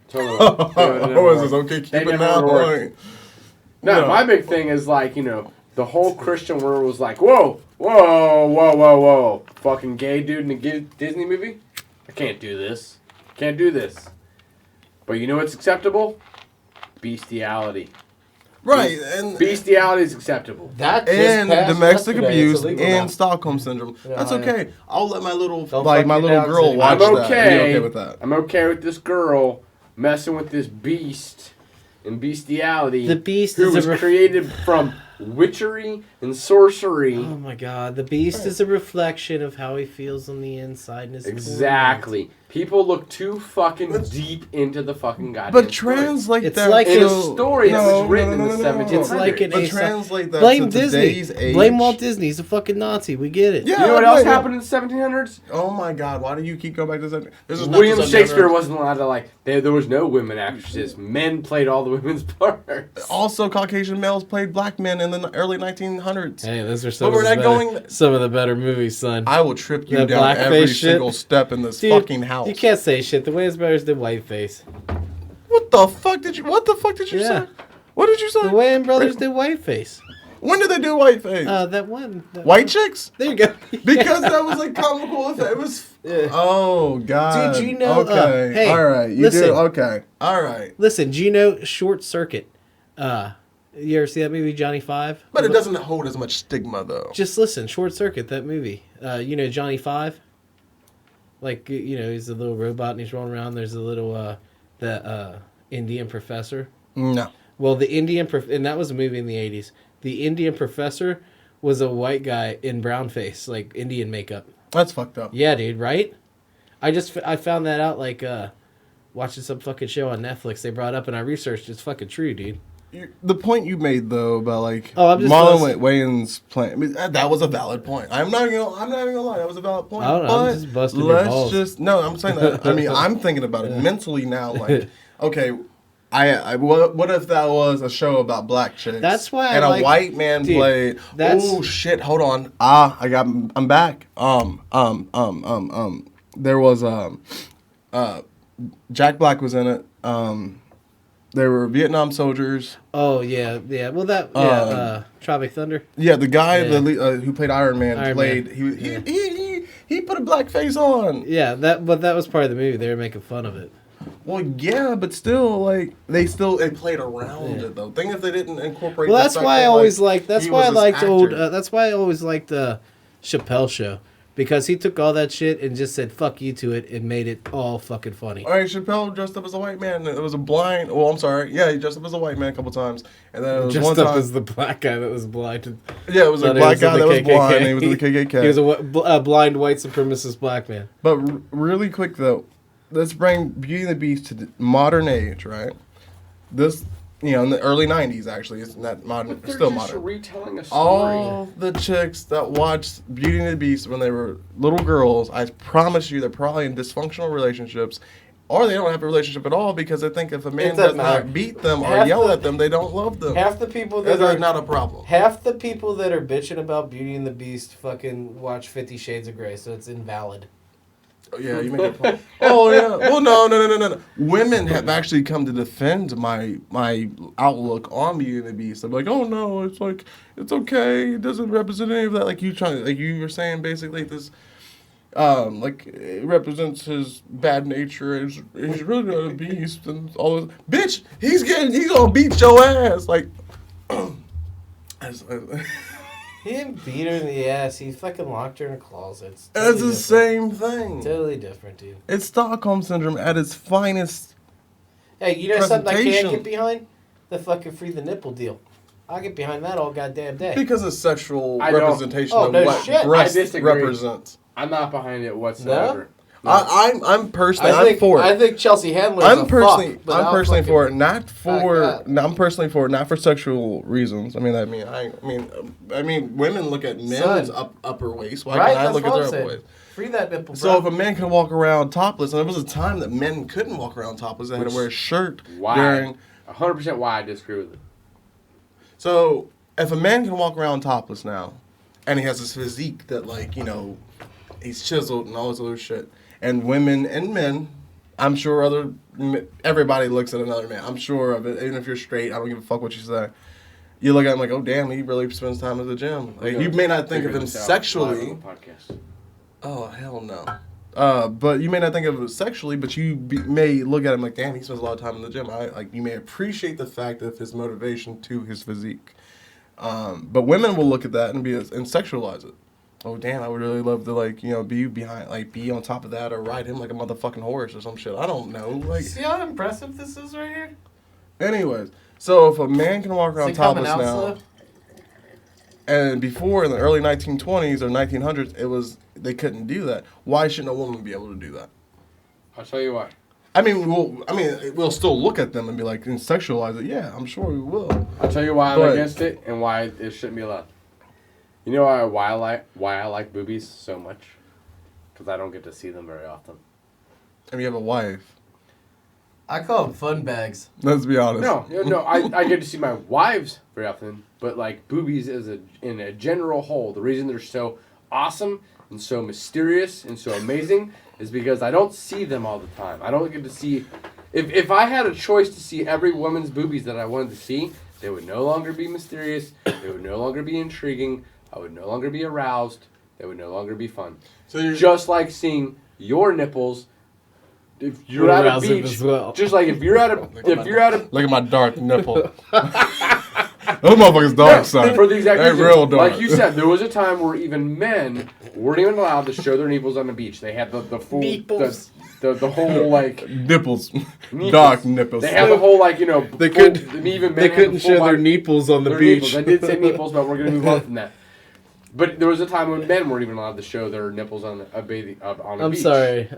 Totally. Oh, is this okay? Keep it now. No, my big thing is like, you know, the whole Christian world was like, whoa. Fucking gay dude in a Disney movie? I can't do this. Can't do this. But you know what's acceptable? Bestiality. Right, and bestiality is acceptable. That and domestic yesterday. abuse and now. Stockholm syndrome. Yeah, That's okay. I'll let my little Don't like fuck my your little dogs girl anymore. watch I'm that. okay. Be okay with that. I'm okay with this girl messing with this beast and bestiality. The Beast who is was created from witchery and sorcery. Oh my God! The Beast is a reflection of how he feels on the inside in his Exactly. People look too fucking deep into the fucking goddamn But translate It's that like in a a story that was written in the 1700s. It's like an But Aesop. translate that Blame to Disney. today's age. Blame Walt Disney. He's a fucking Nazi. We get it. Yeah, You know what else right. happened in the 1700s? Oh my God! Why do you keep going back to that? This is William Shakespeare wasn't allowed to like. There was no women actresses. Men played all the women's parts. Also, Caucasian males played black men in the early 1900s. Hey, those are But some, we're of the, not better, going- some of the better movies, son. I will trip you That down every blackface shit. single step in this Dude, fucking house. You can't say shit. The Wayans Brothers did Whiteface. What the fuck did you Yeah. say? What did you say? The Wayans Brothers did Whiteface. When did they do whiteface? That one. White chicks? There you go. Because that was like comical effect. It was. Yeah. Oh God. Dude, you know, Okay. hey, all right. You listen. do. Okay. All right. Listen, do you know Short Circuit? You ever see that movie, Johnny Five? But it doesn't hold as much stigma though. Just listen, Short Circuit, that movie. You know Johnny Five? Like, you know, he's a little robot and he's rolling around. There's a little, Indian professor. No. Well, and that was a movie in the 80s. The Indian professor was a white guy in brownface, like Indian makeup. That's fucked up. Yeah, dude, right? I found that out, like, watching some fucking show on Netflix. They brought up and I researched. It's fucking true, dude. The point you made though about like I'm just Marlon Wayans playing, I mean, that was a valid point. I'm not even gonna lie, that was a valid point. I don't know, but I'm just busting your balls. No, I'm saying that. I mean, I'm thinking about it mentally now. Like, okay, what if that was a show about black chicks? That's why and a white man played. Oh shit! Hold on. I'm back. There was Jack Black was in it. They were Vietnam soldiers. Oh, yeah. Well, Tropic Thunder. Yeah, the guy Yeah. who played Iron Man played. Man. He put a black face on. Yeah, but that was part of the movie. They were making fun of it. Well, yeah, but still, like they played around it though. Think if they didn't incorporate. Well, the that's fact why that, I always like, liked. That's he why I was this liked old. actor. That's why I always liked the Chappelle Show, because he took all that shit and just said "fuck you" to it and made it all fucking funny. All right, Chappelle dressed up as a white man. It was a blind. Well, I'm sorry. Yeah, he dressed up as a white man a couple times, and then it was Just one up time. as the black guy that was blind. Yeah, it was a Thought he black was in guy the that was KKK. blind. And he was in the KKK. He was a blind white supremacist black man. But really quick though, let's bring Beauty and the Beast to the modern age, right? This, in the early '90s actually, it's not modern, They're still just modern. retelling a story. All the chicks that watched Beauty and the Beast when they were little girls, I promise you, they're probably in dysfunctional relationships, or they don't have a relationship at all because they think if a man doesn't does matter. not beat them or Half yell the- at them, they don't love them. Half the people that That's are not a problem. Half the people that are bitching about Beauty and the Beast fucking watch 50 Shades of Grey, so it's invalid. Yeah, you make a point. Oh yeah. Well, no. Women have actually come to defend my outlook on Beauty and the Beast. I'm like, oh no, it's okay. It doesn't represent any of that. Like you were saying, basically this, like it represents his bad nature. He's really not a beast and all this. Bitch, he's gonna beat your ass. Like, He didn't beat her in the ass. He fucking locked her in a closet. It's that's totally the different. same thing. Totally different, dude. It's Stockholm syndrome at its finest. Hey, you know something I can't Presentation. get behind? The fucking free the nipple deal. I'll get behind that all goddamn day. Because of sexual I don't- representation Oh, of no what shit. breast I disagree. represents. I'm not behind it whatsoever. No. I'm personally I think, I'm for it. I think Chelsea Handler. I'm personally for it, not back for up. no, I'm personally for it, not for sexual reasons. I mean, women look at men's Son. upper waist. Why Right, can't I that's look at what their I'm upper saying. waist? Free that nipple, bro. So if a man can walk around topless, and there was a time that men couldn't walk around topless, they had to wear a shirt during. 100% why I disagree with it. So if a man can walk around topless now, and he has this physique that, like, you know, he's chiseled and all this other shit, and women and men, I'm sure everybody looks at another man. I'm sure of it. Even if you're straight, I don't give a fuck what you say. You look at him like, oh damn, he really spends time at the gym. Like, you may not think of him sexually. Oh hell no. But you may not think of it sexually, but you may look at him like, damn, he spends a lot of time in the gym. You may appreciate the fact of his motivation to his physique. But women will look at that and sexualize it. Oh damn, I would really love to, like, you know, be behind, like, be on top of that, or ride him like a motherfucking horse or some shit. I don't know. Like, see how impressive this is right here? Anyways, so if a man can walk around topless now, slow? and before in the early 1920s or 1900s, they couldn't do that. Why shouldn't a woman be able to do that? I'll tell you why. I mean, we'll still look at them and be like, and sexualize it. Yeah, I'm sure we will. I'll tell you why I'm against it and why it shouldn't be allowed. You know why I like boobies so much? Because I don't get to see them very often. And you have a wife. I call them fun bags. Let's be honest. No, I get to see my wives very often, but like boobies in a general whole, the reason they're so awesome and so mysterious and so amazing is because I don't see them all the time. I don't get to see. If I had a choice to see every woman's boobies that I wanted to see, they would no longer be mysterious. They would no longer be intriguing. I would no longer be aroused. They would no longer be fun. So just like seeing your nipples. If you're at a beach, as well. Just like if you're at a look at my dark nipple. Those motherfuckers dark, son. For the exact reason. Real dark. Like you said, there was a time where even men weren't even allowed to show their nipples on the beach. They had the full the whole like nipples, dark nipples. They have the whole like they couldn't show their nipples on the beach. I did say nipples, but we're gonna move on from that. But there was a time when men weren't even allowed to show their nipples on a beach. I'm sorry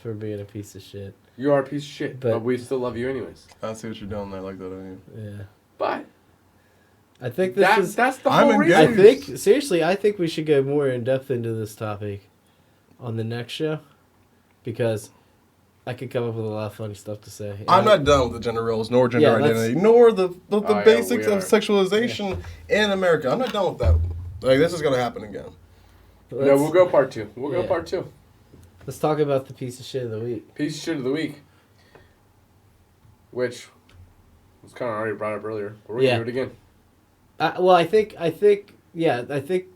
for being a piece of shit. You are a piece of shit, but we still love you anyways. I see what you're doing there, like that, don't you? Yeah. But I think that's the whole reason. I think we should go more in depth into this topic on the next show, because I could come up with a lot of funny stuff to say. I'm not done with the gender roles, nor gender identity, nor the basics of sexualization in America. I'm not done with that. Like, this is going to happen again. No, we'll go part two. We'll go part two. Let's talk about the piece of shit of the week. Piece of shit of the week. Which was kind of already brought up earlier. But we're going to do it again. I think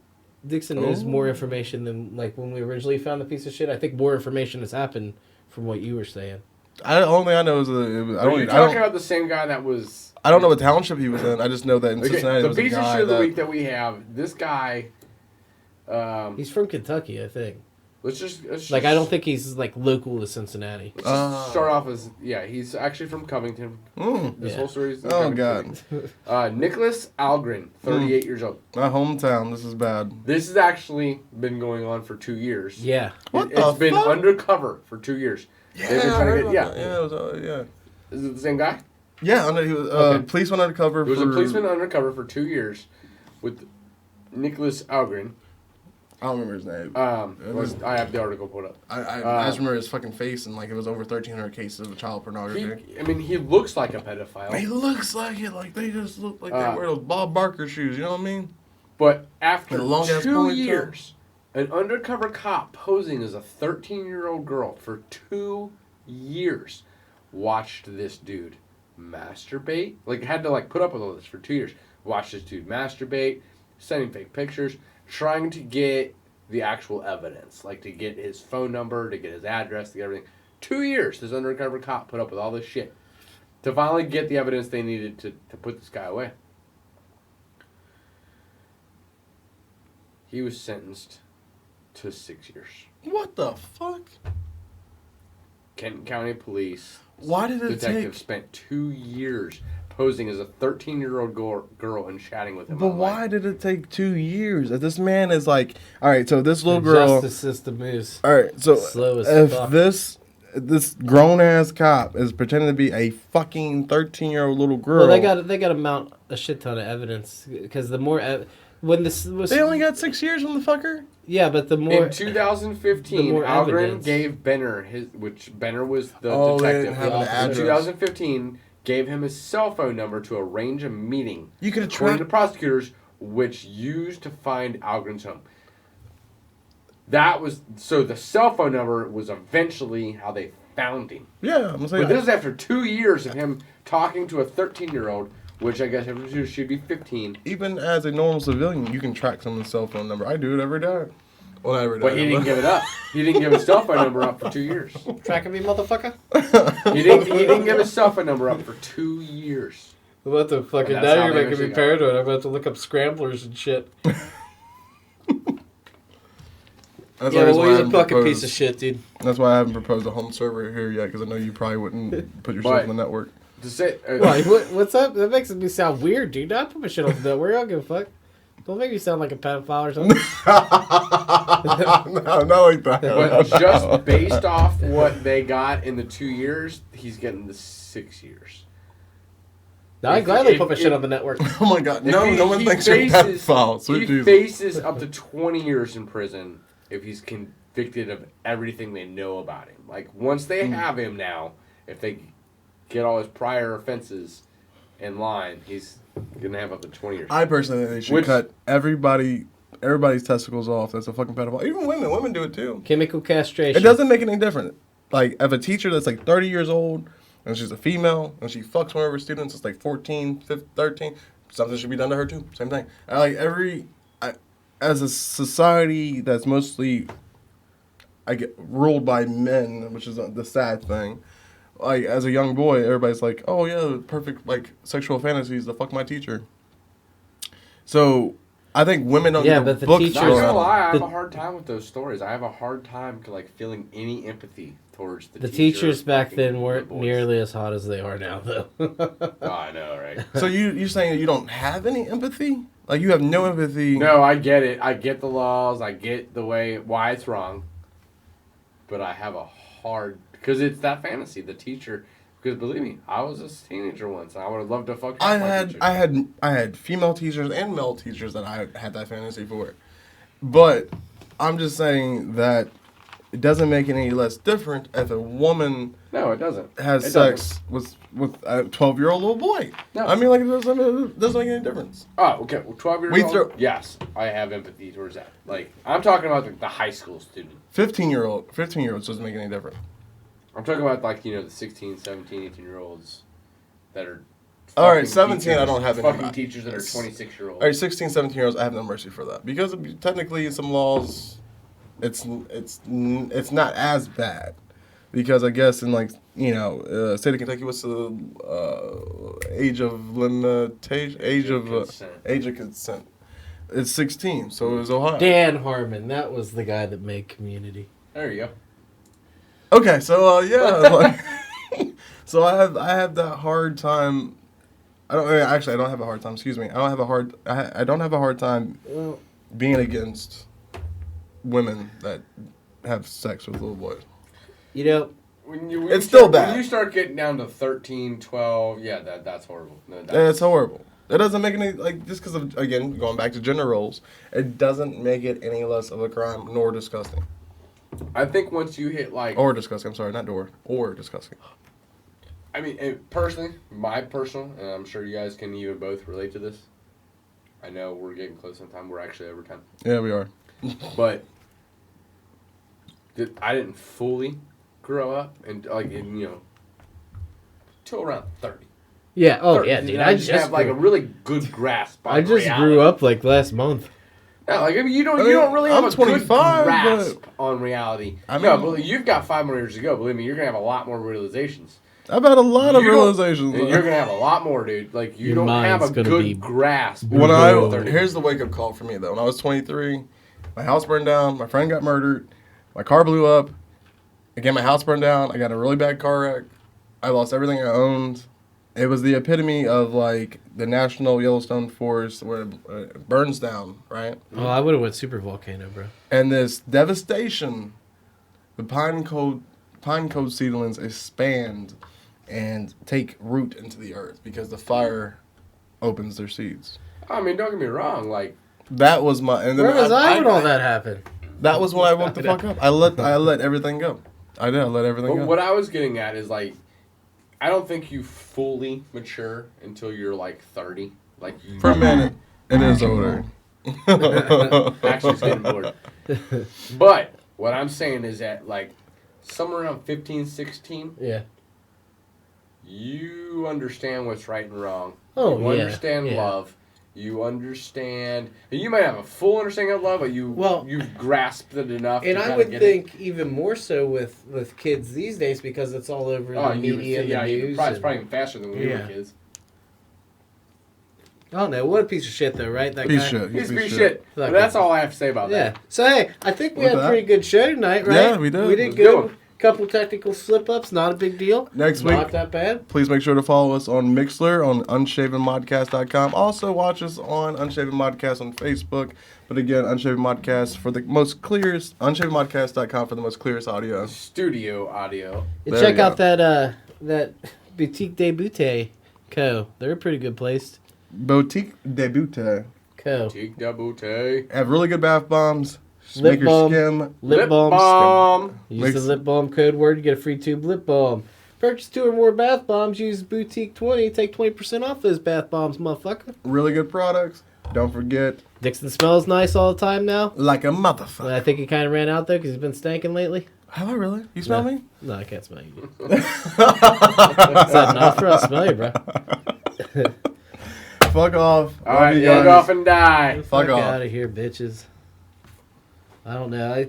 Dixon knows more information than, like, when we originally found the piece of shit. I think more information has happened from what you were saying. The only thing I know is Are you talking about the same guy that was... I don't know what township he was in. I just know that in Cincinnati there was a guy the piece of shit of the week that we have, this guy... he's from Kentucky, I think. Let's just I don't think he's, like, local to Cincinnati. Let's just start off as... Yeah, he's actually from Covington. This whole story is in Covington. God. Nicholas Algren, 38 years old. My hometown. This is bad. This has actually been going on for 2 years. Yeah. It's been undercover for 2 years. Yeah, yeah. Is it the same guy? Yeah, he was policeman undercover. He was a policeman undercover for 2 years with Nicholas Algren. I don't remember his name. I have the article pulled up. I just remember his fucking face, and like it was over 1,300 cases of child pornography. He looks like a pedophile. He looks like it. Like they just look like they wear those Bob Barker shoes. You know what I mean? But after 2 years, an undercover cop posing as a 13-year-old girl for 2 years watched this dude masturbate. Like, had to like put up with all this for 2 years. Watched this dude masturbate, sending fake pictures, trying to get the actual evidence, like to get his phone number, to get his address, to get everything. 2 years this undercover cop put up with all this shit to finally get the evidence they needed to put this guy away. He was sentenced to 6 years. What the fuck? Kenton County Police. Why did it detective spent 2 years posing as a 13-year-old girl and chatting with him. But why did it take 2 years? If this man is like, all right, so this little girl. Justice system is. All right, so slow as if fuck. this grown ass cop is pretending to be a fucking 13-year-old little girl. Well, they got to mount a shit ton of evidence, because the more when this was... They only got 6 years on the fucker? Yeah, but the more... In 2015, the more Algren evidence. gave Benner which Benner was the Oh, they detective. didn't have an In address. 2015, gave him his cell phone number to arrange a meeting. You could have According tracked... to prosecutors, which used to find Algren's home. That was... So the cell phone number was eventually how they found him. Yeah, I'm saying... But this is after 2 years of him talking to a 13-year-old, which I guess should be 15. Even as a normal civilian, you can track someone's cell phone number. I do it every day. Well, not every day. But he didn't give it up. He didn't give his cell phone number up for 2 years. Tracking me, motherfucker? He didn't give his cell phone number up for 2 years. What the fucking... That's Now how you're they making me eventually got paranoid. I'm about to look up scramblers and shit. That's Yeah, the well, reason why I he's a haven't fucking proposed- piece of shit, dude. That's why I haven't proposed a home server here yet, because I know you probably wouldn't put yourself But- on the network. To say, What's up? That makes me sound weird, dude. I put my shit on the network. I don't give a fuck. Don't make me sound like a pedophile or something. No, not like that. but just based off what they got in the 2 years, he's getting the 6 years. Now, I If- gladly if- put my shit if- on the network. Oh my god, no, If he- no one he thinks you're a faces- pedophile. Sweet He Jesus. faces up to 20 years in prison if he's convicted of everything they know about him. Like, once they have him now, if they get all his prior offenses in line, he's going to have up to 20 years. I personally think they should cut everybody's testicles off. That's a fucking pedophile. Even women do it too. Chemical castration. It doesn't make any difference. Like, if a teacher that's like 30 years old and she's a female and she fucks one of her students that's like 14, 15, 13, something should be done to her too. Same thing. As a society that's mostly ruled by men, which is the sad thing. Like, as a young boy, everybody's like, oh yeah, perfect, like, sexual fantasies to fuck my teacher. So, I think women don't Yeah, get but the books teacher- Not thrown gonna at them. lie, I have a hard time with those stories. I have a hard time feeling any empathy towards the The teacher teachers back fucking then the weren't boys. nearly as hot as they are now, though. Oh, I know, right? So you're saying that you don't have any empathy? Like, you have no empathy? No, I get it. I get the laws. I get why it's wrong. But I have a hard... Because it's that fantasy, the teacher... Because believe me, I was a teenager once. And I would have loved to fuck my teacher. I had female teachers and male teachers that I had that fantasy for. But I'm just saying that it doesn't make it any less different if a woman No, it doesn't. has It sex with a 12-year-old little boy. No. I mean, like, it doesn't make any difference. Oh, okay. Well, 12 years We old? throw- Yes, I have empathy towards that. Like, I'm talking about the high school student. 15-year-olds doesn't make any difference. I'm talking about, like, the 16, 17, 18-year-olds that are... All right, fucking 17, teachers- I don't have any- Fucking teachers that are 26-year-olds. All right, 16, 17-year-olds, I have no mercy for that. Because technically, in some laws, it's not as bad. Because I guess in, like, state of Kentucky, what's the age of limitation? Age of consent. It's 16, so it was Ohio. Dan Harmon, that was the guy that made Community. There you go. Okay, so like, so I have that hard time. I don't have a hard time. Excuse me. I don't have a hard time Well, being against women that have sex with little boys. When It's still start, bad. When you start getting down to 13, 12, yeah, that's horrible. No, It's horrible. It doesn't make any, like, just because of, again, going back to gender roles, it doesn't make it any less of a crime nor disgusting. I think once you hit, like... Or disgusting. I'm sorry, not door. Or disgusting. I mean, personally, my personal, and I'm sure you guys can even both relate to this. I know we're getting close on time. We're actually over time. Yeah, we are. But I didn't fully grow up and till around 30. yeah. Oh, 30, yeah, and dude. I I just just have like a really good grasp. On I just reality. grew up like last month. Yeah, like I mean, you don't I mean, really have I'm a 25, good grasp on reality. I No, mean- but you've got 5 more years to go. Believe me, you're gonna have a lot more realizations. I've had a lot of You don't- realizations. And you're gonna have a lot more, dude. Like you Your don't have a mind's gonna be- good grasp. When Bro. here's the wake up call for me though. When I was 23, my house burned down. My friend got murdered. My car blew up. Again, my house burned down. I got in a really bad car wreck. I lost everything I owned. It was the epitome of like the National Yellowstone Forest where it burns down, right? Oh, I would have went super volcano, bro. And this devastation, the pine cone seedlings expand and take root into the earth because the fire opens their seeds. I mean, don't get me wrong. Like That was my. And then Where was I when all that happened? That was when I woke the fuck up. I let everything go. I did. I let everything But go. what I was getting at is like, I don't think you fully mature until you're like 30. Like For a minute, it is older. Actually, it's getting bored. But what I'm saying is that like somewhere around 15, 16, Yeah. you understand what's right and wrong. Oh, You yeah. understand Yeah. love. You understand. You might have a full understanding of love, but you've grasped it enough. And to I kinda would get think even more so with kids these days because it's all over it. Oh, the you would media think, and the you could news. probably, it's and- probably even faster than when we Yeah. were kids. I don't know. What a piece of shit, though, right? That Piece guy. of shit. He's a Piece piece of of shit. Fuck But that's him. all I have to say about Yeah. that. So, hey, I think we With had a that- pretty good show tonight, right? Yeah, we did. We did Let's good. go. Couple technical slip-ups. Not a big deal. Next Not week, that bad. please make sure to follow us on Mixlr on unshavenmodcast.com. Also, watch us on Unshaven Modcast on Facebook. But again, Unshaven Modcast for the most clearest, unshavenmodcast.com for the most clearest audio. Studio audio. And There check you out go. that Boutique de Butte Co. They're a pretty good place. Boutique de Butte. Co. Tic da bouteille. Have really good bath bombs. Just Lip make your balm. skin. Lip balms. balm. Use Makes- the lip balm code word. You get a free tube lip balm. Purchase 2 or more bath bombs. Use Boutique 20. Take 20% off those bath bombs, motherfucker. Really good products. Don't forget, Dixon smells nice all the time now. like a motherfucker. I think he kind of ran out though because he's been stanking lately. Have I really? You smell No. me? No, I can't smell you. Said nostril, I smell you, bro. Fuck off. All Love right, you fuck guys. off and die. Fuck off. out of here, bitches. I don't know.